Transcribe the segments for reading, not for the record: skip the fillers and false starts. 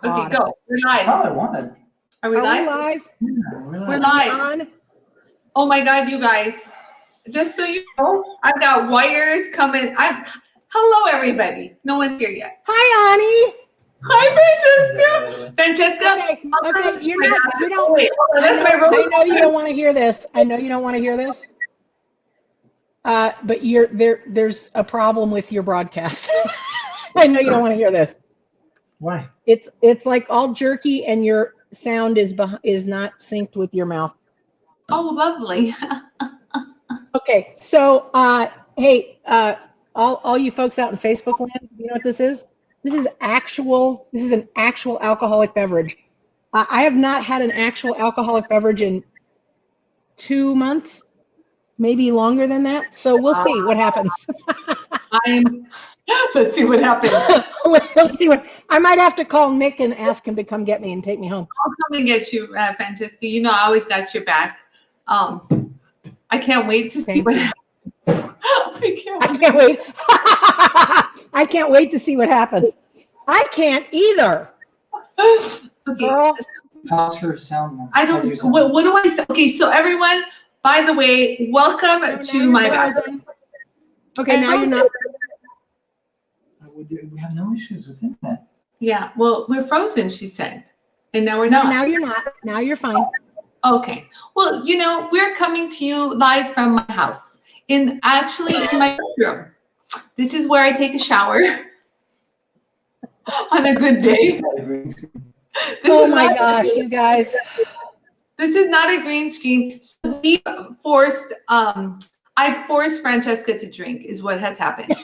Okay, go. We're live. Oh, I wanted. Are we live? Yeah, We're live. Oh my God, you guys. Just so you know, I've got wires coming. Hello, everybody. No one's here yet. Hi, Anie. Hi, Francesca. Francesca. Okay. You don't. Wait, that's my role. I know you don't want to hear this. But there's a problem with your broadcast. I know you don't want to hear this. Why? It's like all jerky, and your sound is not synced with your mouth. Oh, lovely. Okay, so hey, all you folks out in Facebook land, you know what this is? This is an actual alcoholic beverage. I have not had an actual alcoholic beverage in 2 months, maybe longer than that. So we'll see what happens. Let's see what happens. We'll see I might have to call Nick and ask him to come get me and take me home. I'll come and get you, Francesca. You know, I always got your back. I can't wait to see what happens. I can't wait. I can't wait to see what happens. I can't either. Okay. Girl. How's her sound? I don't. What do I say? Okay, so everyone, by the way, welcome to my bathroom. Okay, now you're not. We have no issues with internet. Yeah, well, we're frozen, she said, and now we're not. Now you're not. Now you're fine. Okay. Well, you know, we're coming to you live from my house. Actually in my bedroom. This is where I take a shower on a good day. Oh my gosh, you guys. This is not a green screen. So I forced Francesca to drink is what has happened.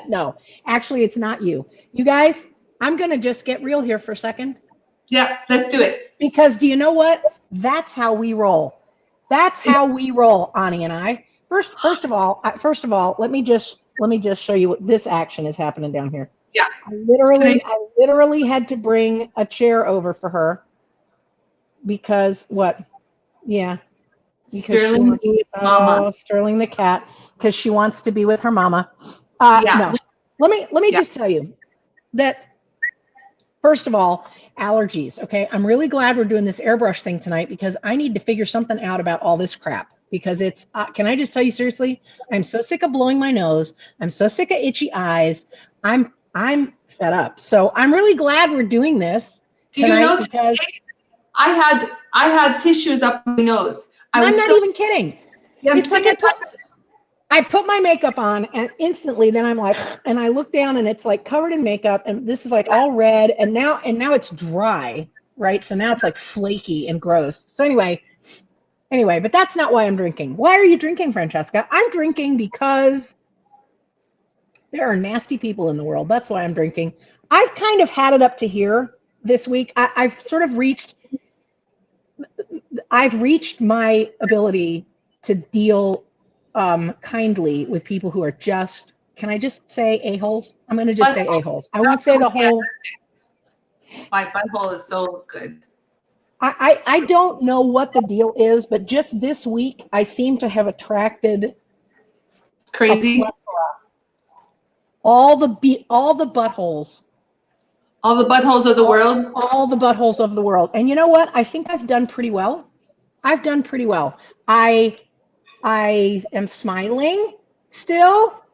No, actually it's not you. You guys, I'm going to just get real here for a second. Yeah, let's do it. Because do you know what? That's how we roll. That's how we roll, Anie and I. First of all, let me just show you what this action is happening down here. Yeah. I literally had to bring a chair over for her because what? Yeah. Because Sterling, mama. Sterling the cat, because she wants to be with her mama. Yeah. No. Let me just tell you that. First of all, allergies. Okay, I'm really glad we're doing this airbrush thing tonight because I need to figure something out about all this crap. Because it's, can I just tell you seriously? I'm so sick of blowing my nose. I'm so sick of itchy eyes. I'm fed up. So I'm really glad we're doing this tonight. You know, because I had tissues up my nose. I'm not even kidding. Yeah, it's like I put my makeup on and instantly then I'm like, and I look down and it's like covered in makeup and this is like all red and now it's dry, right? So now it's like flaky and gross. So anyway, but that's not why I'm drinking. Why are you drinking, Francesca? I'm drinking because there are nasty people in the world. That's why I'm drinking. I've kind of had it up to here this week. I've reached my ability to deal kindly with people who are just, can I just say a-holes? I'm going to just say a-holes. I won't say the whole. My butthole is so good. I don't know what the deal is, but just this week, I seem to have attracted crazy. All the buttholes. All the buttholes of the world? All the buttholes of the world. And you know what? I think I've done pretty well. I am smiling still,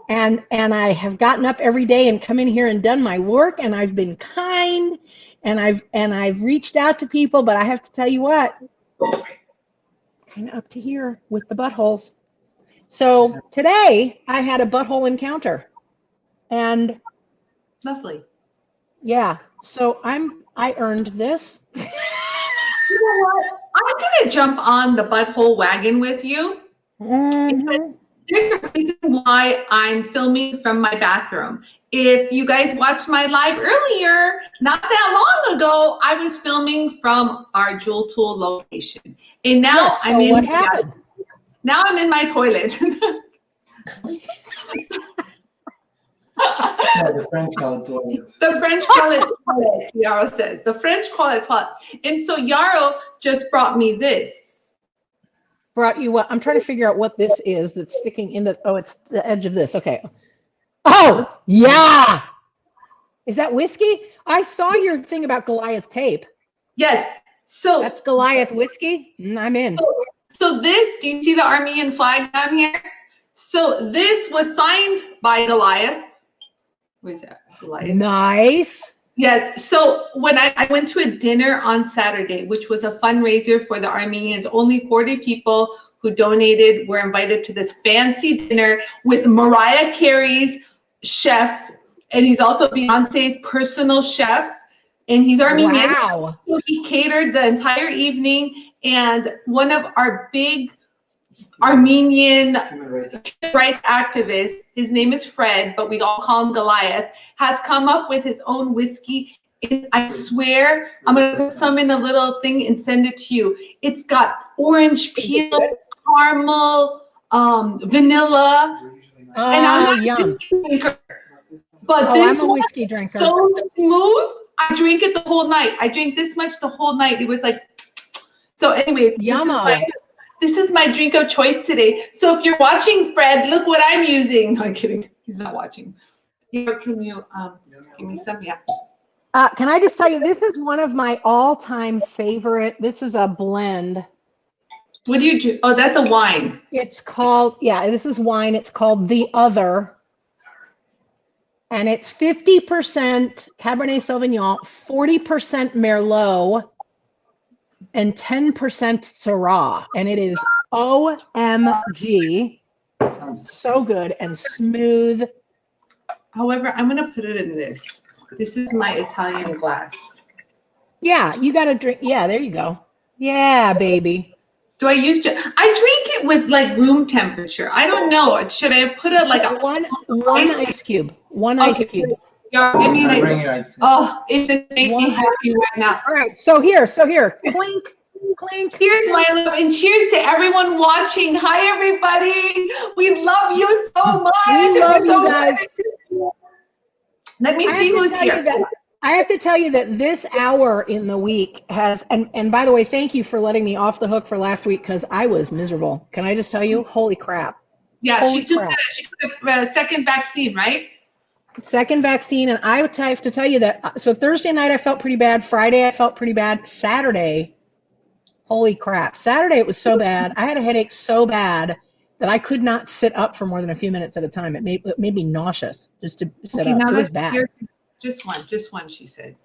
and I have gotten up every day and come in here and done my work, and I've been kind, and I've reached out to people, but I have to tell you what, kind of up to here with the buttholes. So today I had a butthole encounter, and lovely. Yeah, so I earned this. You know what? I'm gonna jump on the butthole wagon with you. Mm-hmm. There's a reason why I'm filming from my bathroom. If you guys watched my live earlier, not that long ago, I was filming from our Jewel Tool location. And now I'm in what happened? Now I'm in my toilet. No, the French call it toilet. The French call it toilet, Yarrow says. The French call it toilet. And so Yarrow just brought me this. Brought you what? I'm trying to figure out what this is that's sticking into, oh, it's the edge of this. Okay. Oh, yeah. Is that whiskey? I saw your thing about Goliath tape. Yes. So That's Goliath whiskey? I'm in. So this, do you see the Armenian flag down here? So this was signed by Goliath. What is that? Goliath. Nice. Yes. So when I went to a dinner on Saturday, which was a fundraiser for the Armenians, only 40 people who donated were invited to this fancy dinner with Mariah Carey's chef, and he's also Beyonce's personal chef, and he's Armenian. Wow. So he catered the entire evening, and one of our big Armenian rights activist, his name is Fred, but we all call him Goliath, has come up with his own whiskey. And I swear, I'm going to put some in a little thing and send it to you. It's got orange peel, caramel, vanilla. And I'm not yum. a drinker, but I'm this a one whiskey is drinker. so smooth. I drink it the whole night. I drank this much the whole night. It was like, so anyways, this is my drink of choice today. So if you're watching, Fred, look what I'm using. No, I'm kidding. He's not watching. Can you give me some? Yeah. Can I just tell you, this is one of my all-time favorite. This is a blend. What do you do? Oh, that's a wine. It's called, this is wine. It's called The Other. And it's 50% Cabernet Sauvignon, 40% Merlot, and 10% Syrah. And it is OMG. So good and smooth. However, I'm going to put it in this. This is my Italian glass. Yeah, you got to drink. Yeah, there you go. Yeah, baby. Do I use I drink it with like room temperature. I don't know. Should I put it like one ice cube? One ice cube. Yeah, give me like, oh, it just makes me happy right now. All right, so here, clink, clink. Cheers, my love, and cheers to everyone watching. Hi, everybody. We love you so much. We love you guys. Let me see who's here. I have to tell you that this hour in the week has, and by the way, thank you for letting me off the hook for last week because I was miserable. Can I just tell you? Holy crap. Yeah, she took the second vaccine, right? Second vaccine, and I would have to tell you that, so Thursday night I felt pretty bad. Friday I felt pretty bad. Saturday, holy crap. Saturday it was so bad. I had a headache so bad that I could not sit up for more than a few minutes at a time. It made me nauseous just to sit up. It was bad. Just one, she said.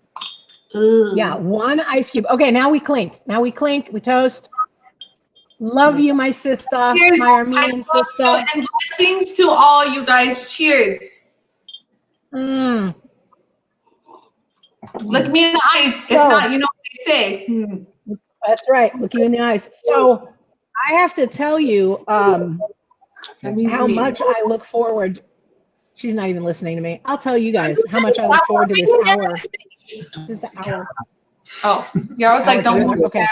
Ooh. Yeah, one ice cube. Okay, now we clink. We toast. Love you, my sister, cheers, my Armenian sister. And blessings to all you guys. Cheers. Look me in the eyes. If not, you know what they say. That's right. Look you in the eyes. So I have to tell you how much I look forward. She's not even listening to me. I'll tell you guys how much I look forward to this hour. This is the hour. Oh, yeah. I was like, don't move. Okay.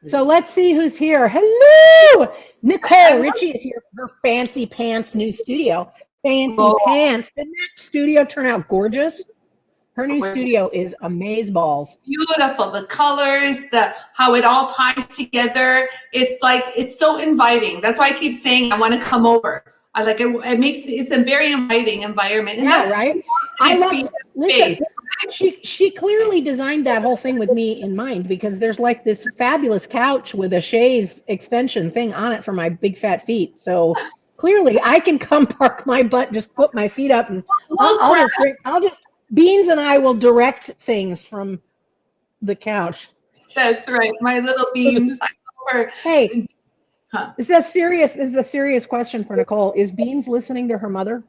So let's see who's here. Hello, Nicole Richie is here for her Fancy Pants new studio. Fancy Pants. Didn't that studio turn out gorgeous? Her new studio is amazeballs. Beautiful. The colors, how it all ties together. It's so inviting. That's why I keep saying I want to come over. I like it. It's a very inviting environment. And yeah, right. I love space. Listen, she clearly designed that whole thing with me in mind because there's like this fabulous couch with a chaise extension thing on it for my big fat feet. So clearly I can come park my butt, just put my feet up, and I'll just Beans and I will direct things from the couch. That's right, my little Beans. Hey. This is a serious question for Nicole. Is Beans listening to her mother?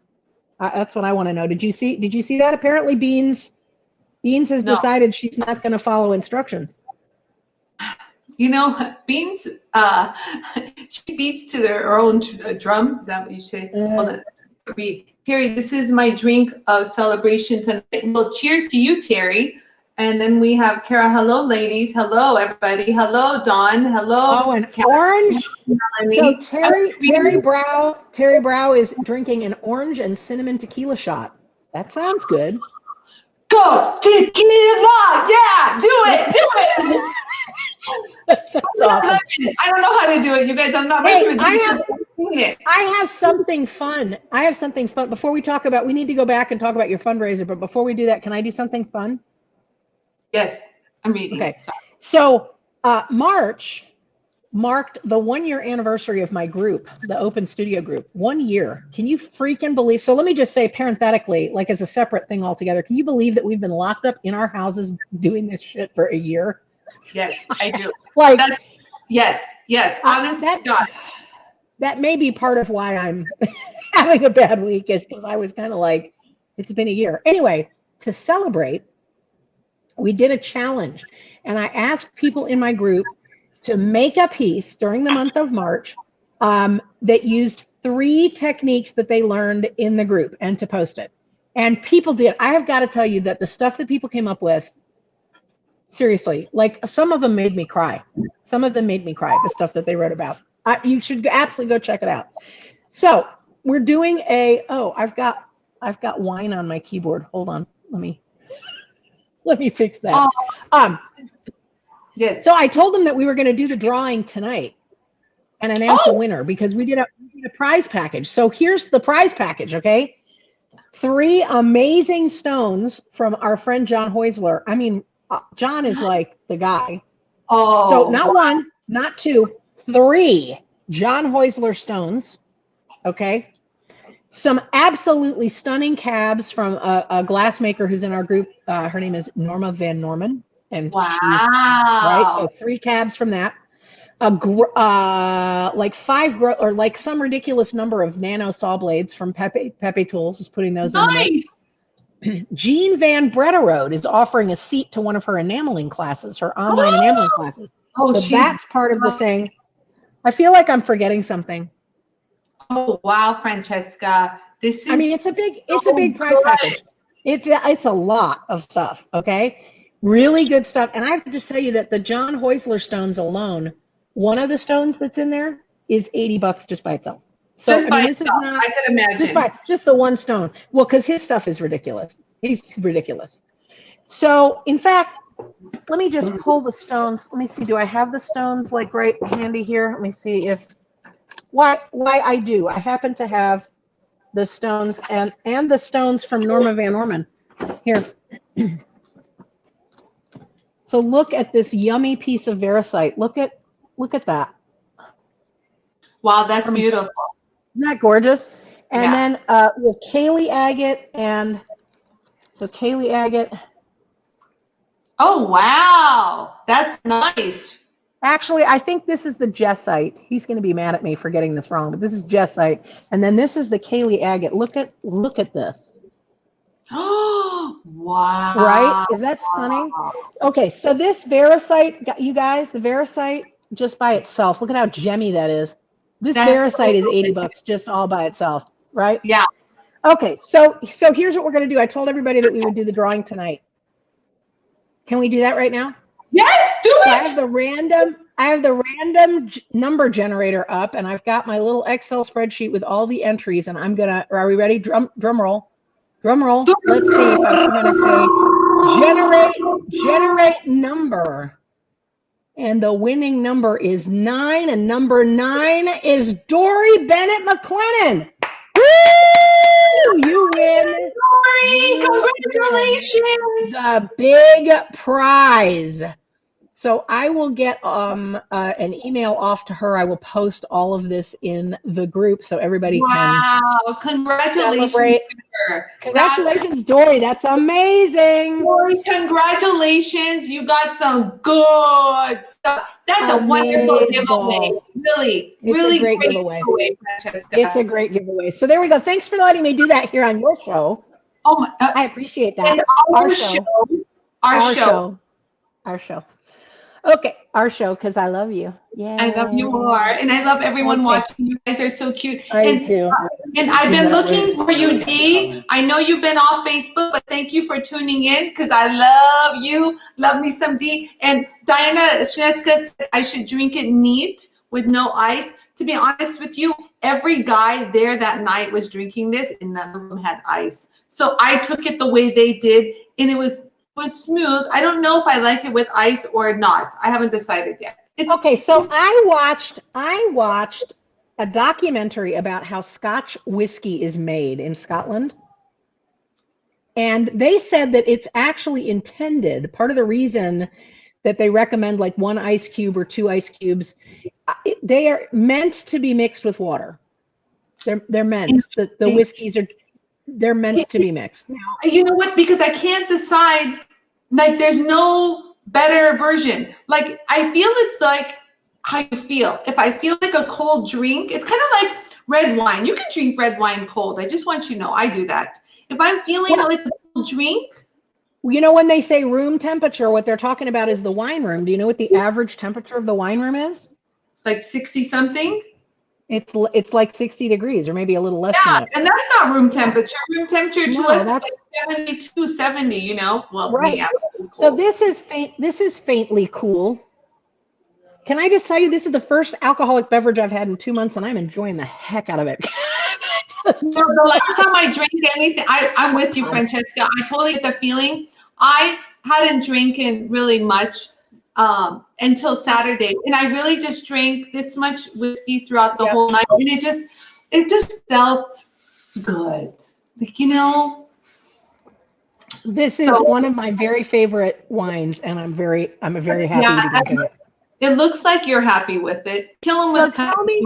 That's what I want to know. Did you see that? Apparently Beans has decided she's not going to follow instructions. You know, Beans, she beats to her own drum. Is that what you say? Terry, this is my drink of celebration tonight. Well, cheers to you, Terry. And then we have Kara. Hello, ladies. Hello, everybody. Hello, Dawn. Hello. Oh, an orange. So Terry Brow is drinking an orange and cinnamon tequila shot. That sounds good. Go tequila! Yeah, do it. That sounds awesome. I don't know how to do it, you guys. I'm not. Hey, seen it. I have something fun. Before we talk about, we need to go back and talk about your fundraiser. But before we do that, can I do something fun? Yes, I'm reading. Okay. Sorry. So March marked the 1-year anniversary of my group, the Open Studio group. 1 year. Can you freaking believe? So let me just say parenthetically, like as a separate thing altogether, can you believe that we've been locked up in our houses doing this shit for a year? Yes, I do. Like, yes. Honest to God. That may be part of why I'm having a bad week, is because I was kind of like, it's been a year. Anyway, to celebrate, we did a challenge, and I asked people in my group to make a piece during the month of March that used 3 techniques that they learned in the group and to post it. And people did. I have got to tell you that the stuff that people came up with, seriously, like some of them made me cry. The stuff that they wrote about. You should absolutely go check it out. So we're doing I've got wine on my keyboard. Hold on. Let me fix that. Yes. So I told them that we were going to do the drawing tonight and announce a winner, because we did a prize package. So here's the prize package, okay? 3 amazing stones from our friend John Heusler. I mean, John is like the guy. Oh. So not 1, not 2, 3 John Heusler stones, okay? Some absolutely stunning cabs from a glassmaker who's in our group. Her name is Norma Van Norman. And wow. Right? So 3 cabs from that. Like 5 or like some ridiculous number of nano saw blades from Pepe Tools is putting those in the mix. Jean Van Bretterode is offering a seat to one of her enameling classes, her online enameling classes. So that's part of the thing. I feel like I'm forgetting something. Oh wow, Francesca. This is, I mean, it's a big prize package. It's a lot of stuff, okay? Really good stuff. And I have to just tell you that the John Heusler stones alone, one of the stones that's in there is $80 just by itself. So just this is not, I could imagine. Just the one stone. Well, because his stuff is ridiculous. He's ridiculous. So in fact, let me just pull the stones. Let me see. Do I have the stones like right handy here? Let me see if why I do. I happen to have the stones and the stones from Norma Van Norman here. So look at this yummy piece of Veracite. Look at that. Wow, that's beautiful. Isn't that gorgeous? And then with Kaylee agate, and so Kaylee agate. Oh wow, that's nice. Actually, I think this is the Jessite. He's going to be mad at me for getting this wrong, but this is Jessite, and then this is the Kaylee agate. Look at this. Oh wow! Right? Is that stunning? Okay, so this Veracite, you guys, the Veracite just by itself. Look at how gemmy that is. This Veracite is $80 just all by itself, right? Yeah. Okay, so here's what we're going to do. I told everybody that we would do the drawing tonight. Can we do that right now? Yes, do it. So I have the random number generator up, and I've got my little Excel spreadsheet with all the entries, and are we ready? Drum roll. Let's see if I'm going to say generate number. And the winning number is 9, and number 9 is Dory Bennett McLennan. Woo! You win. Dory, congratulations. The big prize. So I will get an email off to her. I will post all of this in the group so everybody can. Wow! Congratulations, celebrate. Congratulations, Dory. That's amazing. Dory, congratulations. You got some good stuff. That's a wonderful giveaway. Really, it's a great giveaway. It's a great giveaway. So there we go. Thanks for letting me do that here on your show. Oh my! I appreciate that. And our show. Okay, our show, because I love you. Yeah, I love you more, and I love everyone watching. You guys are so cute. I do. And I've been looking for you, Dee. I know you've been off Facebook, but thank you for tuning in, because I love you. Love me some Dee. And Diana Shnetska said I should drink it neat with no ice. To be honest with you, every guy there that night was drinking this, and none of them had ice. So I took it the way they did, and it was smooth. I don't know if I like it with ice or not. I haven't decided yet. Okay, so I watched a documentary about how Scotch whiskey is made in Scotland. And they said that it's actually intended, part of the reason that they recommend like 1 ice cube or 2 ice cubes, they are meant to be mixed with water. They're meant, the whiskeys they're meant to be mixed. You know what? Because I can't decide, like there's no better version. Like I feel it's like how you feel. If I feel like a cold drink, it's kind of like red wine. You can drink red wine cold. I just want you to know I do that. If I'm feeling like a cold drink. You know, when they say room temperature, what they're talking about is the wine room. Do you know what the average temperature of the wine room is? Like 60 something? It's like 60 degrees or maybe a little less than that. And that's not room temperature. Room temperature to No, us is that's like 72, 70, you know? Well, right. So this is faintly cool. Can I just tell you, this is the first alcoholic beverage I've had in 2 months, and I'm enjoying the heck out of it. The last time I drank anything, I'm with you, Francesca. I totally get the feeling. I hadn't drinking really much until Saturday, and I really just drank this much whiskey throughout the whole night, and it just felt good. Like, you know. This is one of my very favorite wines, and I'm very happy to drink it. It looks like you're happy with it. Kill them with. So tell me,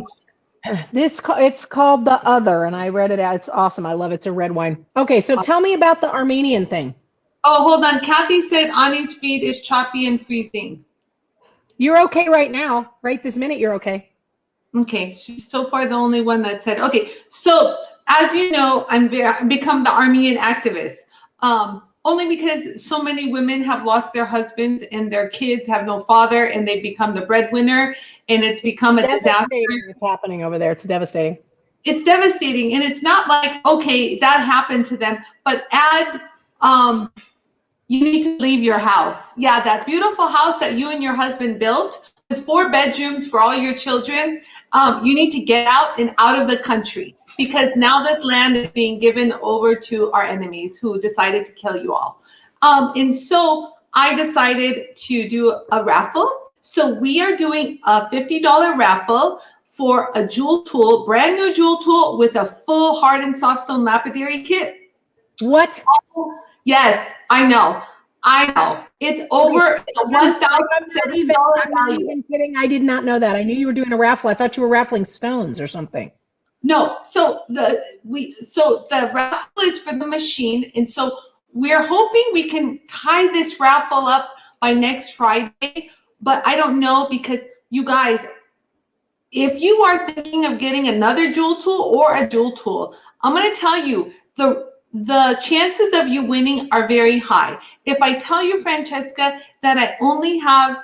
it's called The Other, and I read it out. It's awesome. I love it. It's a red wine. Okay, so tell me about the Armenian thing. Oh, hold on. Kathy said Anie's feed is choppy and freezing. You're okay right now. Right this minute, you're okay. Okay, she's so far the only one that said, okay. So as you know, I've become the Armenian activist. Only because so many women have lost their husbands and their kids have no father, and they become the breadwinner, and it's become a disaster. It's happening over there. It's devastating. It's devastating, and it's not like, okay, that happened to them, but add, you need to leave your house. Yeah, that beautiful house that you and your husband built with 4 bedrooms for all your children, you need to get out and out of the country. Because now this land is being given over to our enemies who decided to kill you all. And so I decided to do a raffle. So we are doing a $50 raffle for a jewel tool, brand new jewel tool with a full hard and soft stone lapidary kit. What? Yes, I know. It's over $1,070. I'm not even kidding. I did not know that. I knew you were doing a raffle. I thought you were raffling stones or something. No, so the raffle is for the machine, and so we're hoping we can tie this raffle up by next Friday, but I don't know, because you guys, if you are thinking of getting another jewel tool or a jewel tool, I'm going to tell you the chances of you winning are very high. If I tell you, Francesca, that I only have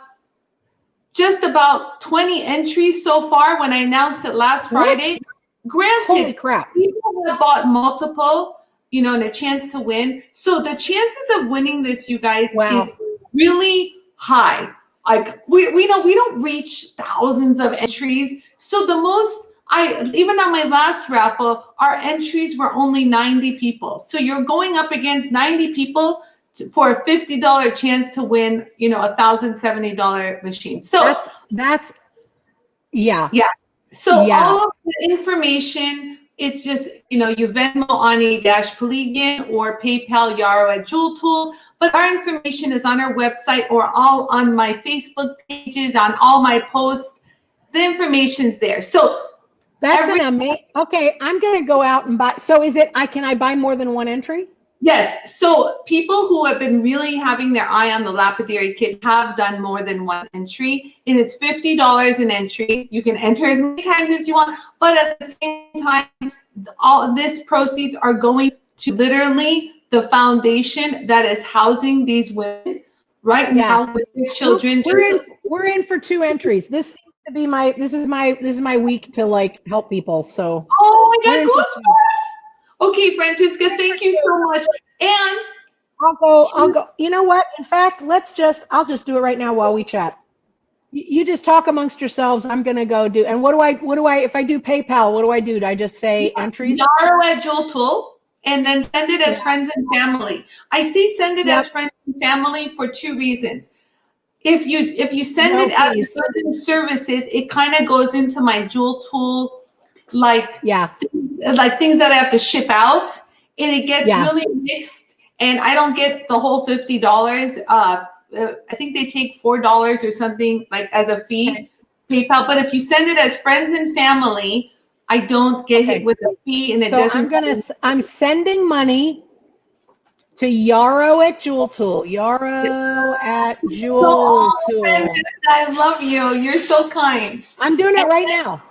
just about 20 entries so far when I announced it last Friday. Granted, holy crap, people have bought multiple, you know, and a chance to win. So the chances of winning this, you guys, is really high. Like we know we don't reach thousands of entries. So the most, even on my last raffle, our entries were only 90 people. So you're going up against 90 people for a $50 chance to win, you know, a $1,070 machine. So that's yeah. So all of the information, it's just, you know, you Venmo Anie-Peligian or PayPal Yaro at Jewel Tool. But our information is on our website or all on my Facebook pages, on all my posts. The information's there. So that's an amazing. Okay, I'm going to go out and buy. So can I buy more than one entry? Yes. So people who have been really having their eye on the lapidary kit have done more than one entry, and it's $50 an entry. You can enter as many times as you want, but at the same time, all this proceeds are going to literally the foundation that is housing these women right now with their children. We're in for 2 entries. This seems to be this is my week to like help people. So oh my God, goosebumps. Okay, Francesca, thank you so much. And I'll go. You know what? In fact, I'll just do it right now while we chat. You just talk amongst yourselves. I'm going to go do. And what do I, if I do PayPal, what do I do? Do I just say entries? Yaro at Jewel Tool, and then send it as friends and family. I see send it as friends and family for 2 reasons. If you send it as goods and services, it kind of goes into my Jewel Tool like Yeah. things that I have to ship out, and it gets Yeah. really mixed, and I don't get the whole $50. I think they take $4 or something like as a fee, PayPal. But if you send it as friends and family, I don't get hit with a fee, and it So doesn't. I'm sending money to Yarrow at Jewel Tool. Yarrow at Jewel Tool. I love you. You're so kind. I'm doing it right now.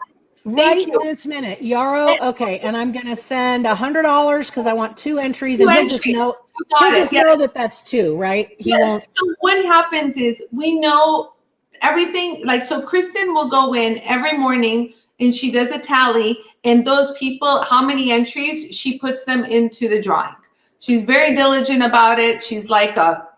Right you. this minute. Yarrow. Okay. And I'm going to send $100 because I want 2 entries. Two And he'll just entries. know, Got he'll it. just know that that's 2, right? He won't. So what happens is we know everything. Like, so Kristen will go in every morning and she does a tally, and those people, how many entries, she puts them into the drawing. She's very diligent about it. She's like a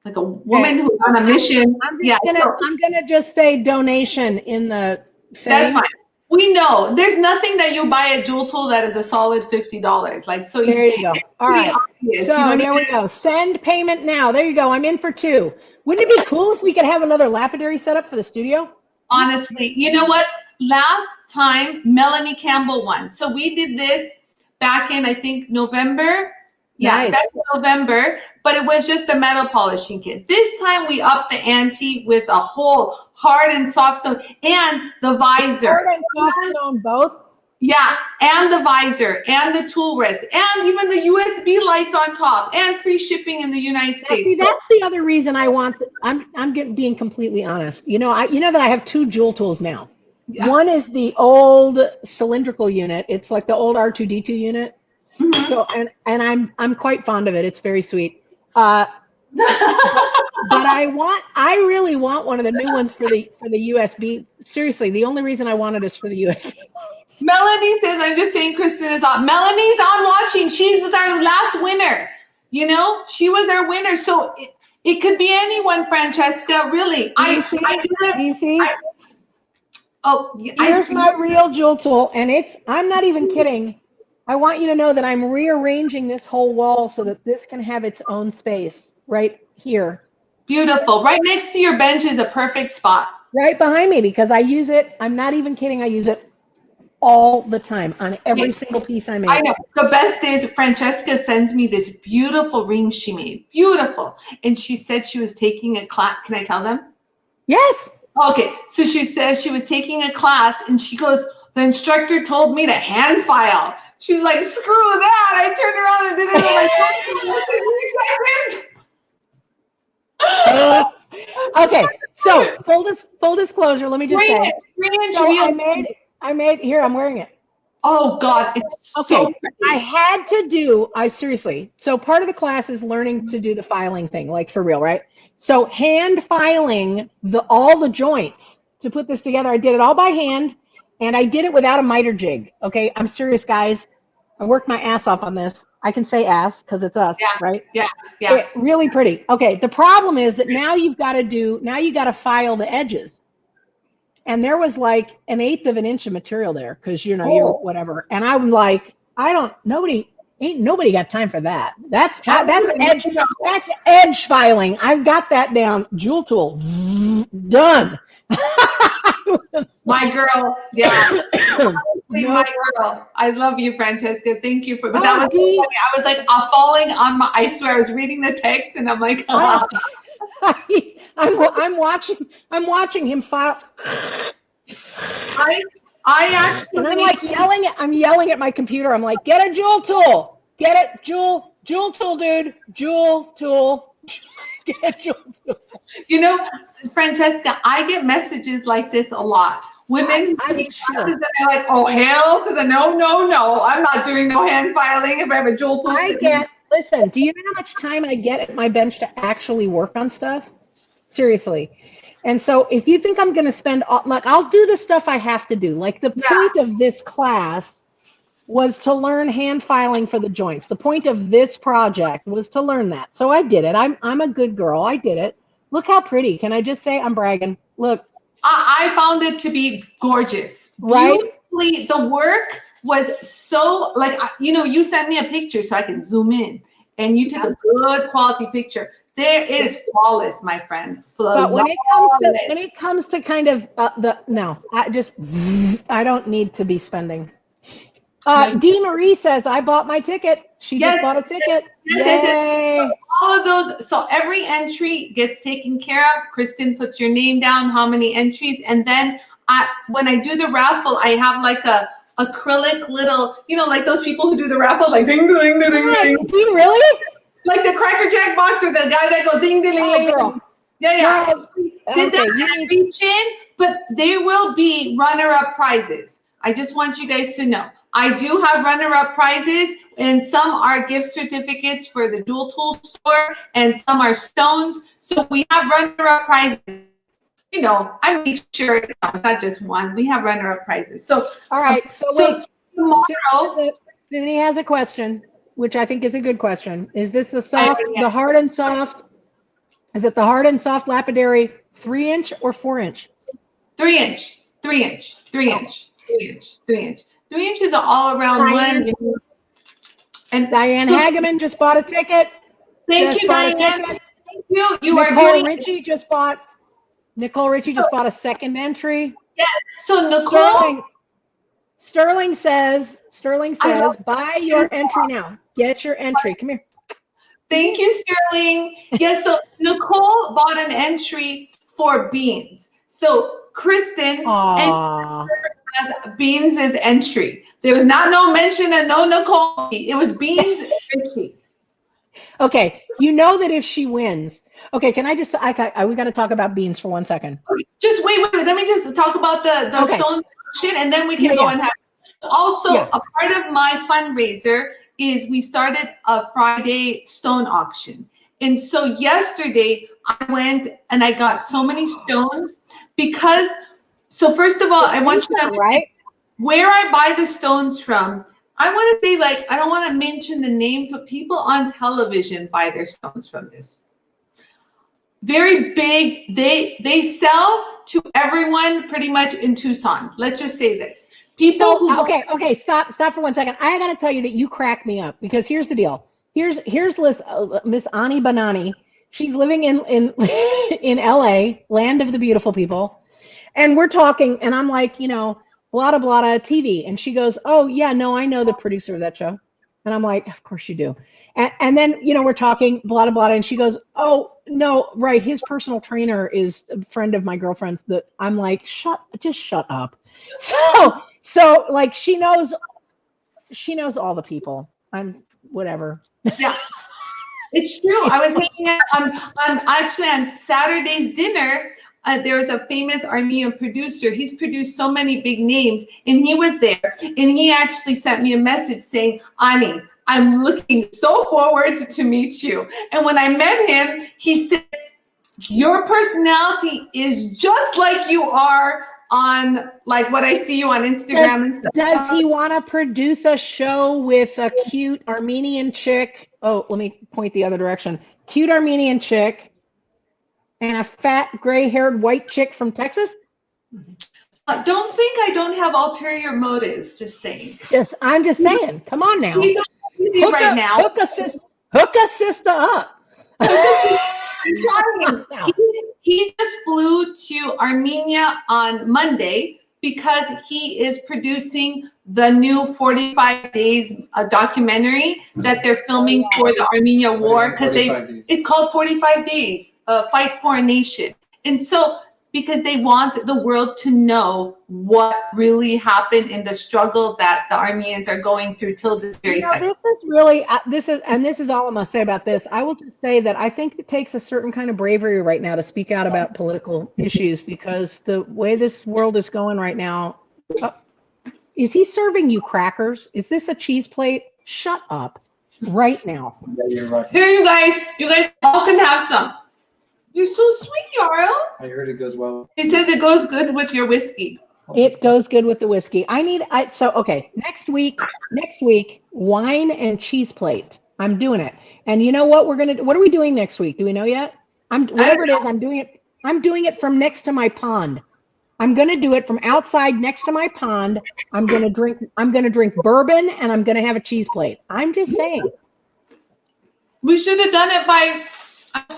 woman who's on a mission. I'm gonna just say donation in the thing. That's fine. We know there's nothing that you buy at Jewel Tool that is a solid $50. Like, so there you go. All right. Obvious, so there we go. Send payment now. There you go. I'm in for 2. Wouldn't it be cool if we could have another lapidary set up for the studio? Honestly, you know what? Last time Melanie Campbell won. So we did this back in, I think, November. Yeah, Nice. that's November. But it was just a metal polishing kit. This time we upped the ante with a whole hard and soft stone and the visor. Hard and soft stone both. Yeah, and the visor and the tool rest and even the USB lights on top and free shipping in the United States. See, that's the other reason I want. Being completely honest. You know that I have 2 Jewel Tools now. Yeah. One is the old cylindrical unit. It's like the old R2D2 unit. Mm-hmm. So and I'm quite fond of it. It's very sweet. But I really want one of the new ones for the USB. Seriously, the only reason I want it is for the USB. Melanie says, I'm just saying Kristen is on. Melanie's on watching. She was our last winner. You know, she was our winner. So it could be anyone, Francesca, really. Do you see? Here's I see my real Jewel Tool, and I'm not even kidding. I want you to know that I'm rearranging this whole wall so that this can have its own space right here. Beautiful. Right next to your bench is a perfect spot. Right behind me, because I use it. I'm not even kidding. I use it all the time on every single piece I make. I know. The best is Francesca sends me this beautiful ring she made. Beautiful. And she said she was taking a class. Can I tell them? Yes. Okay. So she says she was taking a class and she goes, the instructor told me to hand file. She's like, screw that. I turned around and did it in like okay. So full disclosure, let me just say. I made here, I'm wearing it. Oh God, it's so pretty. I had to do, seriously. So part of the class is learning to do the filing thing, like for real, right? So hand filing all the joints to put this together. I did it all by hand, and I did it without a miter jig. Okay, I'm serious, guys. I worked my ass off on this. I can say ass because it's us, right? Yeah. Really pretty. Okay, the problem is that now you got to file the edges. And there was like 1/8 of an inch of material there because you're whatever. And I'm like, ain't nobody got time for that. That's edge filing. I've got that down. Jewel Tool, done. My girl, yeah. My girl. I love you, Francesca. Thank you but that was so funny. I was like falling on my, I swear I was reading the text and I'm like, I'm watching him file. I actually, and I'm yelling at my computer. I'm like, get a Jewel Tool, get it, Jewel Tool, dude, Jewel Tool, get a Jewel Tool. You know, Francesca, I get messages like this a lot. Women who take classes and they're like, oh, hell to the no. I'm not doing no hand filing if I have a Jewel Tool. Listen, do you know how much time I get at my bench to actually work on stuff? Seriously. And so if you think I'm going to spend, I'll do the stuff I have to do. Like the point of this class was to learn hand filing for the joints. The point of this project was to learn that. So I did it. I'm a good girl. I did it. Look how pretty. Can I just say I'm bragging? Look. I found it to be gorgeous. Right? Beautifully, the work was so, like, you sent me a picture so I can zoom in. And you took a good quality picture. There it is flawless, my friend. But when it comes to kind of I don't need to be spending. Dee Marie says, I bought my ticket. She just bought a ticket. Yes. So all of those, so every entry gets taken care of. Kristen puts your name down, how many entries, and then when I do the raffle, I have like a acrylic little, like those people who do the raffle, like ding ding ding ding ding. Do you really? Like the Cracker Jack box or the guy that goes ding ding ding ding. Girl. Yeah. Girl. Did that reach in? But there will be runner-up prizes. I just want you guys to know. I do have runner-up prizes, and some are gift certificates for the Jewel Tool store, and some are stones. So we have runner-up prizes. I make sure it's not just one. We have runner-up prizes. So all right. So wait. Tomorrow, Sydney has a question, which I think is a good question. Is this the hard and soft? Is it the hard and soft lapidary 3-inch or 4-inch? 3-inch. 3-inch. 3-inch. 3-inch. 3-inch. 3 inches are all around one. And Diane Hageman just bought a ticket. Thank you, Diane. Thank you. Nicole Richie just bought a second entry. Yes. So Nicole. Sterling says, buy your entry now. Get your entry. Come here. Thank you, Sterling. Yes. So Nicole bought an entry for beans. So Kristen has Beans' entry. There was no mention of no Nicole. It was Beans' entry. Okay, that if she wins, can I just? We got to talk about Beans for 1 second. Just wait. Let me just talk about the stone auction, and then we can go and have. Also, a part of my fundraiser is we started a Friday stone auction, and so yesterday I went and I got so many stones because. So first of all, I want you to understand where I buy the stones from. I want to say, I don't want to mention the names, but people on television buy their stones from this. Very big. They sell to everyone pretty much in Tucson. Let's just say this. People who stop for 1 second. I got to tell you that you crack me up because here's the deal. Here's Miss Ani Banani. She's living in LA, land of the beautiful people. And we're talking, and I'm like, blada blada TV. And she goes, oh, yeah, no, I know the producer of that show. And I'm like, of course you do. And then, we're talking, blada blada. And she goes, oh, no, right. His personal trainer is a friend of my girlfriend's. That I'm like, just shut up. So she knows all the people. I'm whatever. Yeah. It's true. I was hanging out on Saturday's dinner. There was a famous Armenian producer. He's produced so many big names, and he was there. And he actually sent me a message saying, Ani, I'm looking so forward to meet you. And when I met him, he said, your personality is just like you are on what I see you on Instagram and stuff. Does he want to produce a show with a cute Armenian chick? Oh, let me point the other direction. Cute Armenian chick. And a fat, gray-haired white chick from Texas? Don't think I don't have ulterior motives, just saying. I'm just saying. Come on now. He's easy right now. Hook a sister up. He just flew to Armenia on Monday because he is producing the new 45 Days documentary that they're filming for the Armenia war because it's called 45 Days. Fight for a Nation. And so, because they want the world to know what really happened in the struggle that the Armenians are going through till this very second. This is really, this is all I'm going to say about this. I will just say that I think it takes a certain kind of bravery right now to speak out about political issues because the way this world is going right now, is he serving you crackers? Is this a cheese plate? Shut up right now. Yeah, you're right. Here, you guys all can have some. You're so sweet, Yarl. I heard it goes well. He says it goes good with your whiskey. It goes good with the whiskey. Next week, wine and cheese plate. I'm doing it. And you know what what are we doing next week? Do we know yet? I'm doing it from next to my pond. I'm going to do it from outside next to my pond. I'm going to drink bourbon and I'm going to have a cheese plate. I'm just saying. We should have done it by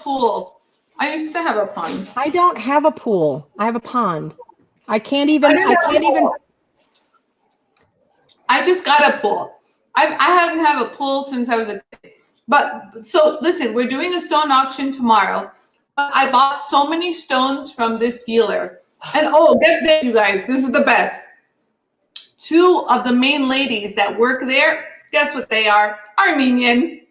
pool. I used to have a pond. I don't have a pool. I have a pond. I can't even. I just got a pool. I haven't had a pool since I was a kid. But so listen, we're doing a stone auction tomorrow. I bought so many stones from this dealer. And oh, get this, you guys. This is the best. 2 of the main ladies that work there, guess what they are? Armenian.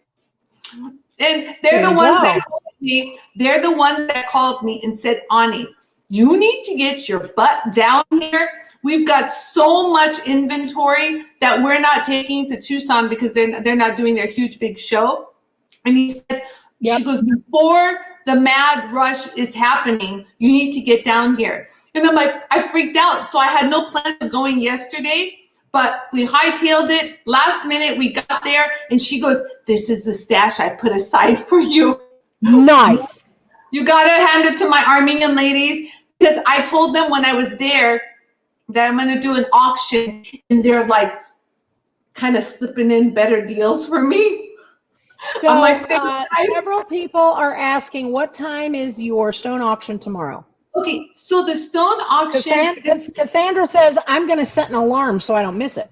And they're the ones that called me. They're the ones that called me and said, Anie, you need to get your butt down here. We've got so much inventory that we're not taking to Tucson because they're not doing their huge big show. And he says, she goes, before the mad rush is happening, you need to get down here. And I'm like, I freaked out. So I had no plan of going yesterday, but we hightailed it. Last minute, we got there, and she goes, this is the stash I put aside for you. Nice. You got to hand it to my Armenian ladies because I told them when I was there that I'm going to do an auction, and they're like kind of slipping in better deals for me. So I'm like, several people are asking, what time is your stone auction tomorrow? Okay, so the stone auction. Cassandra says, I'm going to set an alarm so I don't miss it.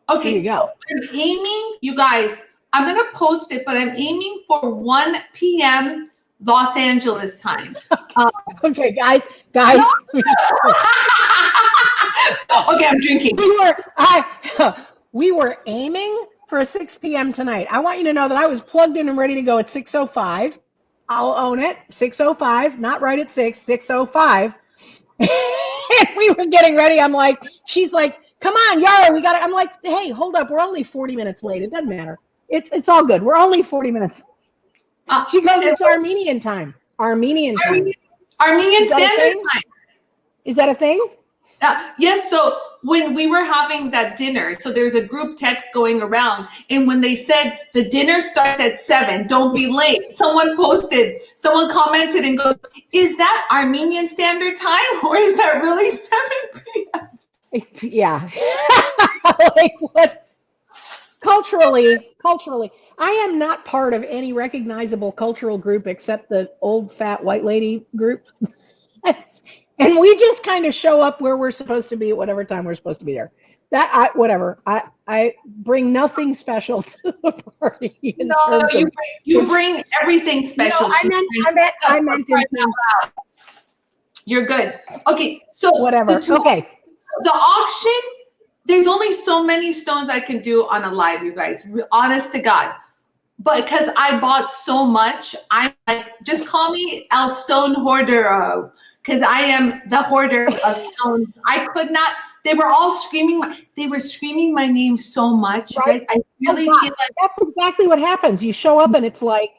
Okay, there you go. I'm aiming, you guys, I'm going to post it, but I'm aiming for 1 p.m. Los Angeles time. Okay, guys. Okay, I'm drinking. We were aiming for 6 p.m. tonight. I want you to know that I was plugged in and ready to go at 6:05. I'll own it. 6:05, not right at 6, 6:05. And we were getting ready. I'm like, she's like, come on, Yara, we got it. I'm like, hey, hold up. We're only 40 minutes late. It doesn't matter. It's all good. We're only 40 minutes. She goes, it's Armenian time. Armenian Standard Time. Is that a thing? Yes. So when we were having that dinner, so there's a group text going around, and when they said the dinner starts at 7, don't be late, someone commented and goes, is that Armenian Standard Time or is that really 7 p.m.? Yeah. Like what? Culturally, I am not part of any recognizable cultural group except the old fat white lady group. And we just kind of show up where we're supposed to be at whatever time we're supposed to be there. Whatever. I bring nothing special to the party. You bring everything special. No, I meant You're good. Okay, so whatever. Okay. The auction, there's only so many stones I can do on a live, you guys. Honest to God. But because I bought so much, I'm like, just call me El Stone Hoarder. Because I am the hoarder of stones. I could not. They were all screaming. They were screaming my name so much, right? Guys. I really feel like that's exactly what happens. You show up and it's like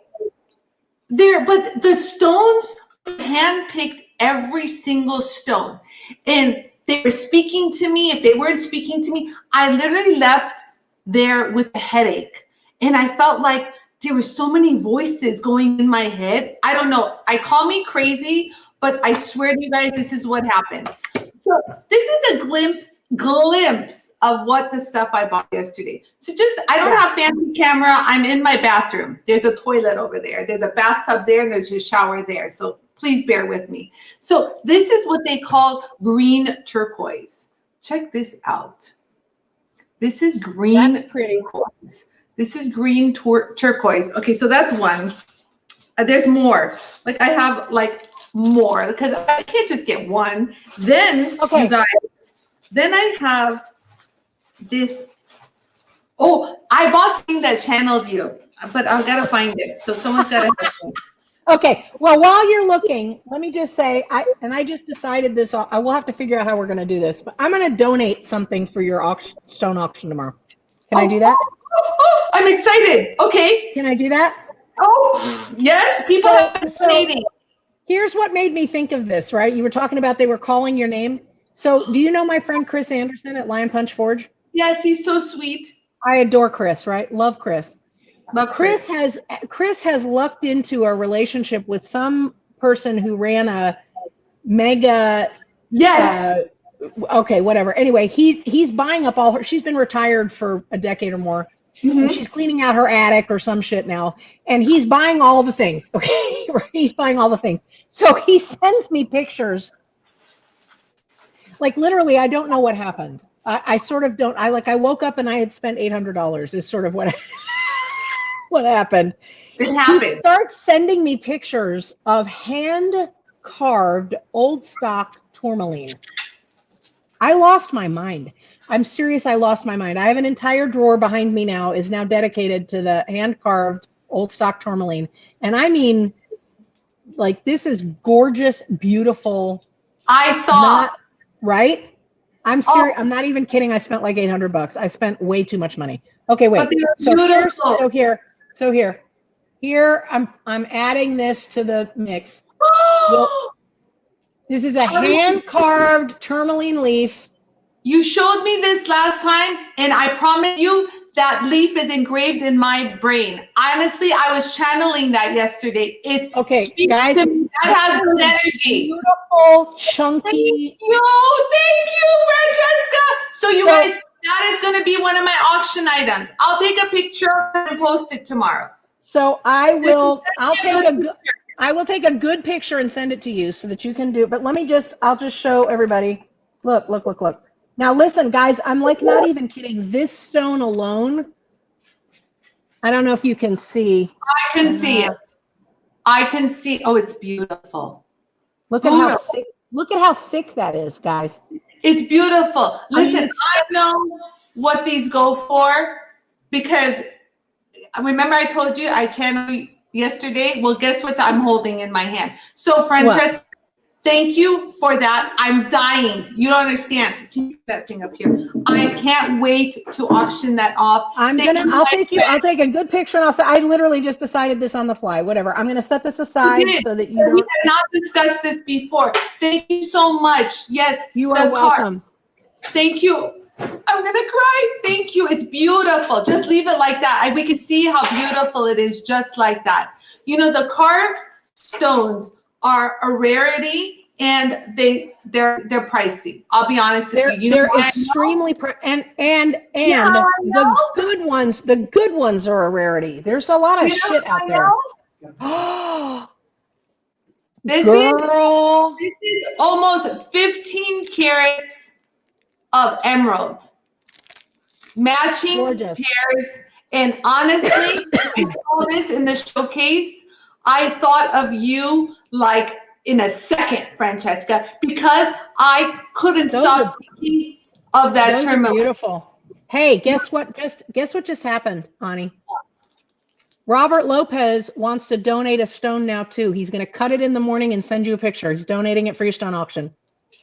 but the stones handpicked every single stone, and they were speaking to me. If they weren't speaking to me, I literally left there with a headache, and I felt like there were so many voices going in my head. I don't know. I call me crazy. But I swear to you guys, this is what happened. So this is a glimpse of what the stuff I bought yesterday. So I don't have fancy camera. I'm in my bathroom. There's a toilet over there. There's a bathtub there, and there's a shower there. So please bear with me. So this is what they call green turquoise. Check this out. This is green. That's pretty. Turquoise. This is green turquoise. Okay, so that's one. There's more. Like I have more because I can't just get one. Then you guys, then I have this. Oh, I bought something that channeled you, but I've got to find it. So someone's got to help me. Okay. Well, while you're looking, let me just say, I just decided this. I will have to figure out how we're going to do this, but I'm going to donate something for your stone auction tomorrow. Can I do that? I'm excited. Okay. Can I do that? Oh, yes. People have been donating. Here's what made me think of this, right? You were talking about they were calling your name. So do you know my friend Chris Anderson at Lion Punch Forge? Yes, he's so sweet. I adore Chris, right? Love Chris. Chris has lucked into a relationship with some person who ran a mega. Yes. Okay, whatever. Anyway, he's buying up all her. She's been retired for a decade or more. And she's cleaning out her attic or some shit now. And he's buying all the things. Okay. Right? He's buying all the things. So he sends me pictures. Like literally, I don't know what happened. I sort of don't. I woke up and I had spent $800 is sort of what happened. It happened. He starts sending me pictures of hand-carved old stock tourmaline. I lost my mind. I'm serious. I lost my mind. I have an entire drawer behind me now is now dedicated to the hand-carved old stock tourmaline. And I mean, like, this is gorgeous, beautiful. I saw. Right? I'm serious. I'm not even kidding. I spent like $800. I spent way too much money. Okay, wait. So here I'm adding this to the mix. This is a hand-carved tourmaline leaf. You showed me this last time, and I promise you that leaf is engraved in my brain. Honestly, I was channeling that yesterday. It's okay, guys. To me. That has good energy. Beautiful, chunky. Thank you, Francesca. So you guys, that is going to be one of my auction items. I'll take a picture and post it tomorrow. So I'll take a good picture and send it to you so that you can do it. But I'll just show everybody. Look. Now listen, guys, I'm like not even kidding. This stone alone, I don't know if you can see. I can see it. I can see. Oh, it's beautiful. Look at how thick that is, guys. It's beautiful. Listen, I know what these go for because remember I told you I channeled yesterday. Well, guess what I'm holding in my hand? So, Francesca, thank you for that. I'm dying. You don't understand. Keep that thing up here. I can't wait to auction that off. I'll take a good picture and I literally just decided this on the fly. Whatever. I'm gonna set this aside so that you don't. We have not discussed this before. Thank you so much. Yes. You are welcome. Thank you. I'm gonna cry. Thank you. It's beautiful. Just leave it like that. We can see how beautiful it is just like that. You know, the carved stones are a rarity and they're pricey. I'll be honest with you. They're extremely the good ones are a rarity. There's a lot of shit out there. This is almost 15 carats of emerald. Matching Gorgeous. pairs. And honestly, I saw this in the showcase. I thought of you like in a second, Francesca, because I couldn't stop thinking of that tourmaline. Beautiful. Hey, guess what just happened, Anie? Robert Lopez wants to donate a stone now too. He's going to cut it in the morning and send you a picture. He's donating it for your stone auction.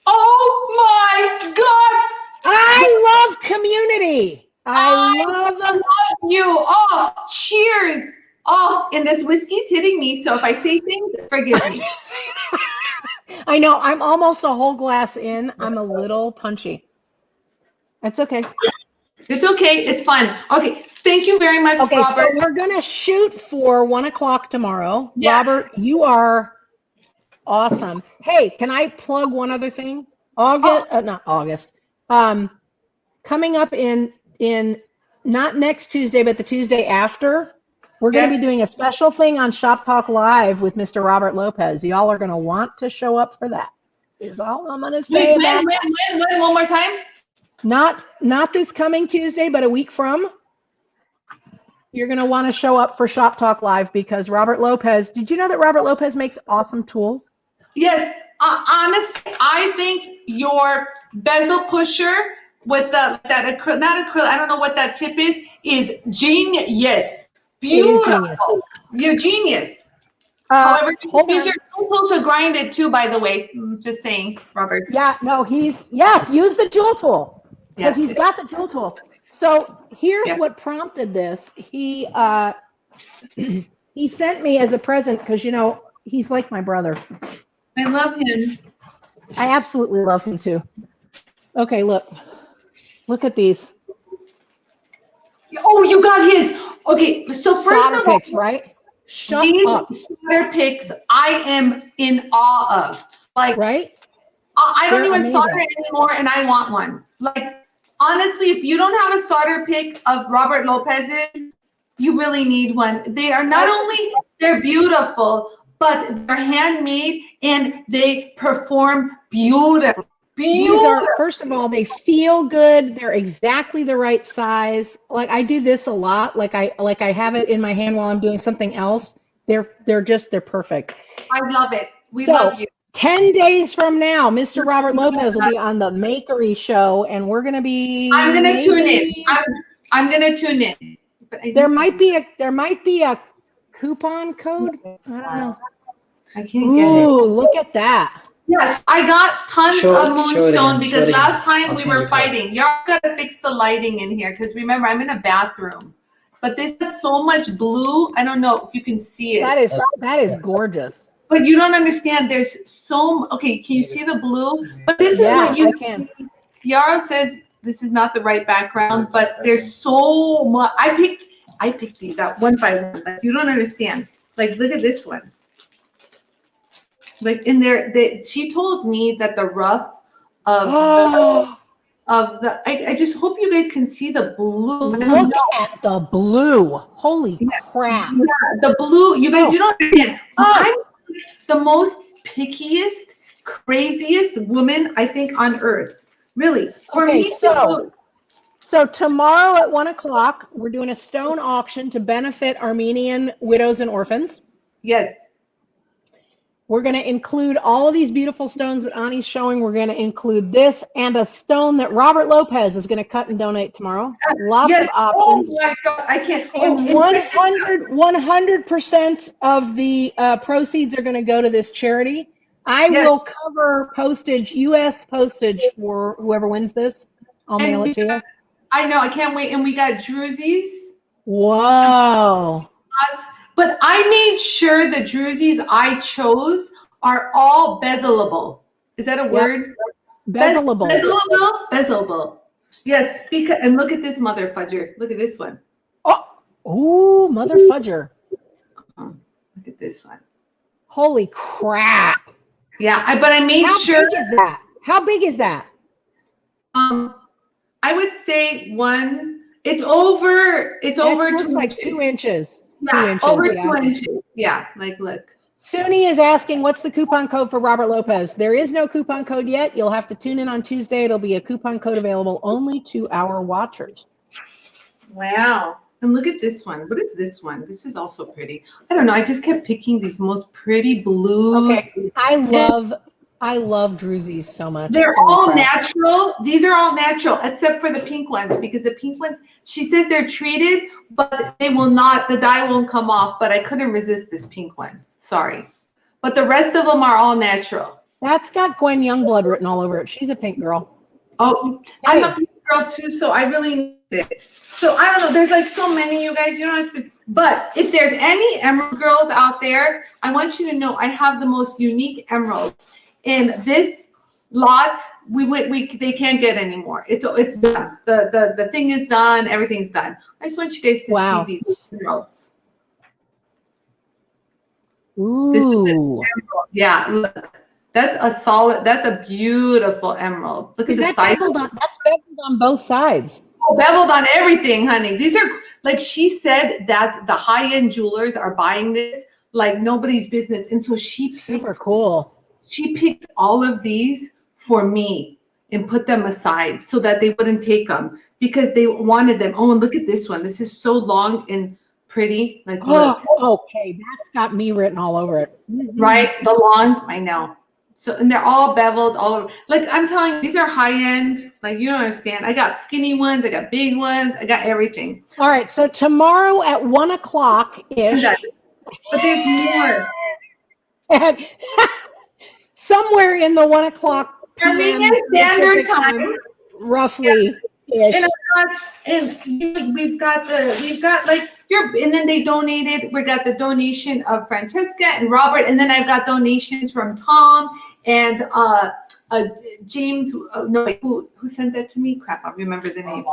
Oh my God! I love community. I love you. Oh, cheers. Oh, and this whiskey's hitting me. So if I say things, forgive me. I know. I'm almost a whole glass in. I'm a little punchy. It's okay. It's okay. It's fun. Okay. Thank you very much, okay, Robert. So we're going to shoot for 1:00 tomorrow. Yes. Robert, you are awesome. Hey, can I plug one other thing? Not August. Coming up in not next Tuesday, but the Tuesday after, we're going to be doing a special thing on Shop Talk Live with Mr. Robert Lopez. Y'all are going to want to show up for that. Is all I'm going to say. When? One more time? Not this coming Tuesday, but a week from. You're going to want to show up for Shop Talk Live because Robert Lopez, did you know that Robert Lopez makes awesome tools? Yes. Honestly, I think your bezel pusher with not acrylic, I don't know what that tip is genius. Beautiful. You're genius. However, you use your tool to grind it too, by the way. Just saying, Robert. Yeah, no, use the jewel tool. Because he's got the jewel tool. So here's what prompted this. He sent me as a present because, you know, he's like my brother. I love him. I absolutely love him too. Okay, look at these. Oh, you got his. Okay, so first solder of all, picks, right? These solder picks, I am in awe of. Like, right? I don't They're even amazing. solder anymore, and I want one. Like, honestly, if you don't have a starter pick of Robert Lopez's, you really need one. They are not only, they're beautiful, but they're handmade and they perform beautiful. These are, first of all, they feel good. They're exactly the right size. Like I do this a lot. Like I have it in my hand while I'm doing something else. They're perfect. I love it. We So, love you. 10 days from now, Mr. Robert Lopez will be on the Makery show, and we're gonna be. I'm gonna tune in. I'm gonna tune in. But There might be a coupon code. I don't know. I can't get it. Ooh, look at that. Yes, I got tons Show of it Moonstone again, because show it again. last time I'll we change were the color. fighting. Y'all gotta fix the lighting in here because remember I'm in a bathroom. But this is so much blue. I don't know if you can see it. That is gorgeous. But you don't understand. There's so okay. Can you see the blue? But this is what you. I can. Yara says this is not the right background, but there's so much. I picked these out one by one. Like, you don't understand. Like look at this one. Like in there, she told me that the rough of I just hope you guys can see the blue. Look at the blue. Holy crap. Yeah, the blue. You guys, you don't understand. I'm the most pickiest, craziest woman I think on earth. Really. For Okay, me, so tomorrow at 1:00, we're doing a stone auction to benefit Armenian widows and orphans. yes. We're going to include all of these beautiful stones that Anie's showing. We're going to include this and a stone that Robert Lopez is going to cut and donate tomorrow. Lots Yes. of options. Oh my God, I can't. And 100% of the proceeds are going to go to this charity. I will cover postage, U.S. postage for whoever wins this. I'll mail it to you. I know. I can't wait. And we got drusies. Whoa. But I made sure the drusies I chose are all bezelable. Is that a word? Bezelable. Bezelable. Yes. Because and look at this mother fudger. Look at this one. Oh, mother fudger. Look at this one. Holy crap. Yeah, but I made sure. How big is that? How big is that? I would say it's over It 2 looks like inches. 2 inches. Yeah, 2 inches. over yeah. 2 inches. Yeah, like look. Suni is asking, what's the coupon code for Robert Lopez? There is no coupon code yet. You'll have to tune in on Tuesday. It'll be a coupon code available only to our watchers. Wow. And look at this one. What is this one? This is also pretty. I don't know. I just kept picking these most pretty blues. Okay. I love drusies so much. They're all natural. These are all natural, except for the pink ones, because the pink ones, she says they're treated, but they will not, the dye won't come off, but I couldn't resist this pink one. Sorry. But the rest of them are all natural. That's got Gwen Youngblood written all over it. She's a pink girl. Oh, I'm a pink girl too, so I really need it. So I don't know. There's like so many, you guys, you don't understand. But if there's any emerald girls out there, I want you to know I have the most unique emeralds. And this lot, they can't get anymore. It's done. The thing is done. Everything's done. I just want you guys to see these emeralds. Ooh. This is an emerald. Yeah, look. That's a beautiful emerald. Look at the size. That's beveled on both sides. Oh, beveled on everything, honey. These are, like she said, that the high-end jewelers are buying this like nobody's business. And so Super cool. She picked all of these for me and put them aside so that they wouldn't take them because they wanted them. Oh, and look at this one. This is so long and pretty. Like, look. Okay. That's got me written all over it. Right? The long, I know. So, and they're all beveled all over. Like, I'm telling you, these are high-end. Like, you don't understand. I got skinny ones. I got big ones. I got everything. All right. So tomorrow at 1:00-ish. But there's more. Somewhere in the 1:00 Armenian Standard Time, roughly. And we've got like and then they donated. We got the donation of Francesca and Robert, and then I've got donations from Tom and James. No, wait, who sent that to me? Crap, I'll remember the name.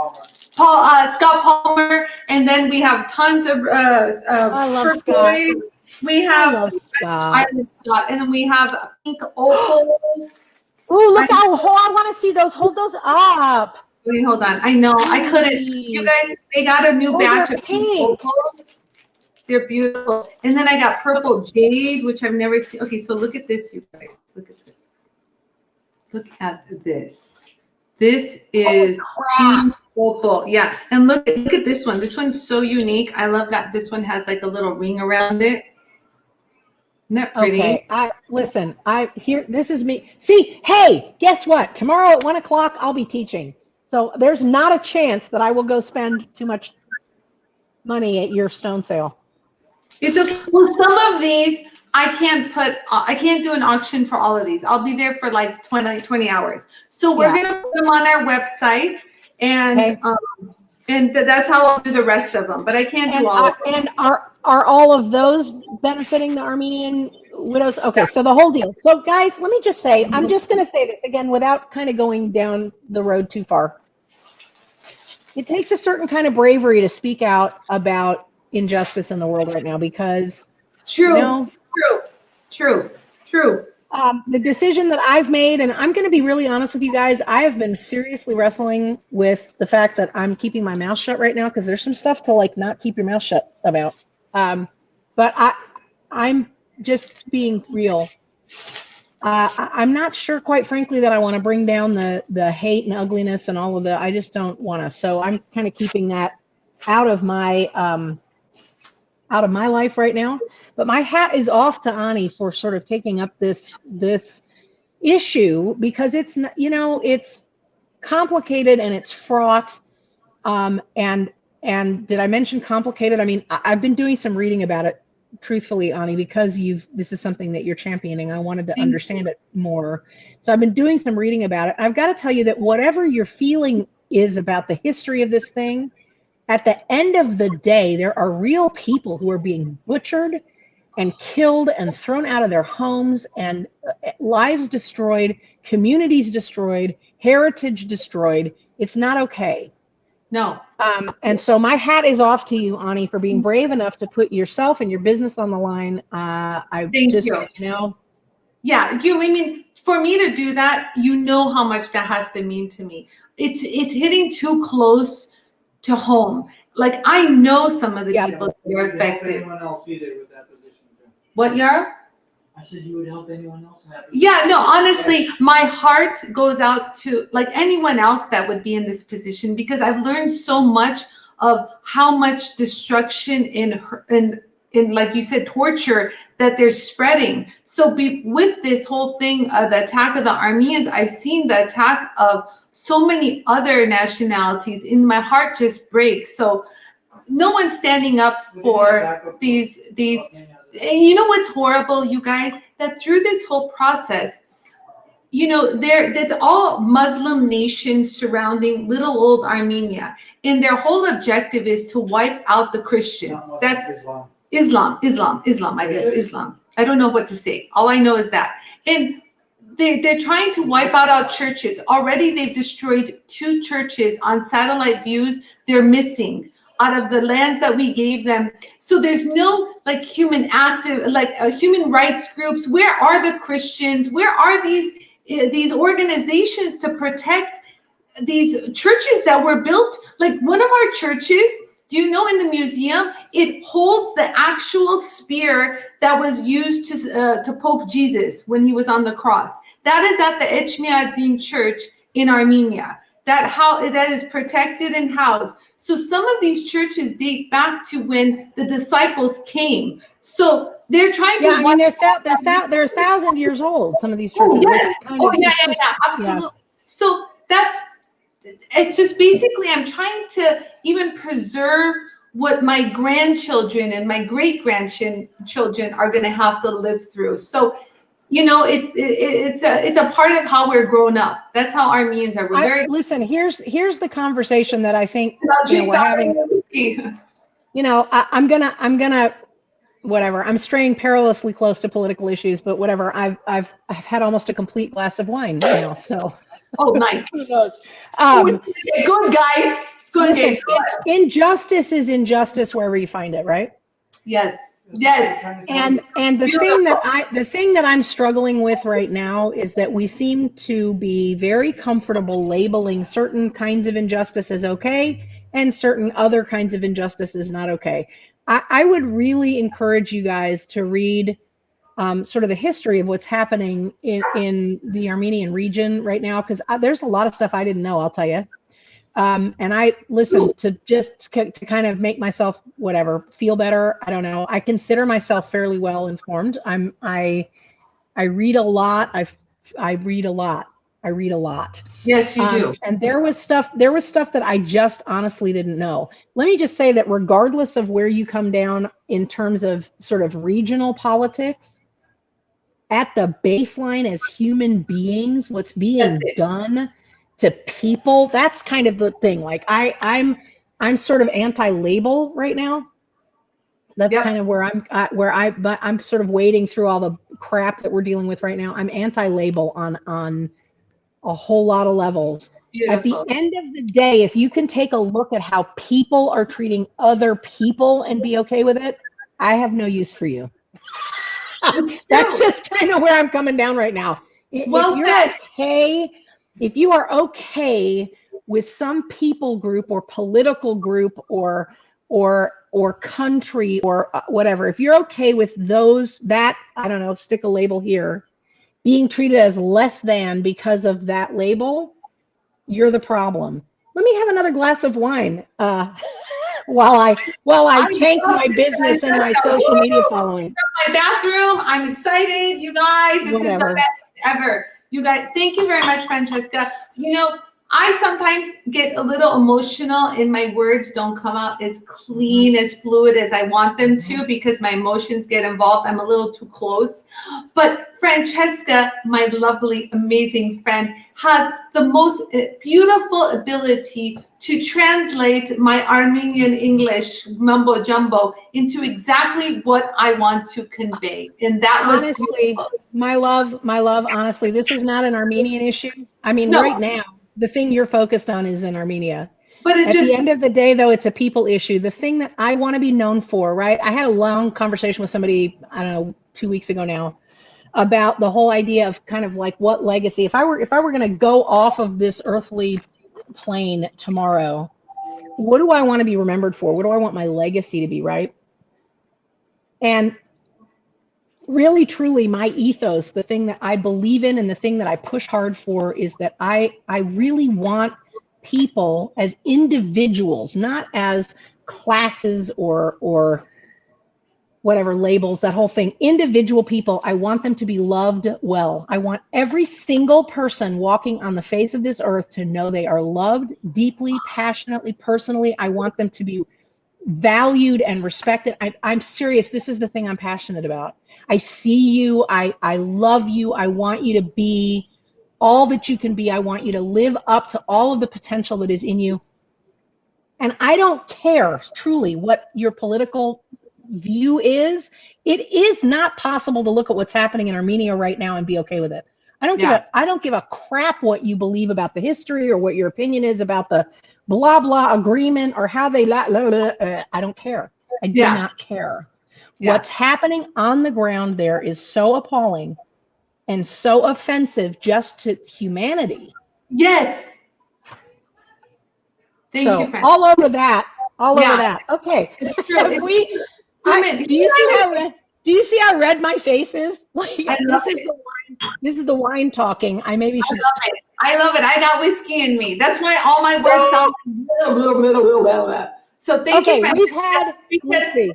Scott Palmer, and then we have tons of I love Scott. We have I love Scott, and then we have pink opals. Oh, look how I want to see those. Hold those up. Wait, hold on. I know I couldn't. You guys, they got a new Oh, batch they're of pink. opals. They're beautiful. And then I got purple jade, which I've never seen. Okay, so look at this, you guys. Look at this. Look at this. This is pink opal. Yeah, and look at this one. This one's so unique. I love that this one has like a little ring around it. Isn't that pretty? Okay, listen. This is me. See, hey, guess what? Tomorrow at 1 o'clock, I'll be teaching. So there's not a chance that I will go spend too much money at your stone sale. It's okay. Well, some of these I can't do an auction for all of these. I'll be there for like 20 hours. So we're gonna put them on our website, and that's how I'll do the rest of them. But I can't do all of them. And are all of those benefiting the Armenian widows? Okay, so the whole deal. So guys, let me just say, I'm just going to say this again without kind of going down the road too far. It takes a certain kind of bravery to speak out about injustice in the world right now, because True. the decision that I've made, and I'm going to be really honest with you guys, I have been seriously wrestling with the fact that I'm keeping my mouth shut right now, because there's some stuff to like not keep your mouth shut about. But I'm just being real. I'm not sure, quite frankly, that I want to bring down the hate and ugliness and all of the. I just don't want to. So I'm kind of keeping that out of my life right now. But my hat is off to Anie for sort of taking up this issue, because it's, it's complicated and it's fraught. And did I mention complicated? I mean, I've been doing some reading about it, truthfully, Anie, because this is something that you're championing. I wanted to understand it more. So I've been doing some reading about it. I've got to tell you that whatever your feeling is about the history of this thing, at the end of the day, there are real people who are being butchered and killed and thrown out of their homes, and lives destroyed, communities destroyed, heritage destroyed. It's not okay. No. And so my hat is off to you, Anie, for being brave enough to put yourself and your business on the line. Thank you. Yeah, I mean, for me to do that, you know how much that has to mean to me. It's hitting too close to home. Like, I know some of the people that are affected. Anyone else either with that position? What, Yara? I said you would help anyone else in that position. Yeah, no, honestly, my heart goes out to like anyone else that would be in this position, because I've learned so much of how much destruction in like you said, torture that they're spreading. So with this whole thing, the attack of the Armenians, I've seen the attack of so many other nationalities, and my heart just breaks. So no one's standing up for these. You know what's horrible, you guys? That through this whole process, that's all Muslim nations surrounding little old Armenia, and their whole objective is to wipe out the Christians. That's Islam. I guess Islam. I don't know what to say. All I know is that, and they're trying to wipe out our churches. Already, they've destroyed 2 churches on satellite views. They're missing out of the lands that we gave them. So there's no like human rights groups. Where are the Christians? Where are these organizations to protect these churches that were built? Like one of our churches, do you know, in the museum, it holds the actual spear that was used to poke Jesus when he was on the cross. That is at the Echmiadzin Church in Armenia. That is protected and housed. So some of these churches date back to when the disciples came. So they're trying to. Yeah, I mean, they're 1,000 years old. Some of these churches. Oh, yes. Absolutely. Yeah. So it's just basically I'm trying to even preserve what my grandchildren and my great grandchildren are going to have to live through. So, it's a part of how we're grown up. That's how Armenians are. Listen, here's the conversation that I think we're having. I'm gonna whatever. I'm straying perilously close to political issues, but whatever. I've had almost a complete glass of wine now, so. Oh, nice. Who knows? Good, guys. Good. Listen, injustice is injustice wherever you find it, right? Yes. Yes. And the thing that I'm struggling with right now is that we seem to be very comfortable labeling certain kinds of injustice as okay and certain other kinds of injustice as not okay. I would really encourage you guys to read sort of the history of what's happening in the Armenian region right now, because there's a lot of stuff I didn't know, I'll tell you. And I listened to just to kind of make myself feel better. I don't know. I consider myself fairly well informed. I read a lot. I read a lot. I read a lot. Yes, you do. And there was stuff that I just honestly didn't know. Let me just say that regardless of where you come down in terms of sort of regional politics, at the baseline as human beings, what's being done to people, that's kind of the thing. Like I'm sort of anti-label right now. That's kind of where I'm sort of wading through all the crap that we're dealing with right now. I'm anti-label on a whole lot of levels. Beautiful. At the end of the day, if you can take a look at how people are treating other people and be okay with it, I have no use for you. That's just kind of where I'm coming down right now. Well said. If you are okay with some people group or political group or country or whatever, if you're okay with that, I don't know, stick a label here, being treated as less than because of that label, you're the problem. Let me have another glass of wine while I tank my business and my social media following. My bathroom. I'm excited, you guys. This is the best ever. You guys, thank you very much, Francesca. You know, I sometimes get a little emotional and my words don't come out as clean, as fluid as I want them to because my emotions get involved. I'm a little too close. But Francesca, my lovely, amazing friend, has the most beautiful ability to translate my Armenian English mumbo jumbo into exactly what I want to convey. And that was honestly, my love, honestly, this is not an Armenian issue. I mean, right now, the thing you're focused on is in Armenia. But at the end of the day, though, it's a people issue. The thing that I want to be known for, right? I had a long conversation with somebody, I don't know, 2 weeks ago now, about the whole idea of kind of like what legacy. If I were going to go off of this earthly plane tomorrow, what do I want to be remembered for? What do I want my legacy to be, right? And really, truly, my ethos, the thing that I believe in and the thing that I push hard for is that I really want people as individuals, not as classes or whatever labels, that whole thing. Individual people, I want them to be loved well. I want every single person walking on the face of this earth to know they are loved deeply, passionately, personally. I want them to be valued and respected. I'm serious. This is the thing I'm passionate about. I see you. I love you. I want you to be all that you can be. I want you to live up to all of the potential that is in you. And I don't care truly what your political view is. It is not possible to look at what's happening in Armenia right now and be okay with it. I don't give a crap what you believe about the history or what your opinion is about the blah blah agreement or how they I don't care. I do not care. What's happening on the ground there is so appalling and so offensive just to humanity. Yes. Thank you, Francesca. All over that. Over that. Okay. Do you see how red my face is? Like this is the wine talking. I maybe should. I love it. I got whiskey in me. That's why all my words sound like so thank you, Francesca, we've had. Let's see.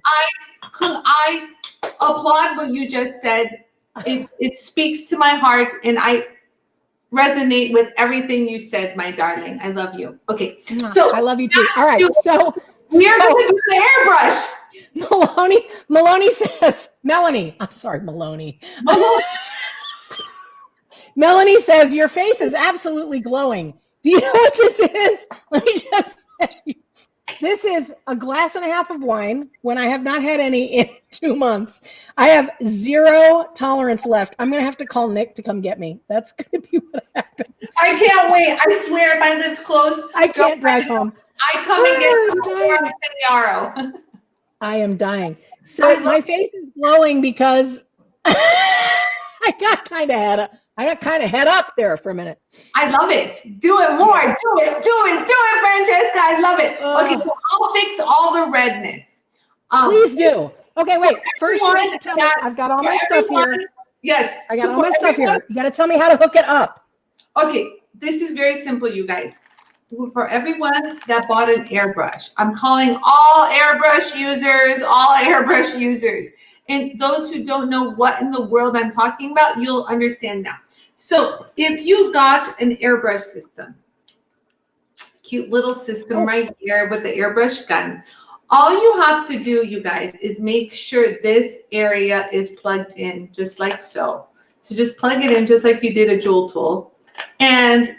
I applaud what you just said. It speaks to my heart, and I resonate with everything you said, my darling. I love you. Okay, so I love you too. All right, so we are going to do the airbrush. Maloney says, Melanie. I'm sorry, Maloney. Melanie says, your face is absolutely glowing. Do you know what this is? Let me just say, this is a glass and a half of wine when I have not had any in 2 months. I have zero tolerance left. I'm going to have to call Nick to come get me. That's going to be what happens. I can't wait. I swear if I lived close, I can't drive home. I come and get Yarrow. I am dying. So my face is glowing because I got kind of head up there for a minute. I love it. Do it more. Do it, Francesca. I love it. Okay, so I'll fix all the redness. Please do. Okay, wait. First, you have to tell me. I've got all my stuff here. Yes. I got all my stuff here. You got to tell me how to hook it up. Okay, this is very simple, you guys. For everyone that bought an airbrush, I'm calling all airbrush users. And those who don't know what in the world I'm talking about, you'll understand now. So if you got an airbrush system, cute little system right here with the airbrush gun, all you have to do, you guys, is make sure this area is plugged in just like so. So just plug it in just like you did a jewel tool, and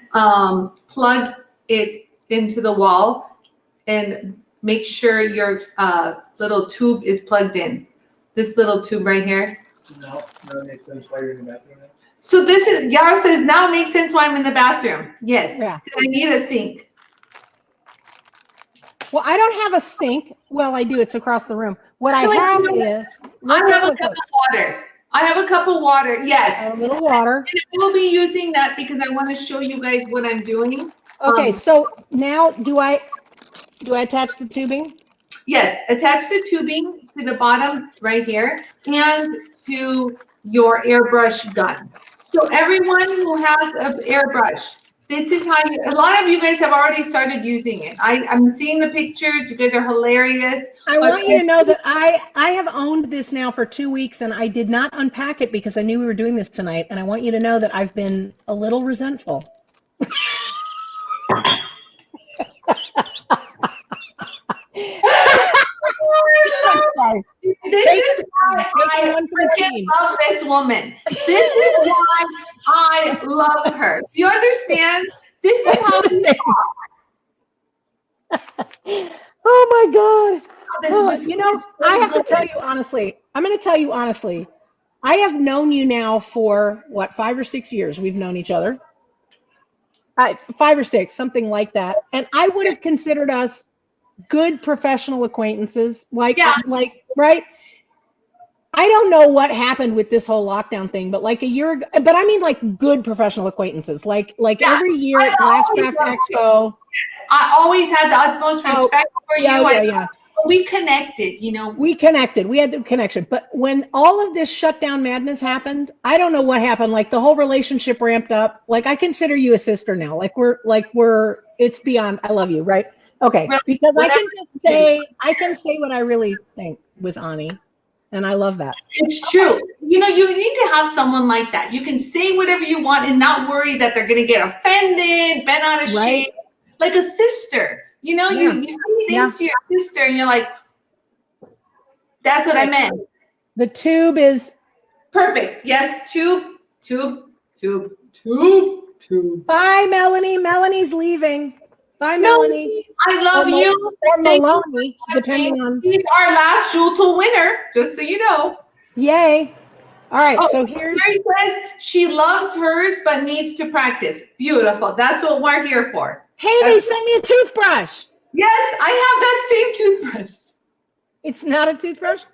plug it into the wall and make sure your little tube is plugged in. This little tube right here. No, it makes sense why you're in the bathroom. So this is, Yara says, now it makes sense why I'm in the bathroom. Yes, Yeah. I need a sink. Well, I don't have a sink. Well, I do. It's across the room. What I have is. I have a cup of water. I have a cup of water. Yes. A little water. And I will be using that because I want to show you guys what I'm doing. Okay, so now do I attach the tubing? Yes, attach the tubing to the bottom right here and to your airbrush gun. So everyone who has an airbrush, this is how a lot of you guys have already started using it. I'm seeing the pictures. You guys are hilarious. I want you to know that I have owned this now for 2 weeks, and I did not unpack it because I knew we were doing this tonight. And I want you to know that I've been a little resentful. This is why I freaking love this woman. This is why I love her. Do you understand? This is how we talk. Oh my God. This you know, I have to tell you honestly, I'm going to tell you honestly, I have known you now for what, 5 or 6 years we've known each other. 5 or 6, something like that. And I would have considered us good professional acquaintances, like, right? I don't know what happened with this whole lockdown thing, but like a year ago, but I mean like good professional acquaintances, like every year at Glasscraft Expo. I always had the utmost respect for you. Yeah. We connected, you know. We connected. We had the connection. But when all of this shutdown madness happened, I don't know what happened. Like the whole relationship ramped up. Like I consider you a sister now. It's beyond, I love you, right? Okay. Really? Because I can say what I really think with Anie. And I love that. It's true. You know, you need to have someone like that. You can say whatever you want and not worry that they're going to get offended, bent out of shape. Like a sister. You know, you say things to your sister and you're like, that's what I meant. The tube is perfect. Yes, tube. Bye, Melanie. Melanie's leaving. Bye, Melanie. I love you. Or Maloney, depending on. He's our last Jewel Tool winner, just so you know. Yay. All right, so here's. Mary says she loves hers but needs to practice. Beautiful. That's what we're here for. Hey, they sent me a toothbrush. Yes, I have that same toothbrush. It's not a toothbrush?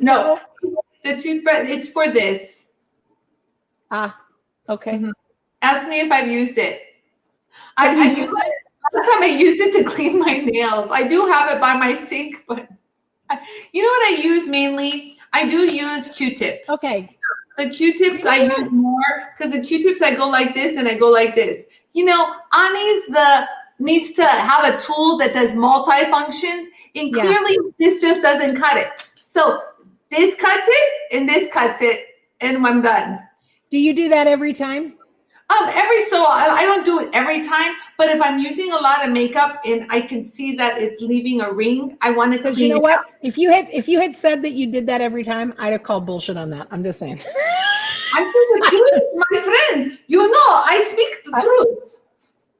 No. The toothbrush, it's for this. Ah, okay. Mm-hmm. Ask me if I've used it. I used it. Last time I used it to clean my nails. I do have it by my sink, but you know what I use mainly? I do use Q-tips. Okay. The Q-tips I use more because the Q-tips I go like this and I go like this. You know, Anie's needs to have a tool that does multi-functions, and clearly this just doesn't cut it. So this cuts it and this cuts it, and I'm done. Do you do that every time? I don't do it every time, but if I'm using a lot of makeup and I can see that it's leaving a ring, I want to clean it. You know what? If you had said that you did that every time, I'd have called bullshit on that. I'm just saying. I speak the truth, my friend. You know, I speak the truth.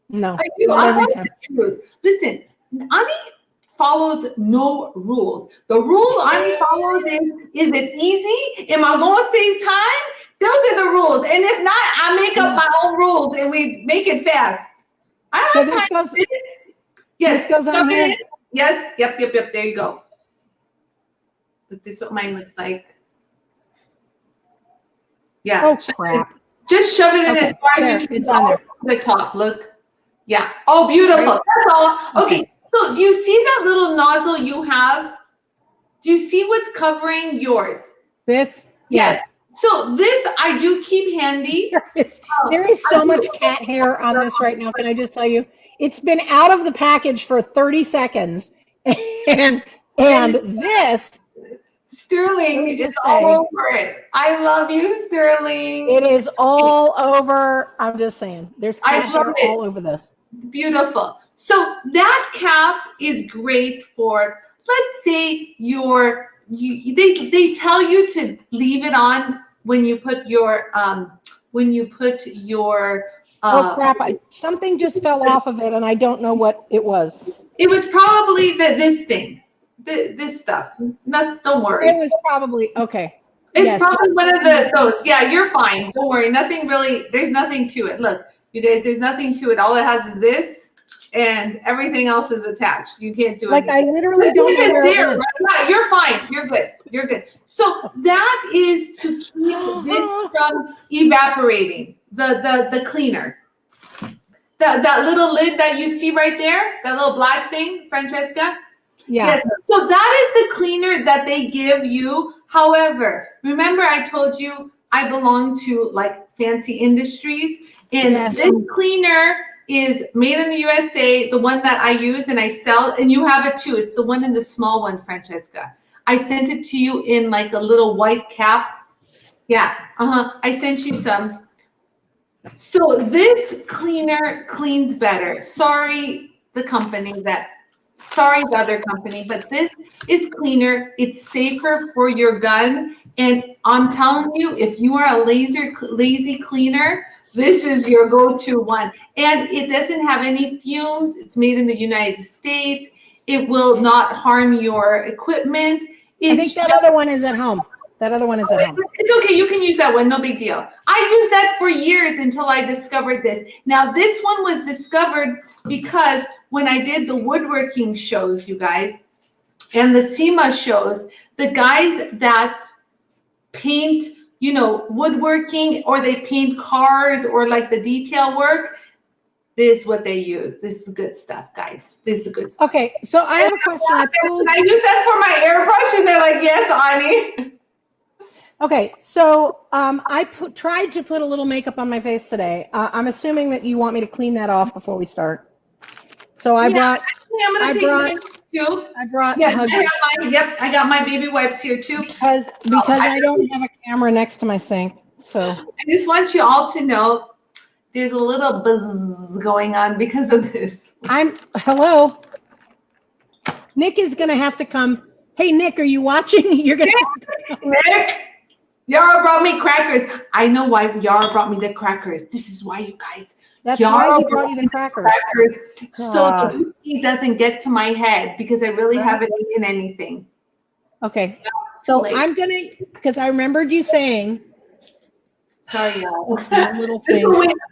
No, I do. I'll tell you the truth. Listen, Anie follows no rules. The rule Anie follows is it easy? Am I going to save time? Those are the rules. And if not, I make up my own rules and we make it fast. I don't have time for this. Yes. This goes on here. Yes. Yep. There you go. Look, this is what mine looks like. Yeah. Oh crap! Just shove it in as far as you can. It's on there. The top, look. Yeah. Oh, beautiful. Right. That's all. Okay. So do you see that little nozzle you have? Do you see what's covering yours? This? Yes. So this I do keep handy. There is so much cat hair on this right now. Can I just tell you? It's been out of the package for 30 seconds. And this, Sterling is all over it. I love you, Sterling. it is all over. I'm just saying. There's cat hair all over this. Beautiful. So that cap is great for, let's say they tell you to leave it on when you put your Oh crap, something just fell off of it and I don't know what it was. It was probably this thing. This stuff. No, don't worry. It was probably okay. It's probably one of those. Yeah, you're fine. Don't worry. Nothing really, there's nothing to it. Look, you guys, there's nothing to it. All it has is this and everything else is attached. You can't do it. Like I literally don't know where it went. Right? You're fine. You're good. You're good. So that is to keep this from evaporating. The cleaner. That little lid that you see right there, that little black thing, Francesca. Yeah. Yes. So that is the cleaner that they give you. However, remember I told you I belong to like fancy industries, and this cleaner is made in the USA, the one that I use and I sell, and you have it too. It's the one in the small one, Francesca. I sent it to you in like a little white cap. Yeah. I sent you some. So this cleaner cleans better. Sorry, the other company, but this is cleaner. It's safer for your gun. And I'm telling you, if you are a lazy cleaner, this is your go-to one. And it doesn't have any fumes. It's made in the United States. It will not harm your equipment. I think that other one is at home. That other one is at home. It's okay. You can use that one. No big deal. I used that for years until I discovered this. Now, this one was discovered because when I did the woodworking shows, you guys, and the SEMA shows, the guys that paint, woodworking, or they paint cars or like the detail work, this is what they use. This is the good stuff, guys. This is the good stuff. Okay, so I have a question. I use that for my airbrush, and they're like, yes, Anie. Okay, so I tried to put a little makeup on my face today. I'm assuming that you want me to clean that off before we start. So I brought I got my baby wipes here too. Because I don't have a camera next to my sink. So I just want you all to know there's a little buzz going on because of this. Hello. Nick is gonna have to come. Hey Nick, are you watching? You're gonna have to come. Nick, Yara brought me crackers. I know why Yara brought me the crackers. This is why, you guys. That's why he brought you the crackers. So the whiskey doesn't get to my head because I really haven't eaten anything. Okay. So I'm gonna, because I remembered you saying. Sorry, y'all. Little thing.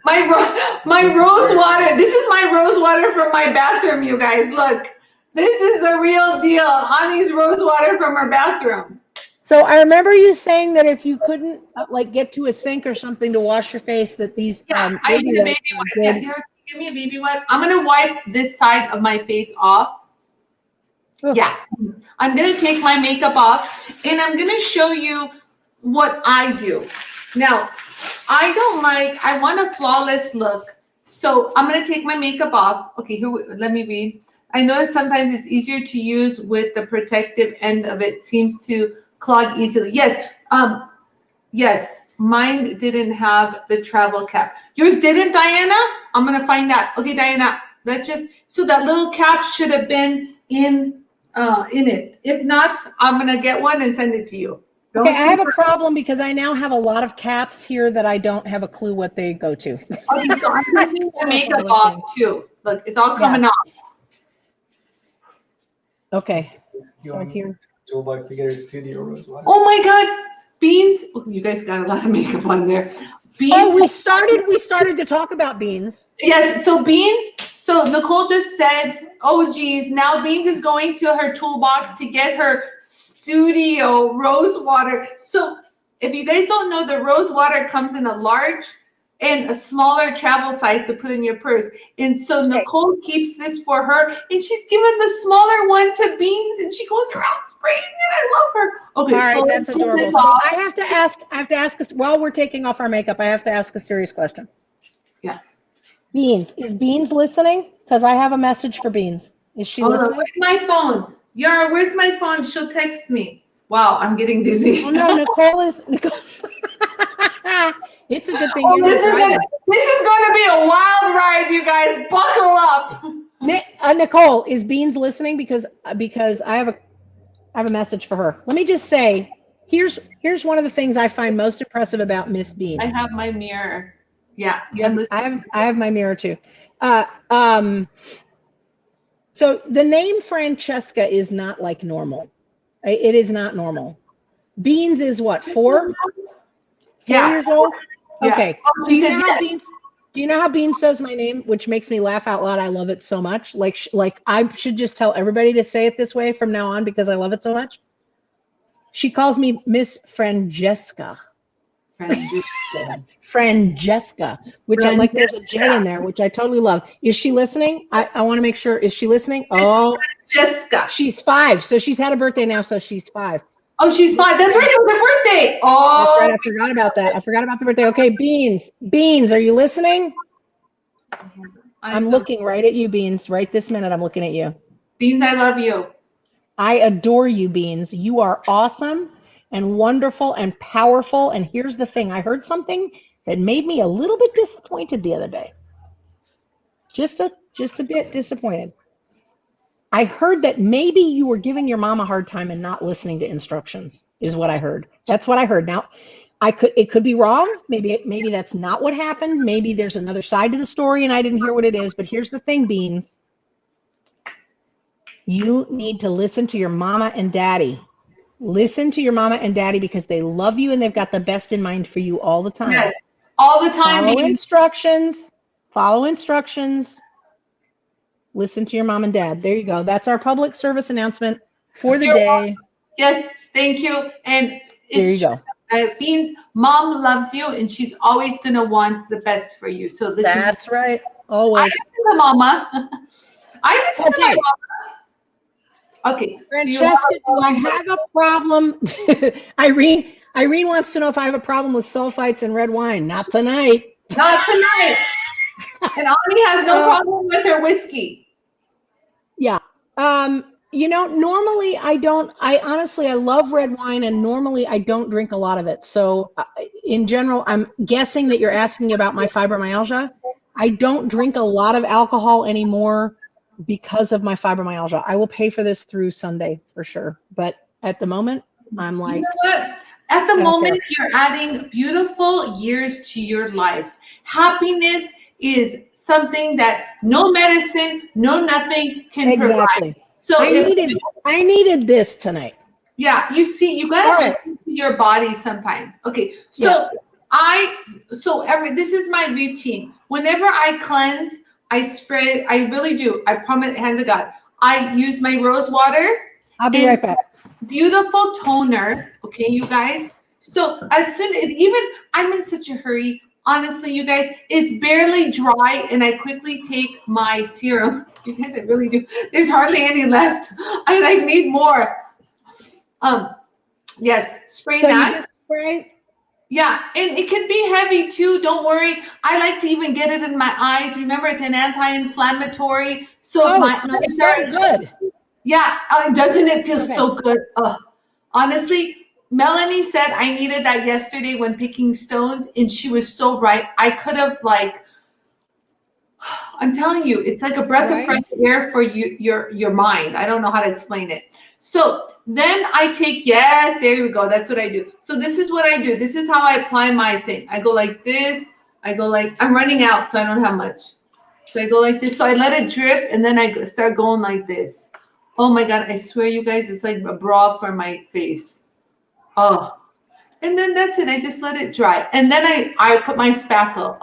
My rose water. This is my rose water from my bathroom, you guys. Look, this is the real deal. Anie's rose water from her bathroom. So I remember you saying that if you couldn't get to a sink or something to wash your face, that these I use a baby wipe. Here, give me a baby wipe. I'm gonna wipe this side of my face off. Oof. Yeah, I'm gonna take my makeup off, and I'm gonna show you what I do. Now, I want a flawless look, so I'm gonna take my makeup off. Okay, here, let me read. I notice sometimes it's easier to use with the protective end of it. Seems to clog easily. Yes. Yes. Mine didn't have the travel cap. Yours didn't, Diana? I'm gonna find that. Okay, Diana. So that little cap should have been in it. If not, I'm gonna get one and send it to you. Okay, I have a problem because I now have a lot of caps here that I don't have a clue what they go to. Okay, so I'm taking the makeup off too. Look, it's all coming off. Okay. So here. Toolbox to get her studio rose water. Oh my God, beans! Oh, you guys got a lot of makeup on there. Beans. Oh, we started to talk about beans. Yes. So beans. So Nicole just said oh geez, now Beans is going to her toolbox to get her studio rose water. So if you guys don't know, the rose water comes in a large and a smaller travel size to put in your purse. And so Nicole keeps this for her, and she's given the smaller one to Beans, and she goes around spraying it. I love her. Okay, all right, so that's adorable. So I have to ask us while we're taking off our makeup, I have to ask a serious question. Yeah. Beans, is Beans listening? Because I have a message for Beans. Is she listening? Where's my phone? Yara, where's my phone? She'll text me. Wow, I'm getting dizzy. Oh no, Nicole. It's a good thing you're this not driving. This is gonna be a wild ride, you guys. Buckle up. Nicole, is Beans listening? Because I have a message for her. Let me just say, here's one of the things I find most impressive about Miss Beans. I have my mirror. Yeah, I have my mirror too. So the name Francesca is not like normal. It is not normal. Beans is what, 4 years old? Yeah. Okay. Oh, Do you know how Beans says my name, which makes me laugh out loud? I love it so much. Like I should just tell everybody to say it this way from now on because I love it so much. She calls me Miss Francesca. Francesca, which I'm like, there's a J in there, which I totally love. Is she listening? I want to make sure. Is she listening? Oh, Francesca. She's 5. So she's had a birthday now. So she's 5. Oh, she's 5. That's right. It was her birthday. Oh, that's right. I forgot about that. I forgot about the birthday. Okay, Beans, are you listening? I'm looking right at you, Beans. Right this minute, I'm looking at you. Beans, I love you. I adore you, Beans. You are awesome and wonderful and powerful. And here's the thing. I heard something that made me a little bit disappointed the other day. Just a bit disappointed. I heard that maybe you were giving your mom a hard time and not listening to instructions, is what I heard. That's what I heard. Now, it could be wrong. Maybe that's not what happened. Maybe there's another side to the story and I didn't hear what it is. But here's the thing, Beans. You need to listen to your mama and daddy. Listen to your mama and daddy because they love you and they've got the best in mind for you all the time. Yes, all the time. Follow instructions. Listen to your mom and dad. There you go. That's our public service announcement for the day. Yes, thank you. And there you go. Beans, mom loves you and she's always going to want the best for you. So listen. That's right. Always. I listen to mama. I listen to my mama. Okay. Francesca, do I have a problem? Irene wants to know if I have a problem with sulfites and red wine. Not tonight. Not tonight. And Anie has no problem with her whiskey. Yeah. Normally I honestly love red wine and normally I don't drink a lot of it. So in general, I'm guessing that you're asking about my fibromyalgia. I don't drink a lot of alcohol anymore because of my fibromyalgia. I will pay for this through Sunday for sure. But at the moment, I'm like, you know what? At the moment, you're adding beautiful years to your life. Happiness is something that no medicine, no nothing can provide. So I needed this tonight. Yeah, you see, you gotta listen to your body sometimes. Okay, so this is my routine. Whenever I cleanse, I spray. I really do. I promise, hand to God. I use my rose water. I'll be right back. Beautiful toner. Okay, you guys. So as soon as I'm in such a hurry. Honestly, you guys, it's barely dry, and I quickly take my serum. You guys, I really do. There's hardly any left. I need more. Yes, spray that. You just spray? Yeah, and it can be heavy too. Don't worry. I like to even get it in my eyes. Remember, it's an anti-inflammatory. So my eyes very good. Yeah, doesn't it feel so good? Honestly. Melanie said I needed that yesterday when picking stones, and she was so right. I could have I'm telling you, it's like a breath of fresh air for your mind. I don't know how to explain it. So then I take, there we go. That's what I do. So this is what I do. This is how I apply my thing. I go like this. I go like, I'm running out, so I don't have much. So I go like this. So I let it drip, and then I start going like this. Oh my God, I swear you guys, it's like a bra for my face. And then that's it. I just let it dry. And then I put my spackle.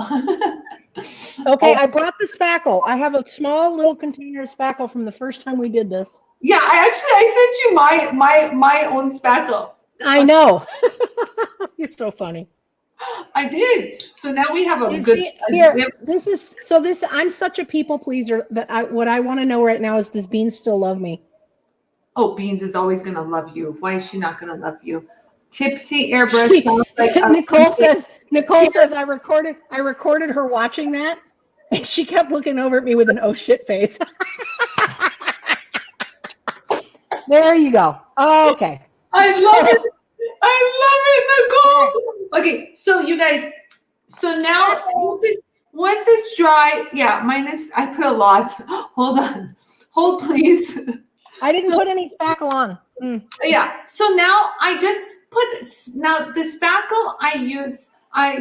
Okay, I brought the spackle. I have a small little container of spackle from the first time we did this. Yeah, I sent you my own spackle. I know. You're so funny. I did. So now we have a You good. see, here, I'm such a people pleaser that what I want to know right now is, does Beans still love me? Oh, Beans is always gonna love you. Why is she not gonna love you? Tipsy airbrush sounds like Nicole says I recorded her watching that, and she kept looking over at me with an oh shit face. There you go. Okay. I love it. I love it, Nicole. Okay, so you guys, so now once it's dry, yeah, I put a lot. Hold on. Hold, please. I didn't put any spackle on. Yeah, so now I just now the spackle I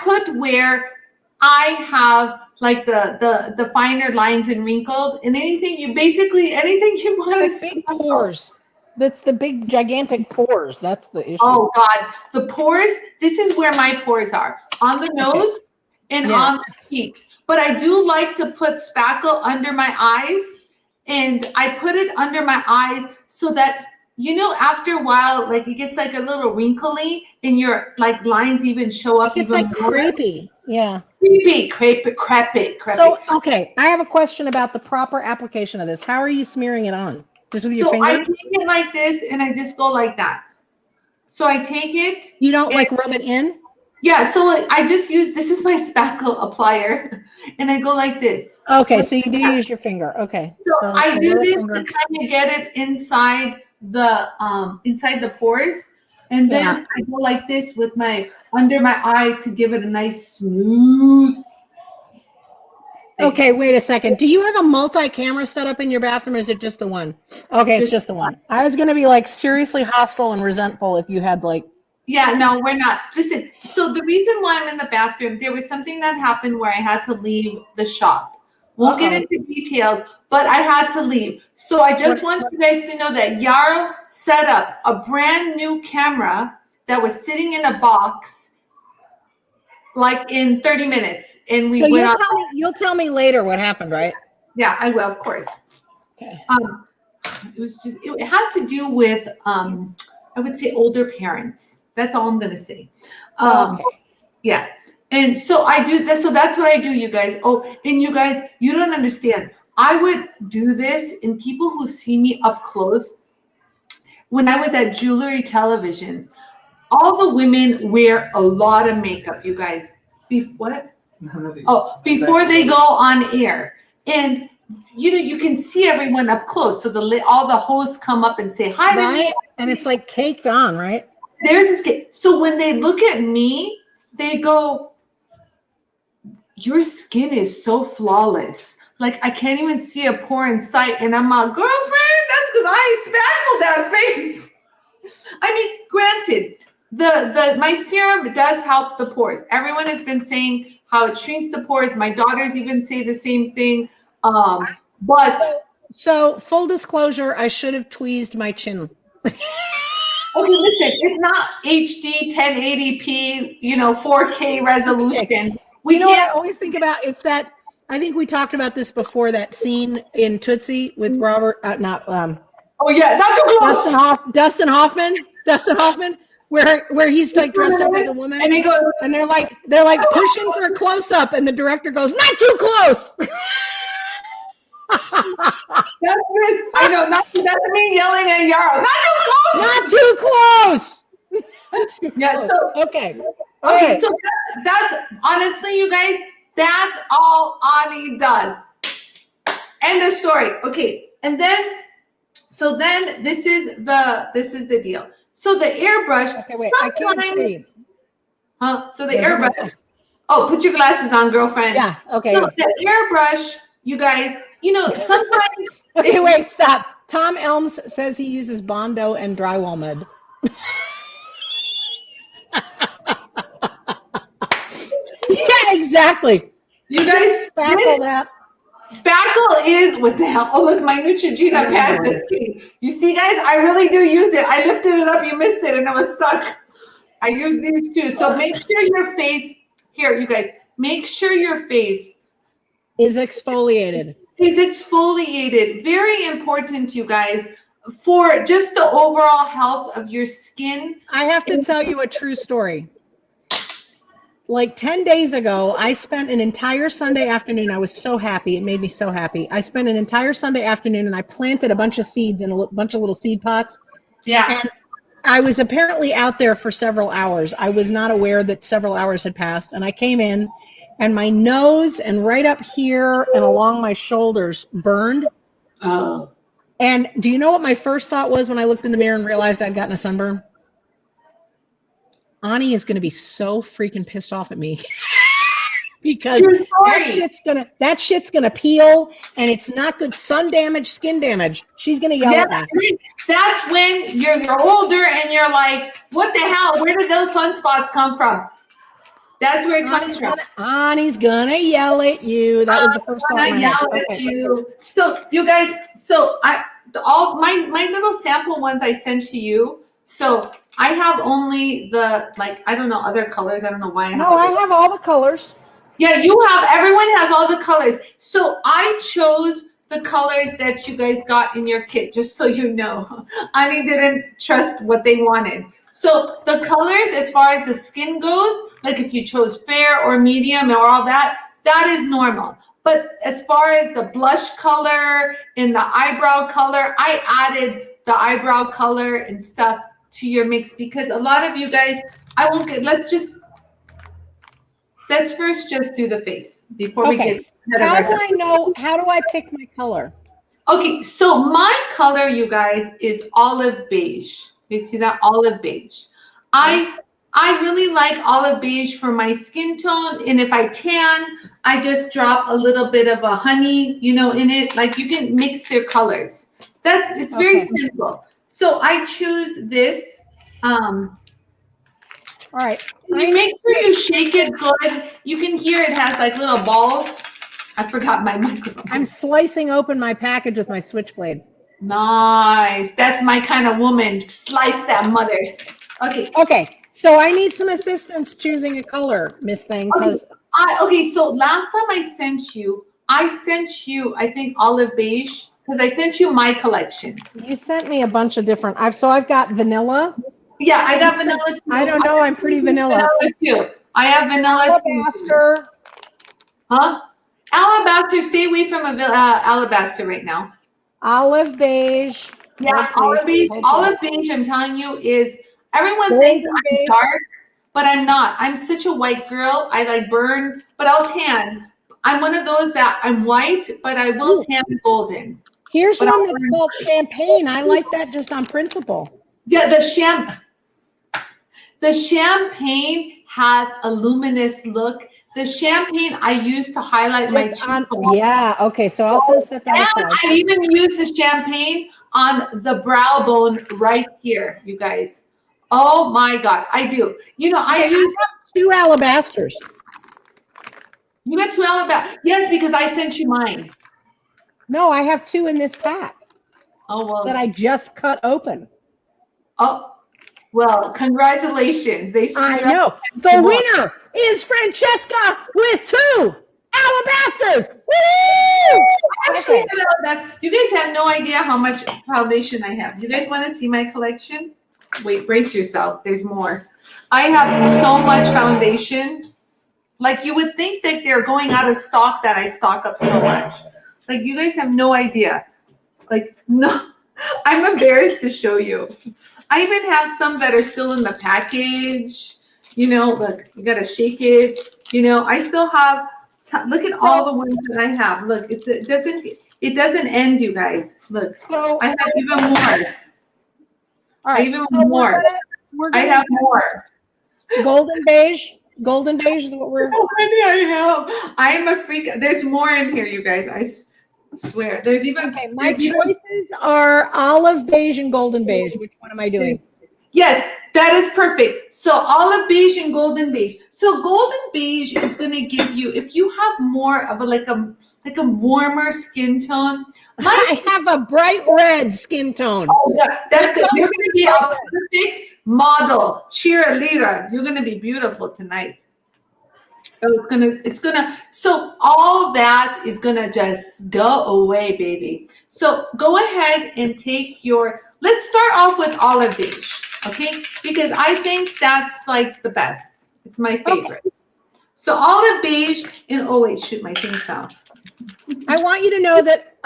put where I have like the finer lines and wrinkles, and anything you want to big pores. That's the big gigantic pores. That's the issue. Oh God, the pores. This is where my pores are, on the nose and on the cheeks. But I do like to put spackle under my eyes, and I put it under my eyes so that, after a while, like it gets like a little wrinkly, and your like lines even show up. It's like crepey. Yeah. Crepey. So, okay, I have a question about the proper application of this. How are you smearing it on? Just with your finger? I take it like this, and I just go like that. So I take it. You don't like rub it in? Yeah, so I just this is my spackle applier, and I go like this. Okay, so you do use your finger. Okay. So I do this to kind of get it inside the pores, and then I go like this with under my eye to give it a nice smooth thing. Okay, wait a second. Do you have a multi-camera setup in your bathroom, or is it just the one? Okay, it's just the one. I was going to be like seriously hostile and resentful if you had like. Yeah, no, we're not. Listen, so the reason why I'm in the bathroom, there was something that happened where I had to leave the shop. Won't get into details, but I had to leave. So I just want you guys to know that Yarrow set up a brand new camera that was sitting in a box like in 30 minutes. And we went on. You'll tell me later what happened, right? Yeah, I will, of course. Okay. It had to do with, I would say, older parents. That's all I'm going to say. Okay. Yeah. And so I do this. So that's what I do, you guys. Oh, and you guys, you don't understand. I would do this, and people who see me up close, when I was at Jewelry Television, all the women wear a lot of makeup, you guys. What? Oh, before they go on air. And you can see everyone up close. So all the hosts come up and say hi to me. And it's like caked on, right? There's this cake. So when they look at me, they go, your skin is so flawless. Like, I can't even see a pore in sight. And I'm like, girlfriend, that's because I spackled that face. I mean, granted, my serum does help the pores. Everyone has been saying how it shrinks the pores. My daughters even say the same thing. So full disclosure, I should have tweezed my chin. Okay, listen, it's not HD 1080p, 4K resolution. Okay. What I always think about? It's that, I think we talked about this before, that scene in Tootsie with Robert, oh yeah, not too close. Dustin Hoffman, where he's like dressed up as a woman, and he goes, and they're like pushing for a close up, and the director goes, not too close. I know, that's me yelling at Yarrow. Not too close. Not too close. Yeah. So okay. Okay. So that's honestly, you guys, that's all Anie does. End of story. Okay. And then, this is the deal. So the airbrush. Okay, wait. I can't see. So the airbrush. Oh, put your glasses on, girlfriend. Yeah. Okay. So the airbrush, you guys. Sometimes. Okay, wait, stop. Tom Elms says he uses Bondo and drywall mud. Yeah, exactly. You guys spackle that. Spackle is what the hell? Oh, look, my Neutrogena pad is kidding. You see, guys, I really do use it. I lifted it up, you missed it, and it was stuck. I use these too. So make sure your face here, you guys. make sure your face Is exfoliated. is exfoliated. Very important, you guys, for just the overall health of your skin. I have to tell you a true story. Like 10 days ago, I spent an entire Sunday afternoon. I was so happy. It made me so happy. I spent an entire Sunday afternoon and I planted a bunch of seeds in a bunch of little seed pots. Yeah. And I was apparently out there for several hours. I was not aware that several hours had passed. And I came in and my nose and right up here and along my shoulders burned. Oh. And do you know what my first thought was when I looked in the mirror and realized I'd gotten a sunburn? Anie is going to be so freaking pissed off at me because that shit's gonna peel and it's not good. Sun damage, skin damage. She's gonna yell at me. That's when you're older and you're like, what the hell? Where did those sunspots come from? That's where it comes from. Anie's gonna yell at you. That was the first thought in my head. At you. So you guys, all my little sample ones I sent to you. So I have only the, like, I don't know, other colors. I don't know why I have. No, I have all the colors. Yeah, everyone has all the colors. So I chose the colors that you guys got in your kit, just so you know. I didn't trust what they wanted. So the colors, as far as the skin goes, like if you chose fair or medium or all that, that is normal. But as far as the blush color and the eyebrow color, I added the eyebrow color and stuff to your mix because a lot of you guys, let's first just do the face before we get How do I pick my color? Okay, so my color, you guys, is olive beige. You see that? Olive beige. I really like olive beige for my skin tone, and if I tan, I just drop a little bit of a honey, in it. Like you can mix their colors. It's very simple. So I choose this. All right. You make sure you shake it good. You can hear it has like little balls. I forgot my microphone. I'm slicing open my package with my switchblade. Nice. That's my kind of woman. Slice that mother. Okay. Okay. So I need some assistance choosing a color, Miss Thing. Okay. So last time I sent you, I think olive beige because I sent you my collection. You sent me a bunch of different. I've got vanilla. Yeah, I got vanilla too. I don't know. I'm pretty vanilla. Too. I have vanilla Alabaster. Huh? Alabaster. Stay away from alabaster right now. Olive beige. Yeah, olive beige. Olive beige, I'm telling you, is everyone thinks I'm dark, but I'm not. I'm such a white girl. I like burn, but I'll tan. I'm one of those that I'm white, but I will tan golden. Here's one that's called champagne. I like that just on principle. Yeah, the champagne has a luminous look. The champagne I use to highlight my cheek. Yeah, okay, so I'll set that aside. I even use the champagne on the brow bone right here, you guys. Oh my God, I do. I have 2 alabasters. You got 2 alabasters? Yes, because I sent you mine. No, I have 2 in this pack. Oh, well. That I just cut open. Oh, well, congratulations. I know. The winner is Francesca with 2 alabasters. Woo! Actually, you guys have no idea how much foundation I have. You guys want to see my collection? Wait, brace yourselves. There's more. I have so much foundation. Like you would think that they're going out of stock that I stock up so much. Like you guys have no idea. Like, no, I'm embarrassed to show you. I even have some that are still in the package. Look, you gotta shake it. I still have. Look at all the ones that I have. Look, it doesn't end, you guys. Look, I have even more. All right, I have more. Golden beige. Golden beige is what we're. I have. I am a freak. There's more in here, you guys. I swear. There's even. Okay, my choices are olive beige and golden beige. Which one am I doing? Yes, that is perfect. So olive beige and golden beige. So golden beige is going to give you, if you have more of a warmer skin tone. I have a bright red skin tone. Oh, yeah, that's good. You're going to be a perfect model, cheerleader. You're going to be beautiful tonight. Oh, so all that is gonna just go away, baby. So go ahead and take let's start off with olive beige, okay? Because I think that's like the best. It's my favorite. Okay. So olive beige, and oh wait, shoot, my thing fell. I want you to know that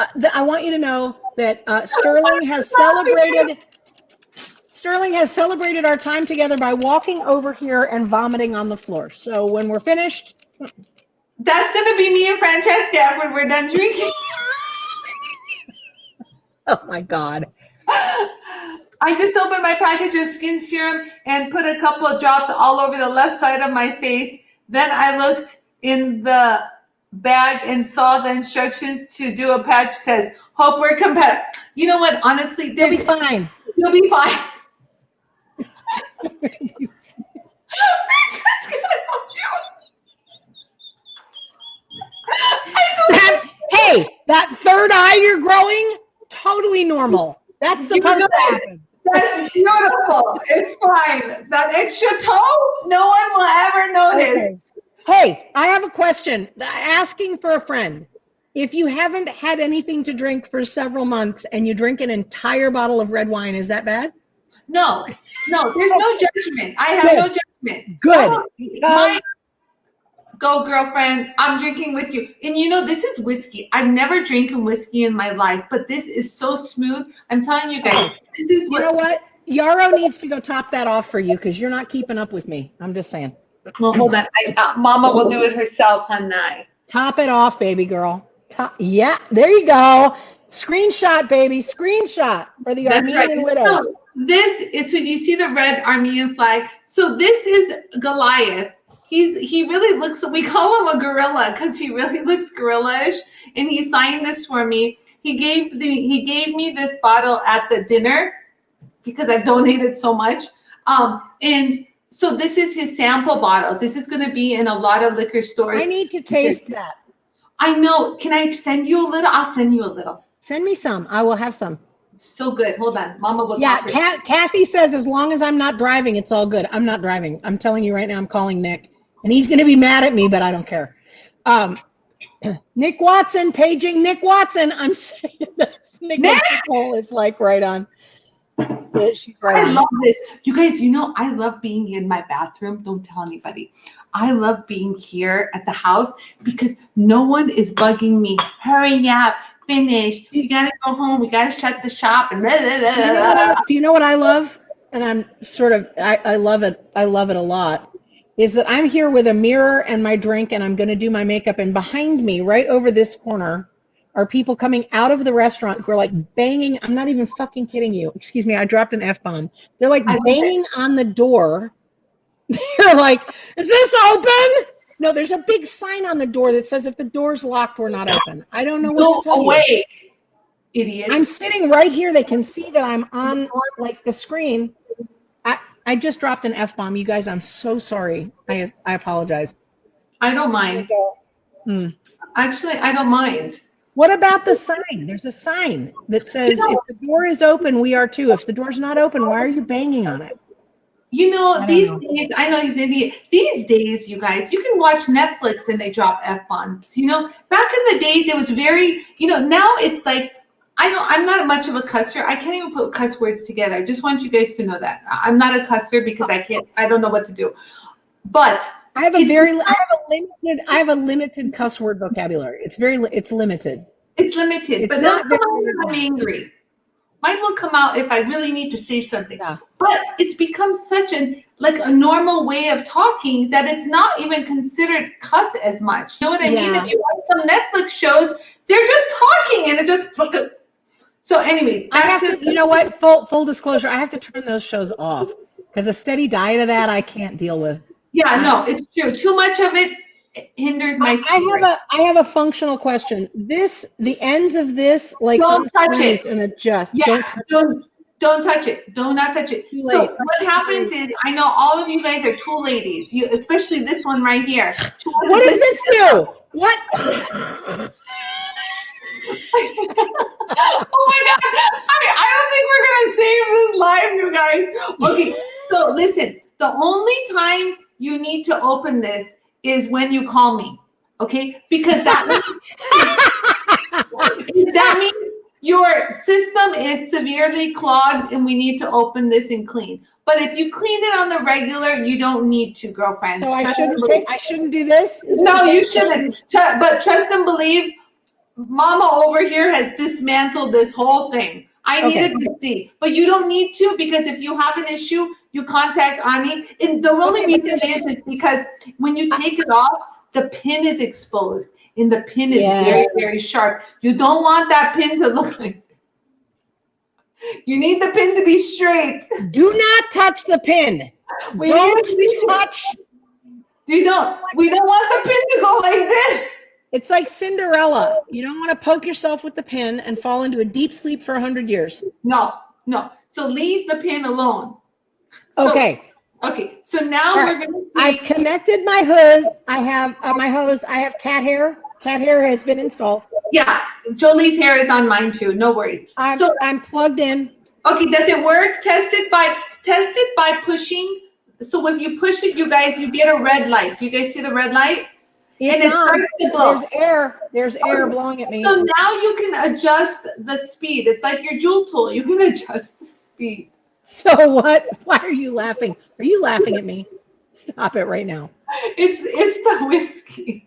Sterling has celebrated our time together by walking over here and vomiting on the floor. So when we're finished, that's gonna be me and Francesca when we're done drinking. Oh my God. I just opened my package of skin serum and put a couple of drops all over the left side of my face. Then I looked in the bag and saw the instructions to do a patch test. Hope we're compatible. You know what? Honestly, you'll be fine. You'll be fine. We're just gonna help you. Hey, that third eye you're growing, totally normal. That's supposed to happen. That's beautiful. It's fine. That extra toe, no one will ever notice. Okay. Hey, I have a question. Asking for a friend. If you haven't had anything to drink for several months and you drink an entire bottle of red wine, is that bad? No, there's no judgment. I have no judgment. Good. Go, girlfriend. I'm drinking with you. And you know, this is whiskey. I've never drinking whiskey in my life, but this is so smooth. I'm telling you guys, this is what. You know what? Yarrow needs to go top that off for you because you're not keeping up with me. I'm just saying. Well, hold on. Mama will do it herself, honey. Top it off, baby girl. Yeah, there you go. Screenshot, baby. Screenshot for the Armenian widows. So you see the red Armenian flag. So this is Goliath. He really looks, we call him a gorilla because he really looks gorilla-ish. And he signed this for me. He gave me this bottle at the dinner because I've donated so much. And so this is his sample bottles. This is going to be in a lot of liquor stores. I need to taste that. I know. Can I send you a little? I'll send you a little. Send me some. I will have some. So good. Hold on. Mama will. Yeah, Kathy says as long as I'm not driving, it's all good. I'm not driving. I'm telling you right now, I'm calling Nick. And he's going to be mad at me, but I don't care. Nick Watson, paging Nick Watson. I'm saying this. Nicole is like right on. She's right I love this. You guys, you know, I love being in my bathroom. Don't tell anybody. I love being here at the house because no one is bugging me. Hurry up. Finish. We got to go home. We got to shut the shop. And blah, blah, blah, blah. Do you know what I love? And I'm sort of, I love it. I love it a lot. Is that I'm here with a mirror and my drink and I'm going to do my makeup. And behind me, right over this corner, are people coming out of the restaurant who are like banging. I'm not even fucking kidding you. Excuse me. I dropped an F-bomb. They're like banging on the door. They're like, is this open? No, there's a big sign on the door that says if the door's locked, we're not open. I don't know what to tell you. Idiots. I'm sitting right here. They can see that I'm on like the screen. I just dropped an F-bomb. You guys, I'm so sorry. I apologize. I don't mind. Actually, I don't mind. What about the sign? There's a sign that says, if the door is open, we are too. If the door's not open, why are you banging on it? You know, these days, I know he's an idiot. These days, you guys, you can watch Netflix and they drop F-bombs. You know, back in the days, it was very, you know, now it's like, I'm not much of a cusser. I can't even put cuss words together. I just want you guys to know that. I'm not a cusser because I don't know what to do. But I have a limited cuss word vocabulary. It's limited. It's limited, but not when I'm angry. Mine will come out if I really need to say something. Yeah. But it's become such a normal way of talking that it's not even considered cuss as much. You know what I mean? If you watch some Netflix shows, they're just talking and it just. So, anyways, you know what? Full disclosure, I have to turn those shows off because a steady diet of that I can't deal with. Yeah, no, it's true. Too much of it hinders my sleep. I have a functional question. The ends of this, like, don't touch it and adjust. Yeah, don't touch it. Do not touch it. So what happens is, I know all of you guys are tool ladies. You, especially this one right here. What does this do? What? Oh my God. I don't think we're going to save this live, you guys. Okay, so listen, the only time you need to open this is when you call me, okay? Because that means your system is severely clogged and we need to open this and clean. But if you clean it on the regular, you don't need to, girlfriends. So I shouldn't do this? No, you shouldn't. But trust and believe, Mama over here has dismantled this whole thing. I needed to see, but you don't need to, because if you have an issue, you contact Anie. And the only reason is because when you take it off, the pin is exposed and the pin is very, very sharp. You don't want that pin to look like, you need the pin to be straight. Do not touch the pin. We don't want the pin to go like this. It's like Cinderella. You don't want to poke yourself with the pin and fall into a deep sleep for 100 years. No. So leave the pin alone. Okay. So now we're going to. I've connected my hose. I have my hose. I have cat hair. Cat hair has been installed. Yeah, Jolie's hair is on mine too. No worries. I'm plugged in. Okay, does it work? Test it by pushing. So if you push it, you guys, you get a red light. Do you guys see the red light? And it starts to blow. There's air blowing at me. So now you can adjust the speed. It's like your jewel tool. You can adjust the speed. So what? Why are you laughing? Are you laughing at me? Stop it right now. It's the whiskey.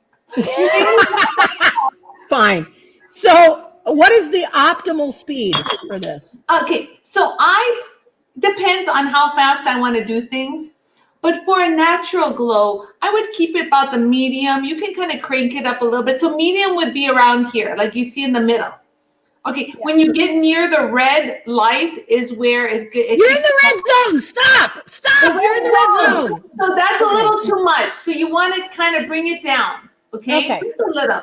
Fine. So what is the optimal speed for this? Okay, so depends on how fast I want to do things. But for a natural glow, I would keep it about the medium. You can kind of crank it up a little bit. So medium would be around here, like you see in the middle. Okay, when you get near the red light is where it you're in the red zone. Stop. You're in the red zone. So that's a little too much. So you want to kind of bring it down. Okay, just a little.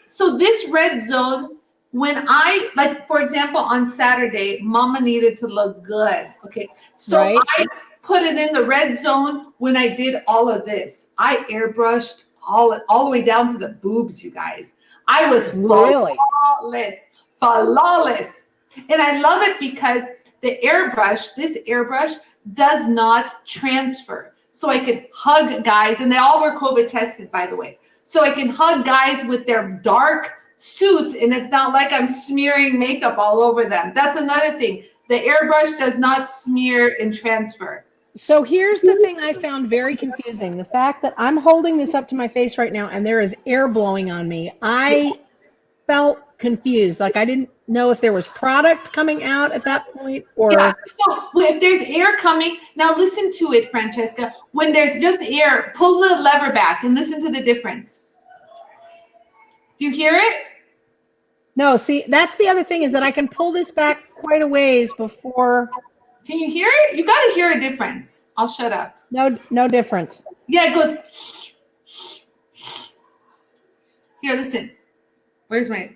So this red zone, like for example, on Saturday, Mama needed to look good. Okay, so I put it in the red zone when I did all of this. I airbrushed all the way down to the boobs, you guys. I was flawless. And I love it because this airbrush does not transfer. So I could hug guys, and they all were COVID tested, by the way. So I can hug guys with their dark suits, and it's not like I'm smearing makeup all over them. That's another thing. The airbrush does not smear and transfer. So here's the thing I found very confusing. The fact that I'm holding this up to my face right now and there is air blowing on me. I felt confused. Like I didn't know if there was product coming out at that point or. Yeah, so if there's air coming, now listen to it, Francesca. When there's just air, pull the lever back and listen to the difference. Do you hear it? No, see, that's the other thing is that I can pull this back quite a ways before. Can you hear it? You got to hear a difference. I'll shut up. No difference. Yeah, it goes. Here, listen. Where's my?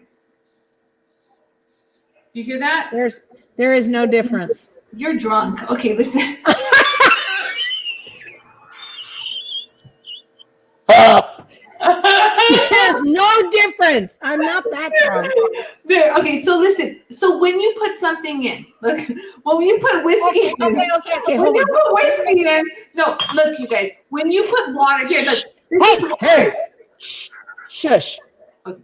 You hear that? There is no difference. You're drunk. Okay, listen. There's no difference. I'm not that drunk. Okay, so listen. So when you put something in, look, when you put whiskey in. Okay, when you put whiskey in, no, look, you guys. When you put water here, look. Hey. Shush. Okay.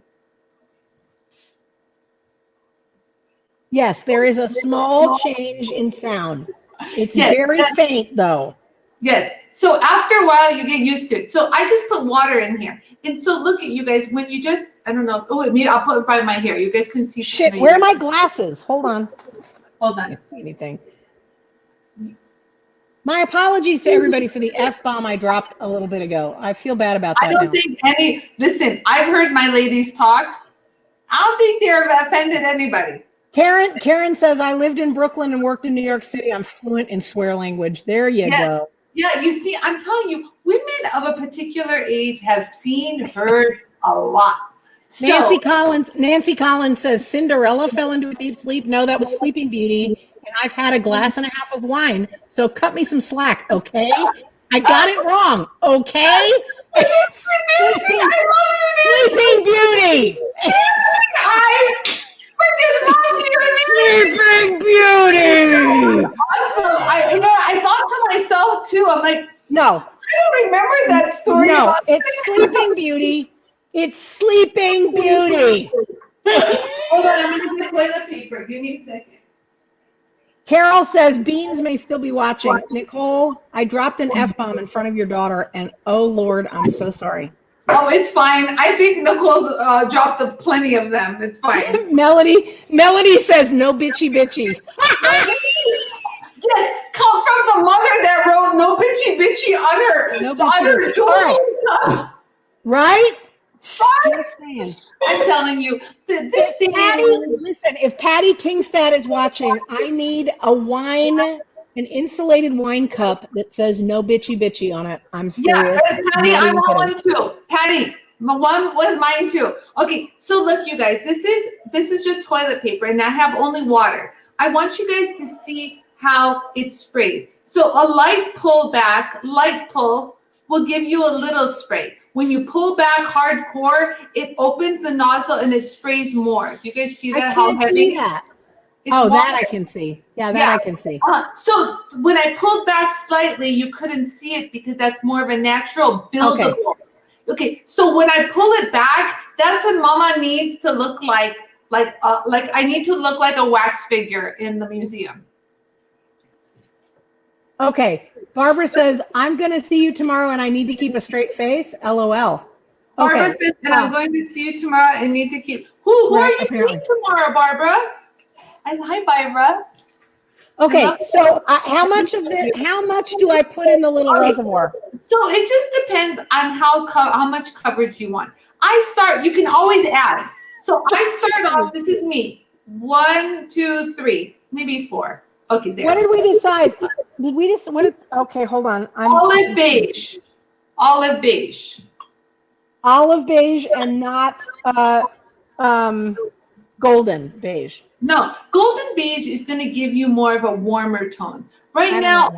Yes, there is a small change in sound. It's very faint, though. Yes. So after a while, you get used to it. So I just put water in here. And so look at you guys, when you just, I don't know. Oh, maybe I'll put it by my hair. You guys can see. Shit, where are my glasses? Hold on. Hold on. I can't see anything. My apologies to everybody for the F-bomb I dropped a little bit ago. I feel bad about that. I don't think listen, I've heard my ladies talk. I don't think they're offended anybody. Karen says, I lived in Brooklyn and worked in New York City. I'm fluent in swear language. There you go. Yeah, you see, I'm telling you, women of a particular age have seen, heard a lot. So, Nancy Collins says, Cinderella fell into a deep sleep. No, that was Sleeping Beauty. And I've had a glass and a half of wine. So cut me some slack, okay? I got it wrong, okay? Sleeping Beauty. I freaking love you. Sleeping Beauty. Awesome. I thought to myself too. I'm like, no. don't remember that story. No, about it's Sleeping Beauty. It's Sleeping Beauty. Hold on, I'm gonna get toilet paper. Give me a second. Carol says Beans may still be watching. Nicole, I dropped an F-bomb in front of your daughter, and oh Lord, I'm so sorry. Oh, it's fine. I think Nicole's dropped plenty of them. It's fine. Melody says no bitchy bitchy. Yes, come from the mother that wrote no bitchy bitchy on her No bitchy daughter bitchy. Georgia. Right? Just saying. I'm telling you, this thing. Listen, if Patty Tingstad is watching, I need an insulated wine cup that says no bitchy bitchy on it. I'm serious. Yeah, Patty, I want one too. Patty, one was mine too. Okay, so look, you guys, this is just toilet paper, and I have only water. I want you guys to see how it sprays. So a light pull will give you a little spray. When you pull back hardcore, it opens the nozzle and it sprays more. Do you guys see that? I can't see that. That I can see. Yeah, I can see. So when I pulled back slightly, you couldn't see it because that's more of a natural buildable. Okay, so when I pull it back, that's when Mama needs to look like I need to look like a wax figure in the museum. Okay. Barbara says, I'm going to see you tomorrow and I need to keep a straight face. LOL. Barbara says that I'm going to see you tomorrow and need to keep. Who are you seeing tomorrow, Barbara? Hi, Barbara. Okay, so how much do I put in the little reservoir? So it just depends on how much coverage you want. You can always add. So I start off, this is me. 1, 2, 3, maybe 4. Okay, there. What did we decide? Okay, hold on. Olive beige. Olive beige. Olive beige and not golden beige. No, golden beige is going to give you more of a warmer tone. Right now,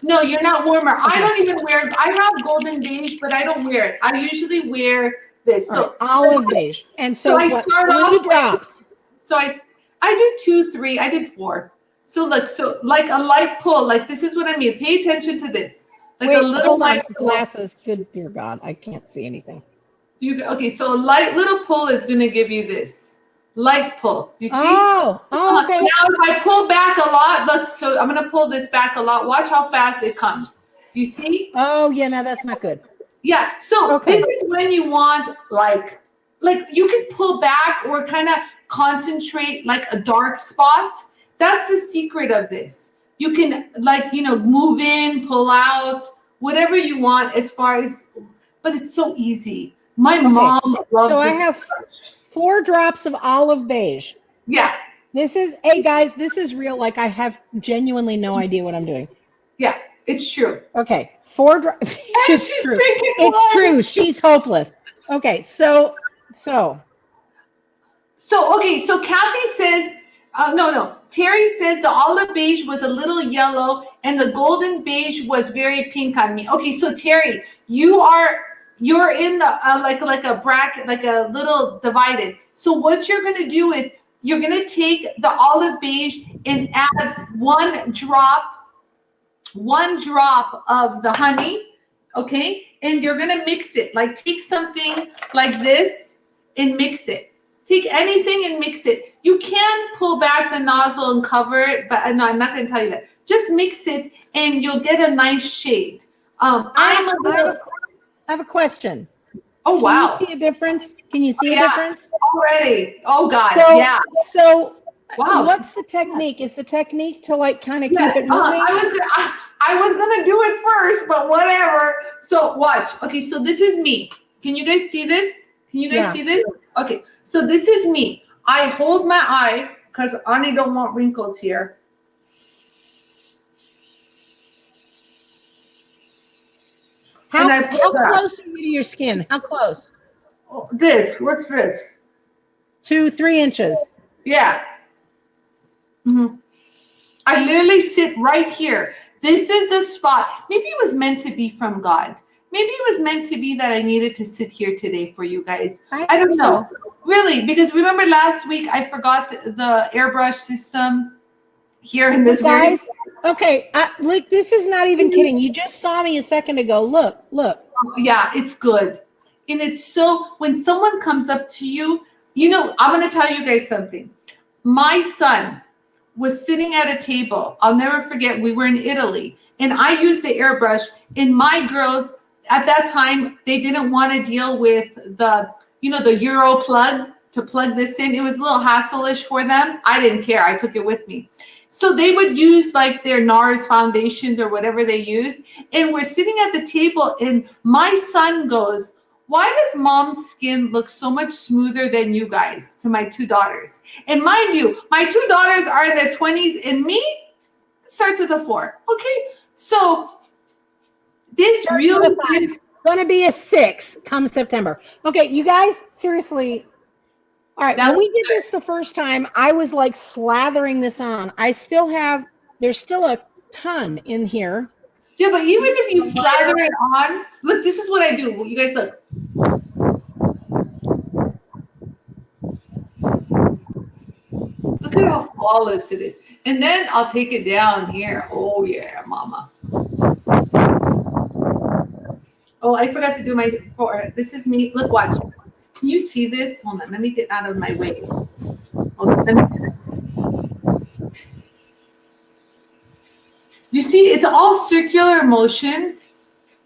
no, you're not warmer. Okay. I don't even wear, I have golden beige, but I don't wear it. I usually wear this. So olive beige. And so I start off drops. So I did 2, 3, I did 4. So look, so like a light pull, like this is what I mean. Pay attention to this. Like a little light glasses. Good dear God, I can't see anything. Okay, so a light little pull is going to give you this. Light pull. You see? Oh, okay. Now if I pull back a lot, look, so I'm going to pull this back a lot. Watch how fast it comes. Do you see? Oh, yeah, no, that's not good. Yeah, so this is when you want like you can pull back or kind of concentrate like a dark spot. That's the secret of this. You can move in, pull out, whatever you want as far as, but it's so easy. My mom loves this. So I have 4 drops of olive beige. Yeah. Hey guys, this is real. Like I have genuinely no idea what I'm doing. Yeah, it's true. Okay, 4 drops. It's true. It's true. She's hopeless. Okay, so Kathy says, no. Terry says the olive beige was a little yellow and the golden beige was very pink on me. Okay, so Terry, you're in the like a bracket, like a little divided. So what you're going to do is you're going to take the olive beige and add 1 drop of the honey, okay? And you're going to mix it. Like take something like this and mix it. Take anything and mix it. You can pull back the nozzle and cover it, but no, I'm not going to tell you that. Just mix it and you'll get a nice shade. I have a question. Oh, wow. Can you see a difference? Can you see a difference? Already. Oh, God. So wow. What's the technique? Is the technique to like kind of keep it moving? I was going to do it first, but whatever. So watch. Okay, so this is me. Can you guys see this? Can you guys see this? Okay, so this is me. I hold my eye because Anie don't want wrinkles here. How close are you to your skin? How close? What's this? 2, 3 inches. Yeah. Mm-hmm. I literally sit right here. This is the spot. Maybe it was meant to be from God. Maybe it was meant to be that I needed to sit here today for you guys. I don't know. So. Really, because remember last week I forgot the airbrush system here in this guys, Okay, like this is not even kidding. You just saw me a second ago. Look, look. Yeah, it's good. And it's so, when someone comes up to you, you know, I'm going to tell you guys something. My son was sitting at a table. I'll never forget, we were in Italy and I used the airbrush, and my girls at that time, they didn't want to deal with the, you know, the Euro plug to plug this in. It was a little hassle-ish for them. I didn't care. I took it with me. So they would use like their NARS foundations or whatever they use. And we're sitting at the table and my son goes, "Why does mom's skin look so much smoother than you guys?" To my two daughters. And mind you, my two daughters are in their 20s and me starts with a 4. Okay. So this really is going to be a 6 come September. Okay, you guys, seriously. All right, when we did this the first time, I was like slathering this on. I still have, there's still a ton in here. Yeah, but even if you slather it on, look, this is what I do. You guys look. Look at how flawless it is. And then I'll take it down here. Oh yeah, mama. Oh, I forgot to do my forehead. This is me. Look, watch. Can you see this? Hold on. Let me get out of my way. Let me you see, it's all circular motion,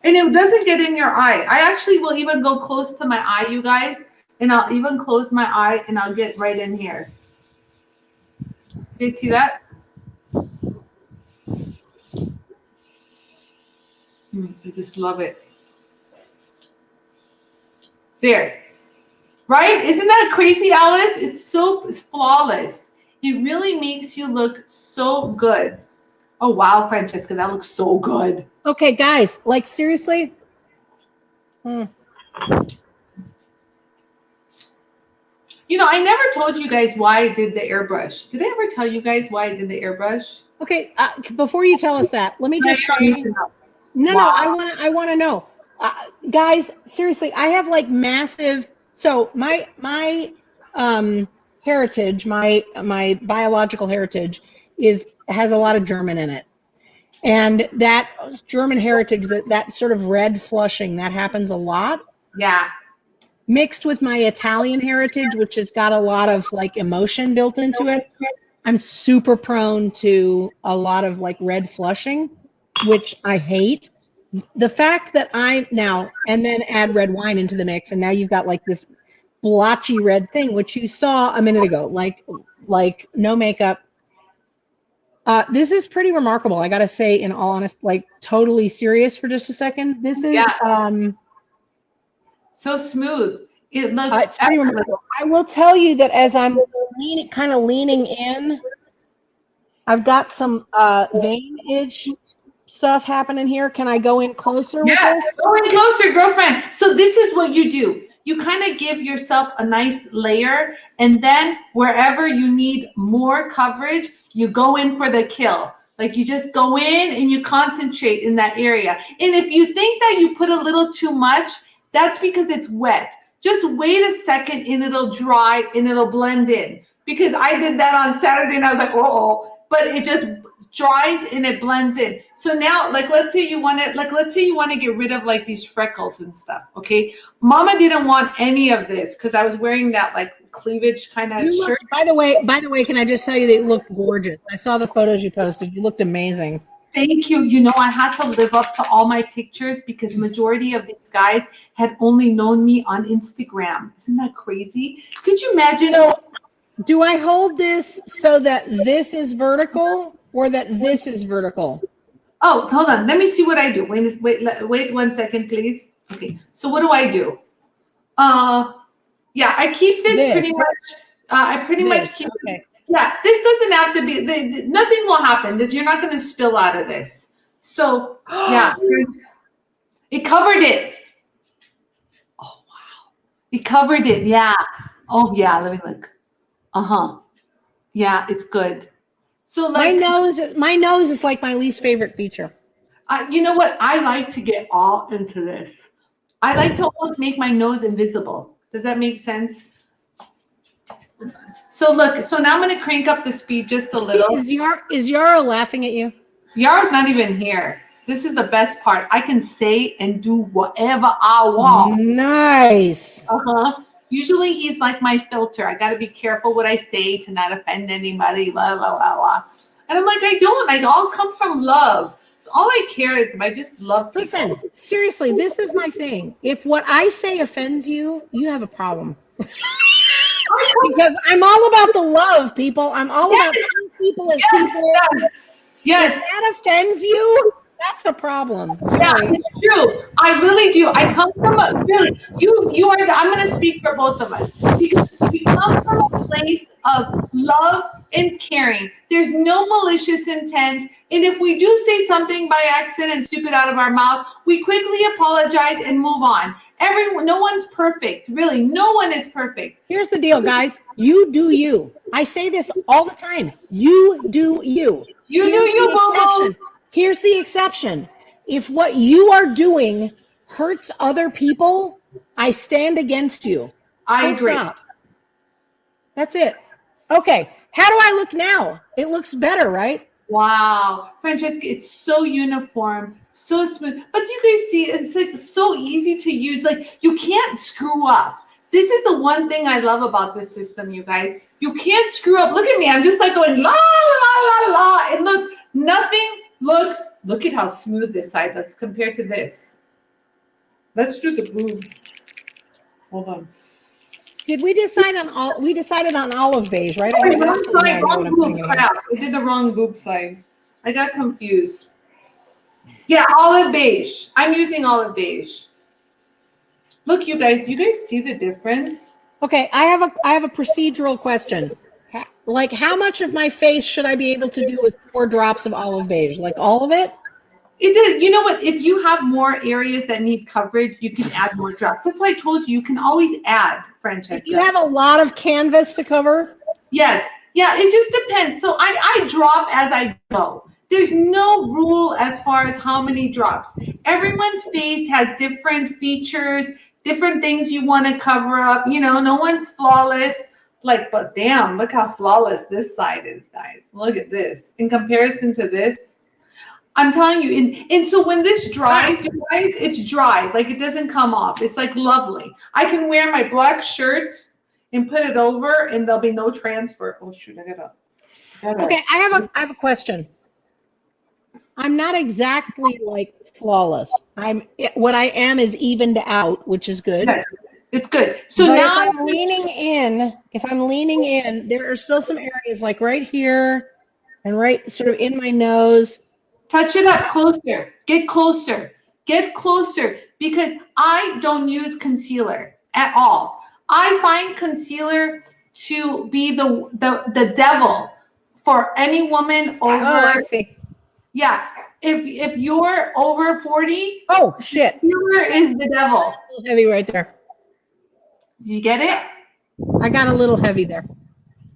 and it doesn't get in your eye. I actually will even go close to my eye, you guys, and I'll even close my eye, and I'll get right in here. You see that? I just love it. There. Right? Isn't that crazy, Alice? It's so flawless. It really makes you look so good. Oh, wow, Francesca, that looks so good. Okay, guys, like seriously? You know, I never told you guys why I did the airbrush. Did I ever tell you guys why I did the airbrush? Okay, before you tell us that, let me just say, no, I want to know. Guys, seriously, I have like massive, so my heritage, my biological heritage has a lot of German in it. And that German heritage, that sort of red flushing, that happens a lot. Yeah. Mixed with my Italian heritage, which has got a lot of like emotion built into it, I'm super prone to a lot of like red flushing, which I hate. The fact that and then add red wine into the mix, and now you've got like this blotchy red thing, which you saw a minute ago, like no makeup. This is pretty remarkable. I got to say, in all honesty, like totally serious for just a second. This is so smooth. It looks it's pretty remarkable. I will tell you that as I'm kind of leaning in, I've got some veinage stuff happening here. Can I go in closer with this? Go in closer, girlfriend. So this is what you do. You kind of give yourself a nice layer, and then wherever you need more coverage, you go in for the kill. Like you just go in and you concentrate in that area. And if you think that you put a little too much, that's because it's wet. Just wait a second and it'll dry and it'll blend in. Because I did that on Saturday and I was like, but it just dries and it blends in. So now, like, let's say you want to get rid of like these freckles and stuff. Okay. Mama didn't want any of this because I was wearing that like cleavage kind of shirt. By the way, can I just tell you that you look gorgeous? I saw the photos you posted. You looked amazing. Thank you. You know, I had to live up to all my pictures because majority of these guys had only known me on Instagram. Isn't that crazy? Could you imagine? So, do I hold this so that this is vertical or that this is vertical? Oh, hold on. Let me see what I do. Wait 1 second, please. Okay. So what do I do? Yeah, I keep this pretty much. I pretty much keep this. Yeah, this doesn't have to be, nothing will happen. You're not going to spill out of this. So, yeah, it covered it. Oh, wow. It covered it, yeah. Oh, yeah, let me look. Uh-huh. Yeah, it's good. So, like, my nose is like my least favorite feature. You know what? I like to get all into this. I like to almost make my nose invisible. Does that make sense? So look, so now I'm going to crank up the speed just a little. Is Yara laughing at you? Yara's not even here. This is the best part. I can say and do whatever I want. Nice. Usually he's like my filter. I got to be careful what I say to not offend anybody. Blah, blah, blah, blah. And I'm like, I don't. I all come from love. All I care is if I just love people. Listen, seriously, this is my thing. If what I say offends you, you have a problem. Because I'm all about the love, people. I'm all about seeing people as people. Yes. If that offends you, that's a problem. Sorry. Yeah, it's true. I really do. I come from a really you are the, I'm going to speak for both of us because we come from a place of love and caring. There's no malicious intent, and if we do say something by accident and stupid out of our mouth, we quickly apologize and move on. No one's perfect. Really, no one is perfect. Here's the deal, guys. You do you. I say this all the time. You do you. You do you, Bobo. Here's the exception. If what you are doing hurts other people, I stand against you. I agree. Stop. That's it. Okay. How do I look now? It looks better, right? Wow. Francesca, it's so uniform, so smooth. But you guys see, it's like so easy to use. Like you can't screw up. This is the one thing I love about this system, you guys. You can't screw up. Look at me. I'm just like going la, la, la, la. And look, nothing look at how smooth this side looks compared to this. Let's do the boob. Hold on. Did we decide on all? We decided on olive beige, right? Wrong side, wrong boob. Crap. I did the wrong boob side. I got confused. Yeah, olive beige. I'm using olive beige. Look, you guys see the difference? Okay, I have a procedural question. Like, how much of my face should I be able to do with 4 drops of olive beige? Like all of it? It is. You know what? If you have more areas that need coverage, you can add more drops. That's why I told you can always add, Francesca. If you have a lot of canvas to cover? Yes. Yeah, it just depends. So I drop as I go. There's no rule as far as how many drops. Everyone's face has different features, different things you want to cover up. You know, no one's flawless. Like, but damn, look how flawless this side is, guys. Look at this. In comparison to this, I'm telling you, and so when this dries, you guys, it's dry. Like it doesn't come off. It's like lovely. I can wear my black shirt and put it over and there'll be no transfer. Oh shoot, I gotta. Okay, I have a question. I'm not exactly like flawless. What I am is evened out, which is good. Yes. It's good. So but now if I'm leaning in, there are still some areas like right here and right sort of in my nose. Touch it up closer. Get closer. Get closer because I don't use concealer at all. I find concealer to be the devil for any woman over. Oh, I see. Yeah. If you're over 40, oh shit, concealer is the devil. A little heavy right there. Did you get it? I got a little heavy there.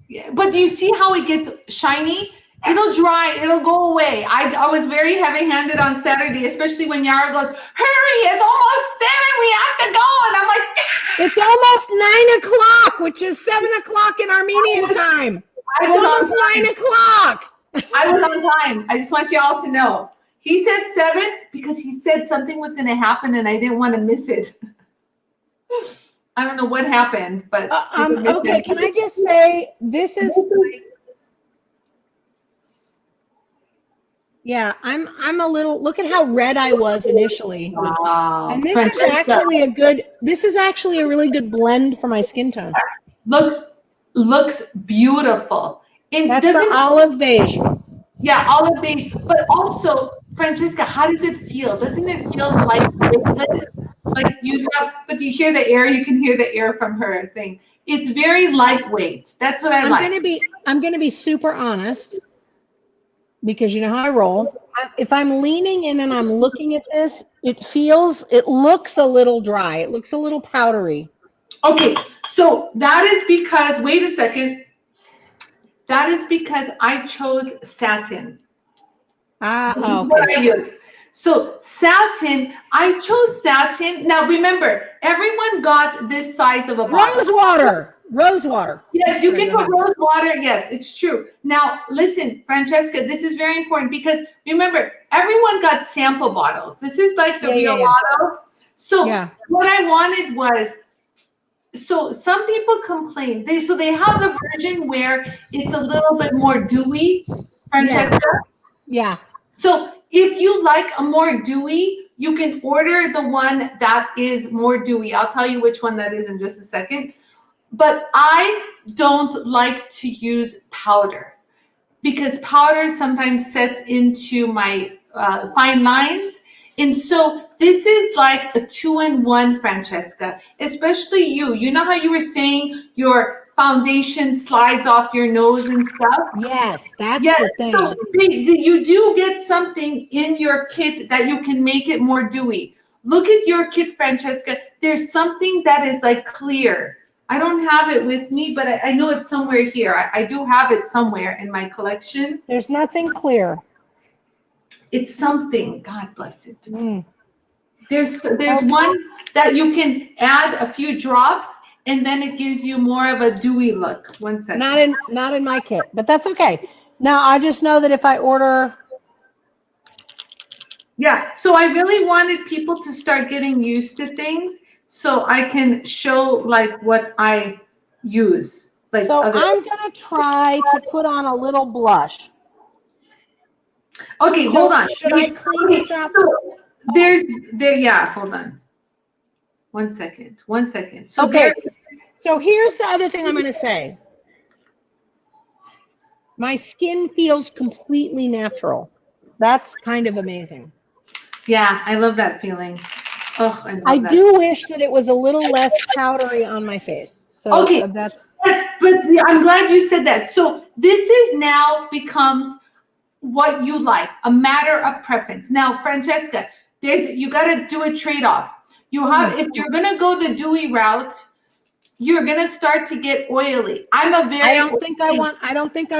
Yeah, but do you see how it gets shiny? It'll dry. It'll go away. I was very heavy-handed on Saturday, especially when Yara goes, hurry, it's almost 7. We have to go. And I'm like, ah! It's almost 9 o'clock, which is 7 o'clock in Armenian time. It's almost 9 o'clock. I was on time. I just want you all to know. He said 7 because he said something was going to happen and I didn't want to miss it. I don't know what happened, but okay. Can I just say this is like, yeah, I'm a little. Look at how red I was initially. Wow. And this Francesca. is actually a good. This is actually a really good blend for my skin tone. Looks beautiful. It That's doesn't the olive beige. Yeah, olive beige. But also, Francesca, how does it feel? Doesn't it feel like weightless? Like you have, but do you hear the air? You can hear the air from her thing. It's very lightweight. That's what I like. I'm gonna be super honest, because you know how I roll. If I'm leaning in and I'm looking at this, it looks a little dry. It looks a little powdery. Okay, so that is because, wait a second. That is because I chose satin. Oh, okay. What I use. So satin, I chose satin. Now remember, everyone got this size of a bottle. Rose water. Rose water. Yes, you Sorry, can go put ahead. rose water. Yes, it's true. Now, listen, Francesca, this is very important because remember, everyone got sample bottles. This is like the real bottle. So Yeah. what I wanted was, so some people complain. They have the version where it's a little bit more dewy, Francesca. Yeah. So if you like a more dewy, you can order the one that is more dewy. I'll tell you which one that is in just a second. But I don't like to use powder because powder sometimes sets into my fine lines. And so this is like a 2-in-1, Francesca, especially you. You know how you were saying your foundation slides off your nose and stuff? Yes, that's Yes, the thing. so you do get something in your kit that you can make it more dewy. Look at your kit, Francesca. There's something that is like clear. I don't have it with me, but I know it's somewhere here. I do have it somewhere in my collection. There's nothing clear. It's something. God bless it. Mm. There's Okay. one that you can add a few drops, and then it gives you more of a dewy look. 1 second. Not in my kit, but that's okay. Now I just know that if I order. Yeah, so I really wanted people to start getting used to things so I can show like what I use. Like So other. I'm gonna try to put on a little blush. Okay, hold on. Should I clean this up? So yeah, hold on. 1 second. 1 second. So Okay. So here's the other thing I'm gonna say. My skin feels completely natural. That's kind of amazing. Yeah, I love that feeling. Oh, I love that. do wish that it was a little less powdery on my face. So Okay, that's but I'm glad you said that. So this is now becomes what you like, a matter of preference. Now, Francesca, you got to do a trade-off. You have, if you're gonna go the dewy route, you're gonna start to get oily. I don't think I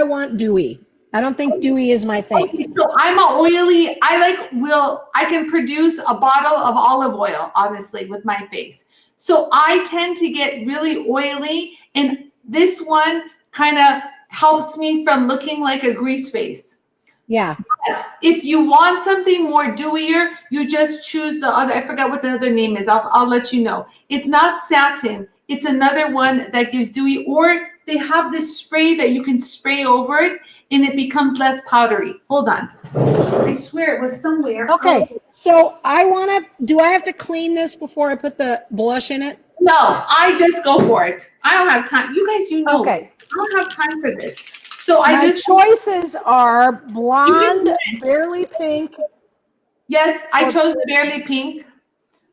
want dewy. I don't think dewy is my thing. Okay, so I'm a oily. I can produce a bottle of olive oil, honestly, with my face. So I tend to get really oily, and this one kind of helps me from looking like a grease face. Yeah. But if you want something more dewier, you just choose the other. I forgot what the other name is. I'll let you know. It's not satin. It's another one that gives dewy, or they have this spray that you can spray over it and it becomes less powdery. Hold on. I swear it was somewhere. Okay. So do I have to clean this before I put the blush in it? No, I just go for it. I don't have time. You guys, Okay. I don't have time for this. So My choices are blonde, barely pink. Yes, I chose barely pink.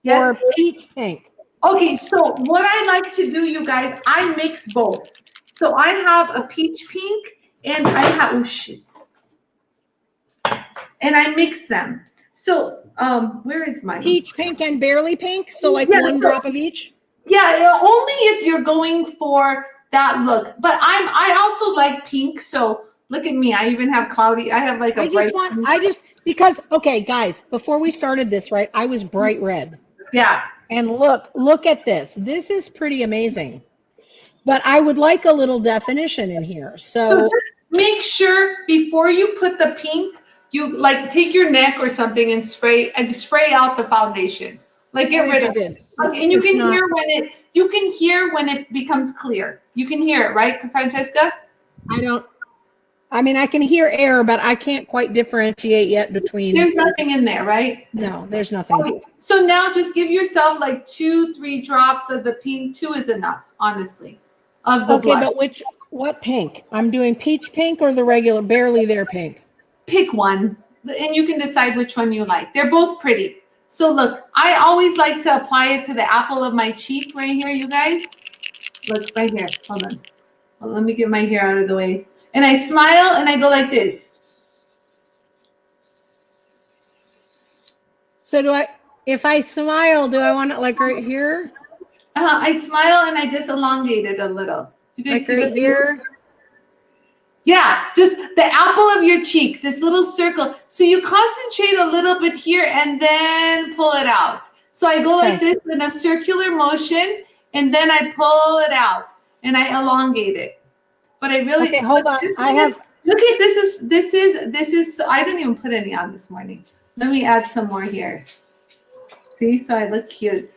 Yes. Or peach pink. Okay, so what I like to do, you guys, I mix both. So I have a peach pink and I have, oh shit. And I mix them. So where is my peach pink and barely pink? So like one drop of each? Yeah, only if you're going for that look. But I also like pink, so look at me. I even have cloudy. I have like a because okay, guys, before we started this, right? I was bright red. Yeah. And look at this. This is pretty amazing. But I would like a little definition in here. So just make sure before you put the pink, you like take your neck or something and spray out the foundation. Like get rid of it. Okay, and you can hear when it becomes clear. You can hear it, right, Francesca? I can hear air, but I can't quite differentiate yet between. There's nothing in there, right? No, there's nothing. Okay. So now just give yourself like 2-3 drops of the pink. 2 is enough, honestly, of the blush. But what pink? I'm doing peach pink or the regular barely there pink? Pick one, and you can decide which one you like. They're both pretty. So look, I always like to apply it to the apple of my cheek right here, you guys. Look, right here. Hold on. Well, let me get my hair out of the way. And I smile and I go like this. So if I smile, do I want it like right here? I smile and I just elongate it a little. You guys see right here? Yeah, just the apple of your cheek, this little circle. So you concentrate a little bit here and then pull it out. So I go like this in a circular motion and then I pull it out. and I elongate it. But I really Okay, hold on. Look at this is I didn't even put any on this morning. Let me add some more here. See, so I look cute.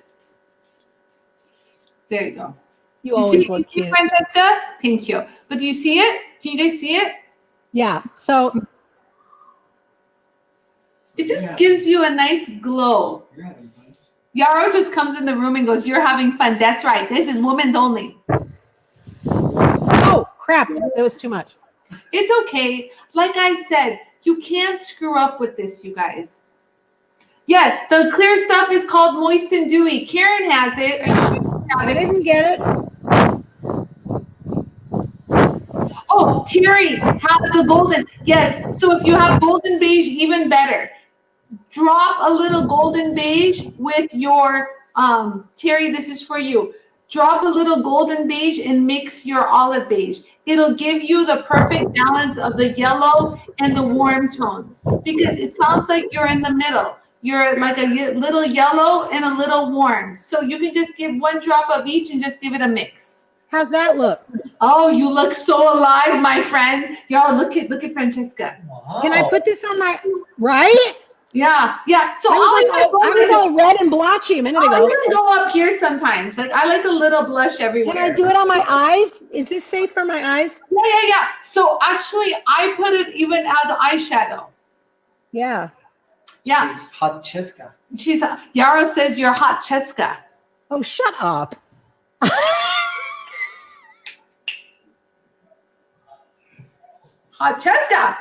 There you go. You always look see, cute. Francesca? Thank you. But do you see it? Can you guys see it? Yeah. So it just gives you a nice glow. Yarrow just comes in the room and goes, "You're having fun." That's right. This is women's only. oh crap, that was too much. It's okay. Like I said, you can't screw up with this, you guys. Yeah, the clear stuff is called Moist and Dewy. Karen has it. I didn't get it. Oh, Terry has the golden. Yes, so if you have golden beige, even better. Drop a little golden beige with your, Terry, this is for you. Drop a little golden beige and mix your olive beige. It'll give you the perfect balance of the yellow and the warm tones, because it sounds like you're in the middle. You're like a little yellow and a little warm. So you can just give one drop of each and just give it a mix. How's that look? Oh, you look so alive, my friend. Y'all, look at Francesca. Wow. Can I put this on my right? Yeah. So I was all red and blotchy a minute ago. I'm gonna go up here sometimes. Like I like a little blush everywhere. Can I do it on my eyes? Is this safe for my eyes? Yeah. So actually, I put it even as eyeshadow. Yeah. Yeah. Hot Cheska. Yarrow says you're hot Cheska. Oh, shut up. Hot Cheska.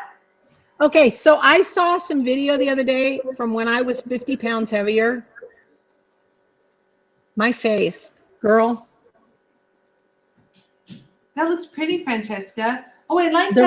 Okay, so I saw some video the other day from when I was 50 pounds heavier. My face, girl. That looks pretty, Francesca. Oh, I like The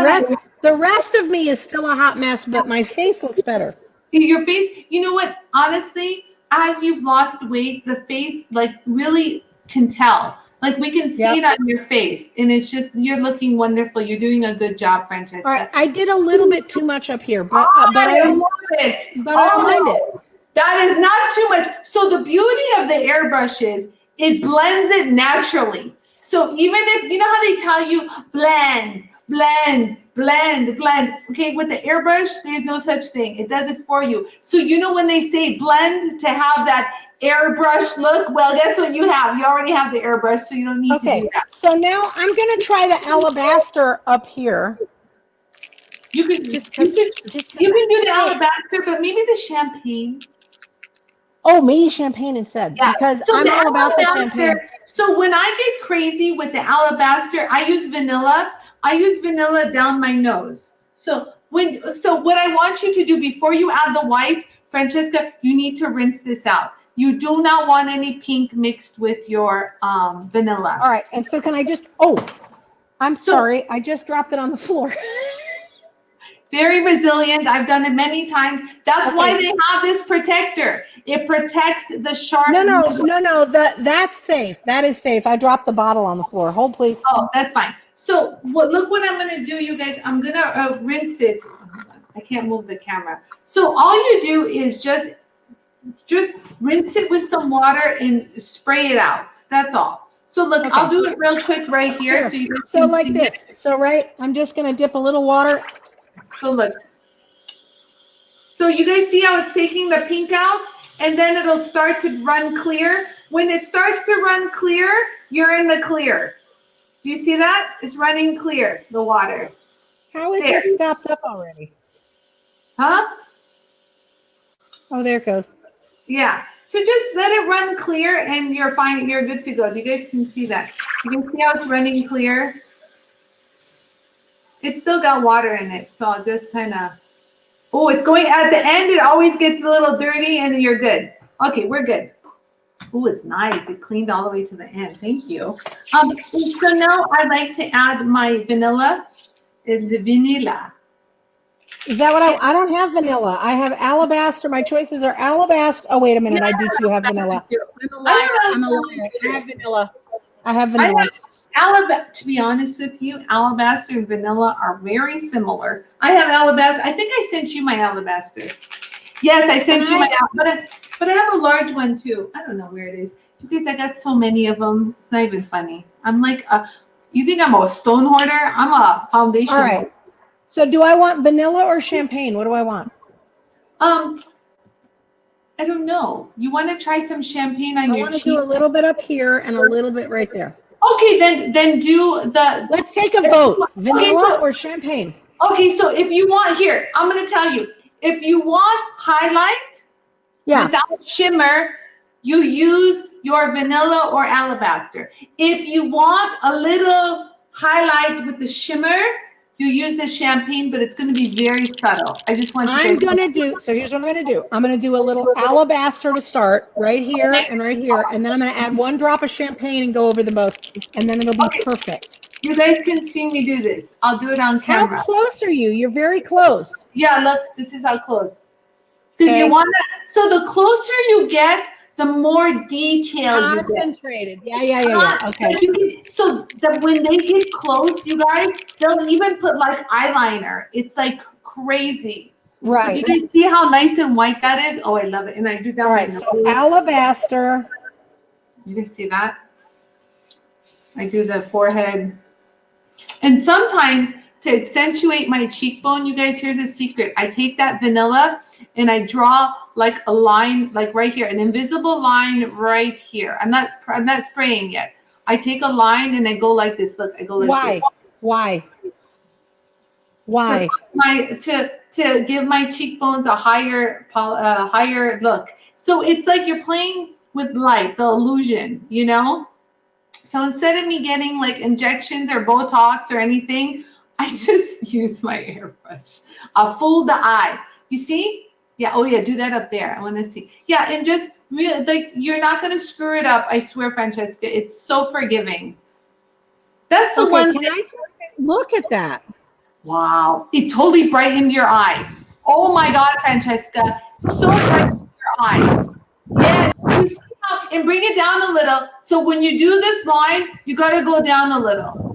that. rest of me is still a hot mess, but my face looks better. Your face, you know what? Honestly, as you've lost weight, the face like really can tell. Like we can see it on your face, and it's just you're looking wonderful. You're doing a good job, Francesca. All right, I did a little bit too much up here, but I love it. But I don't mind it. That is not too much. So the beauty of the airbrush is it blends it naturally. So even if you know how they tell you blend. Okay, with the airbrush, there's no such thing. It does it for you. So you know when they say blend to have that airbrush look, well, guess what you have? You already have the airbrush, so you don't need to do that. So now I'm gonna try the alabaster up here. You can you can do the alabaster, but maybe the champagne. Oh, maybe champagne instead. Yeah, because so I'm all about the champagne. So when I get crazy with the alabaster, I use vanilla. I use vanilla down my nose. So what I want you to do before you add the white, Francesca, you need to rinse this out. You do not want any pink mixed with your vanilla. All right, and so can I just, I'm sorry, I just dropped it on the floor. Very resilient. I've done it many times. That's why they have this protector. It protects the sharp. No, that's safe. That is safe. I dropped the bottle on the floor. Hold, please. Oh, that's fine. So look what I'm going to do, you guys. I'm going to rinse it. I can't move the camera. So all you do is just rinse it with some water and spray it out. That's all. So look, I'll do it real quick right here. So you guys can like this. It. So I'm just going to dip a little water. So look. So you guys see how it's taking the pink out? And then it'll start to run clear. When it starts to run clear, you're in the clear. Do you see that? It's running clear, the water. How is it stopped up already? Huh? Oh, there it goes. Yeah. So just let it run clear and you're fine. You're good to go. You guys can see that. You can see how it's running clear. It's still got water in it. So I'll just kind of, it's going at the end. It always gets a little dirty and you're good. Okay, we're good. Oh, it's nice. It cleaned all the way to the end. Thank you. So now I'd like to add my vanilla. The vanilla. Is that what I don't have vanilla. I have alabaster. My choices are alabaster. Oh, wait a minute. I do too have vanilla. I'm a liar. I have vanilla. To be honest with you, alabaster and vanilla are very similar. I have alabaster. I think I sent you my alabaster. Yes, I sent you my alabaster. But I have a large one too. I don't know where it is. You guys, I got so many of them. It's not even funny. I'm like You think I'm a stone hoarder? I'm a foundation. All right. So do I want vanilla or champagne? What do I want? I don't know. You want to try some champagne on I your want to cheeks? do a little bit up here and a little bit right there. Okay, then do the. Let's take a vote. Okay, Vanilla or champagne? Okay, so if you want, here, I'm going to tell you. If you want highlight without shimmer, you use your vanilla or alabaster. If you want a little highlight with the shimmer, you use the champagne, but it's going to be very subtle. I just want you I'm guys going to do, so here's what I'm going to do. I'm going to do a little alabaster to start right here and right here. And then I'm going to add 1 drop of champagne and go over them both. And then it'll be perfect. You guys can see me do this. I'll do it on camera. How close are you? You're very close. Yeah, look, this is how close. Because you want to, so the closer you get, the more detail you get. Concentrated. Yeah. Okay. So that when they get close, you guys, they'll even put like eyeliner. It's like crazy. Right. Do you guys see how nice and white that is? Oh, I love it. And I do that. All right. So alabaster. You can see that. I do the forehead. And sometimes to accentuate my cheekbone, you guys, here's a secret. I take that vanilla and I draw like a line, like right here, an invisible line right here. I'm not spraying yet. I take a line and I go like this. Look, I go like this. Why? To give my cheekbones a higher look. So it's like you're playing with light, the illusion, you know? So instead of me getting like injections or Botox or anything, I just use my airbrush. I'll fool the eye. You see? Yeah. Oh yeah. Do that up there. I want to see. Yeah. And just really, like, you're not going to screw it up. I swear, Francesca, it's so forgiving. That's the one. Can I look at that? Wow. It totally brightened your eye. Oh my God, Francesca. So bright in your eye. Yes. You see how, and bring it down a little. So when you do this line, you got to go down a little.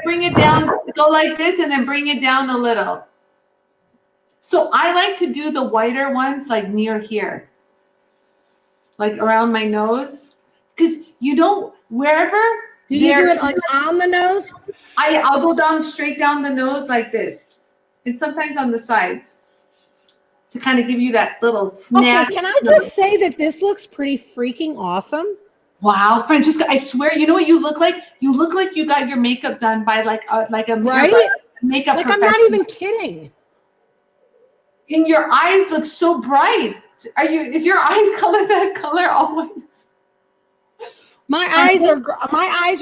Bring it down, go like this, and then bring it down a little. So I like to do the whiter ones like near here, like around my nose, because you don't, wherever. Do you do it like on the nose? I'll go down straight down the nose like this, and sometimes on the sides to kind of give you that little snap. Okay, can I just say that this looks pretty freaking awesome? Wow, Francesca, I swear, you know what you look like? You look like you got your makeup done by like a right? makeup Like, I'm not even kidding. And your eyes look so bright. Is your eyes color that color always? My eyes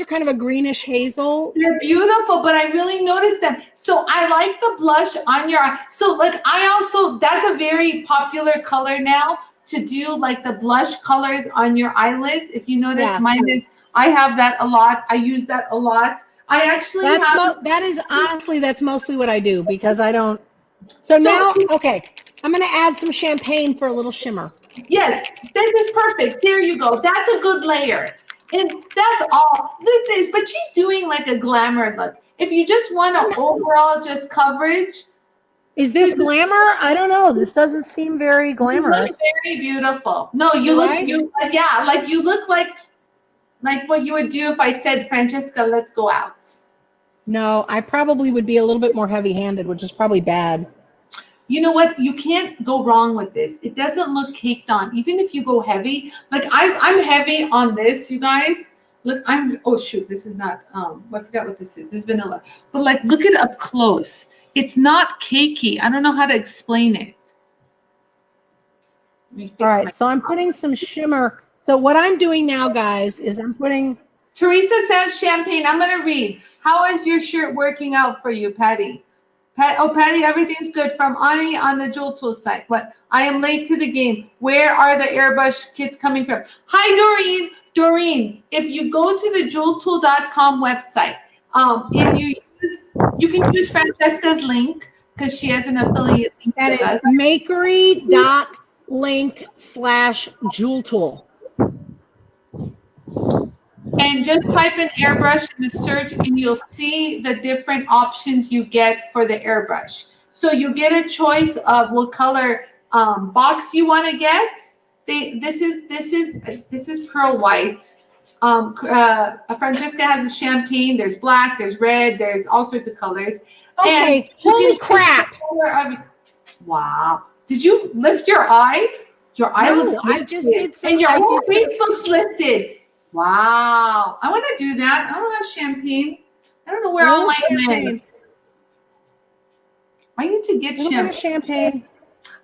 are kind of a greenish hazel. They're beautiful, but I really noticed them. So I like the blush on your eye. So like that's a very popular color now, to do like the blush colors on your eyelids. If you notice, mine is, I have that a lot. I use that a lot. I actually that's mostly what I do, because I don't. So now, okay, I'm going to add some champagne for a little shimmer. Yes, this is perfect. There you go. That's a good layer. And that's all. But she's doing like a glamour look. If you just want an overall just coverage. Is this glamour? I don't know. This doesn't seem very glamorous. You look very beautiful. No, you look, like you look like what you would do if I said, Francesca, let's go out. No, I probably would be a little bit more heavy-handed, which is probably bad. You know what? You can't go wrong with this. It doesn't look caked on. Even if you go heavy, like I'm heavy on this, you guys. Look, oh shoot, this is not, I forgot what this is. This is vanilla. But like, look at it up close. It's not cakey. I don't know how to explain it. All right, so I'm putting some shimmer. So what I'm doing now, guys, is I'm putting. Teresa says champagne. I'm going to read. How is your shirt working out for you, Patty? Patty, everything's good. From Anie on the Jewel Tool site. What? I am late to the game. Where are the Airbrush kits coming from? Hi, Doreen. Doreen, if you go to the jeweltool.com website, and you can use Francesca's link, because she has an affiliate link. That is makery.link/jeweltool. And just type in airbrush in the search, and you'll see the different options you get for the airbrush. So you get a choice of what color box you want to get. This is pearl white. Francesca has a champagne. There's black, there's red, there's all sorts of colors. Okay, And you holy can choose the crap. color of- wow. Did you lift your eye? Your eye No, looks I lifted. just did some- And your I whole did some- face looks lifted. Wow. I want to do that. I don't have champagne. I don't know where all my champagne. went. I need to get A little bit of champagne.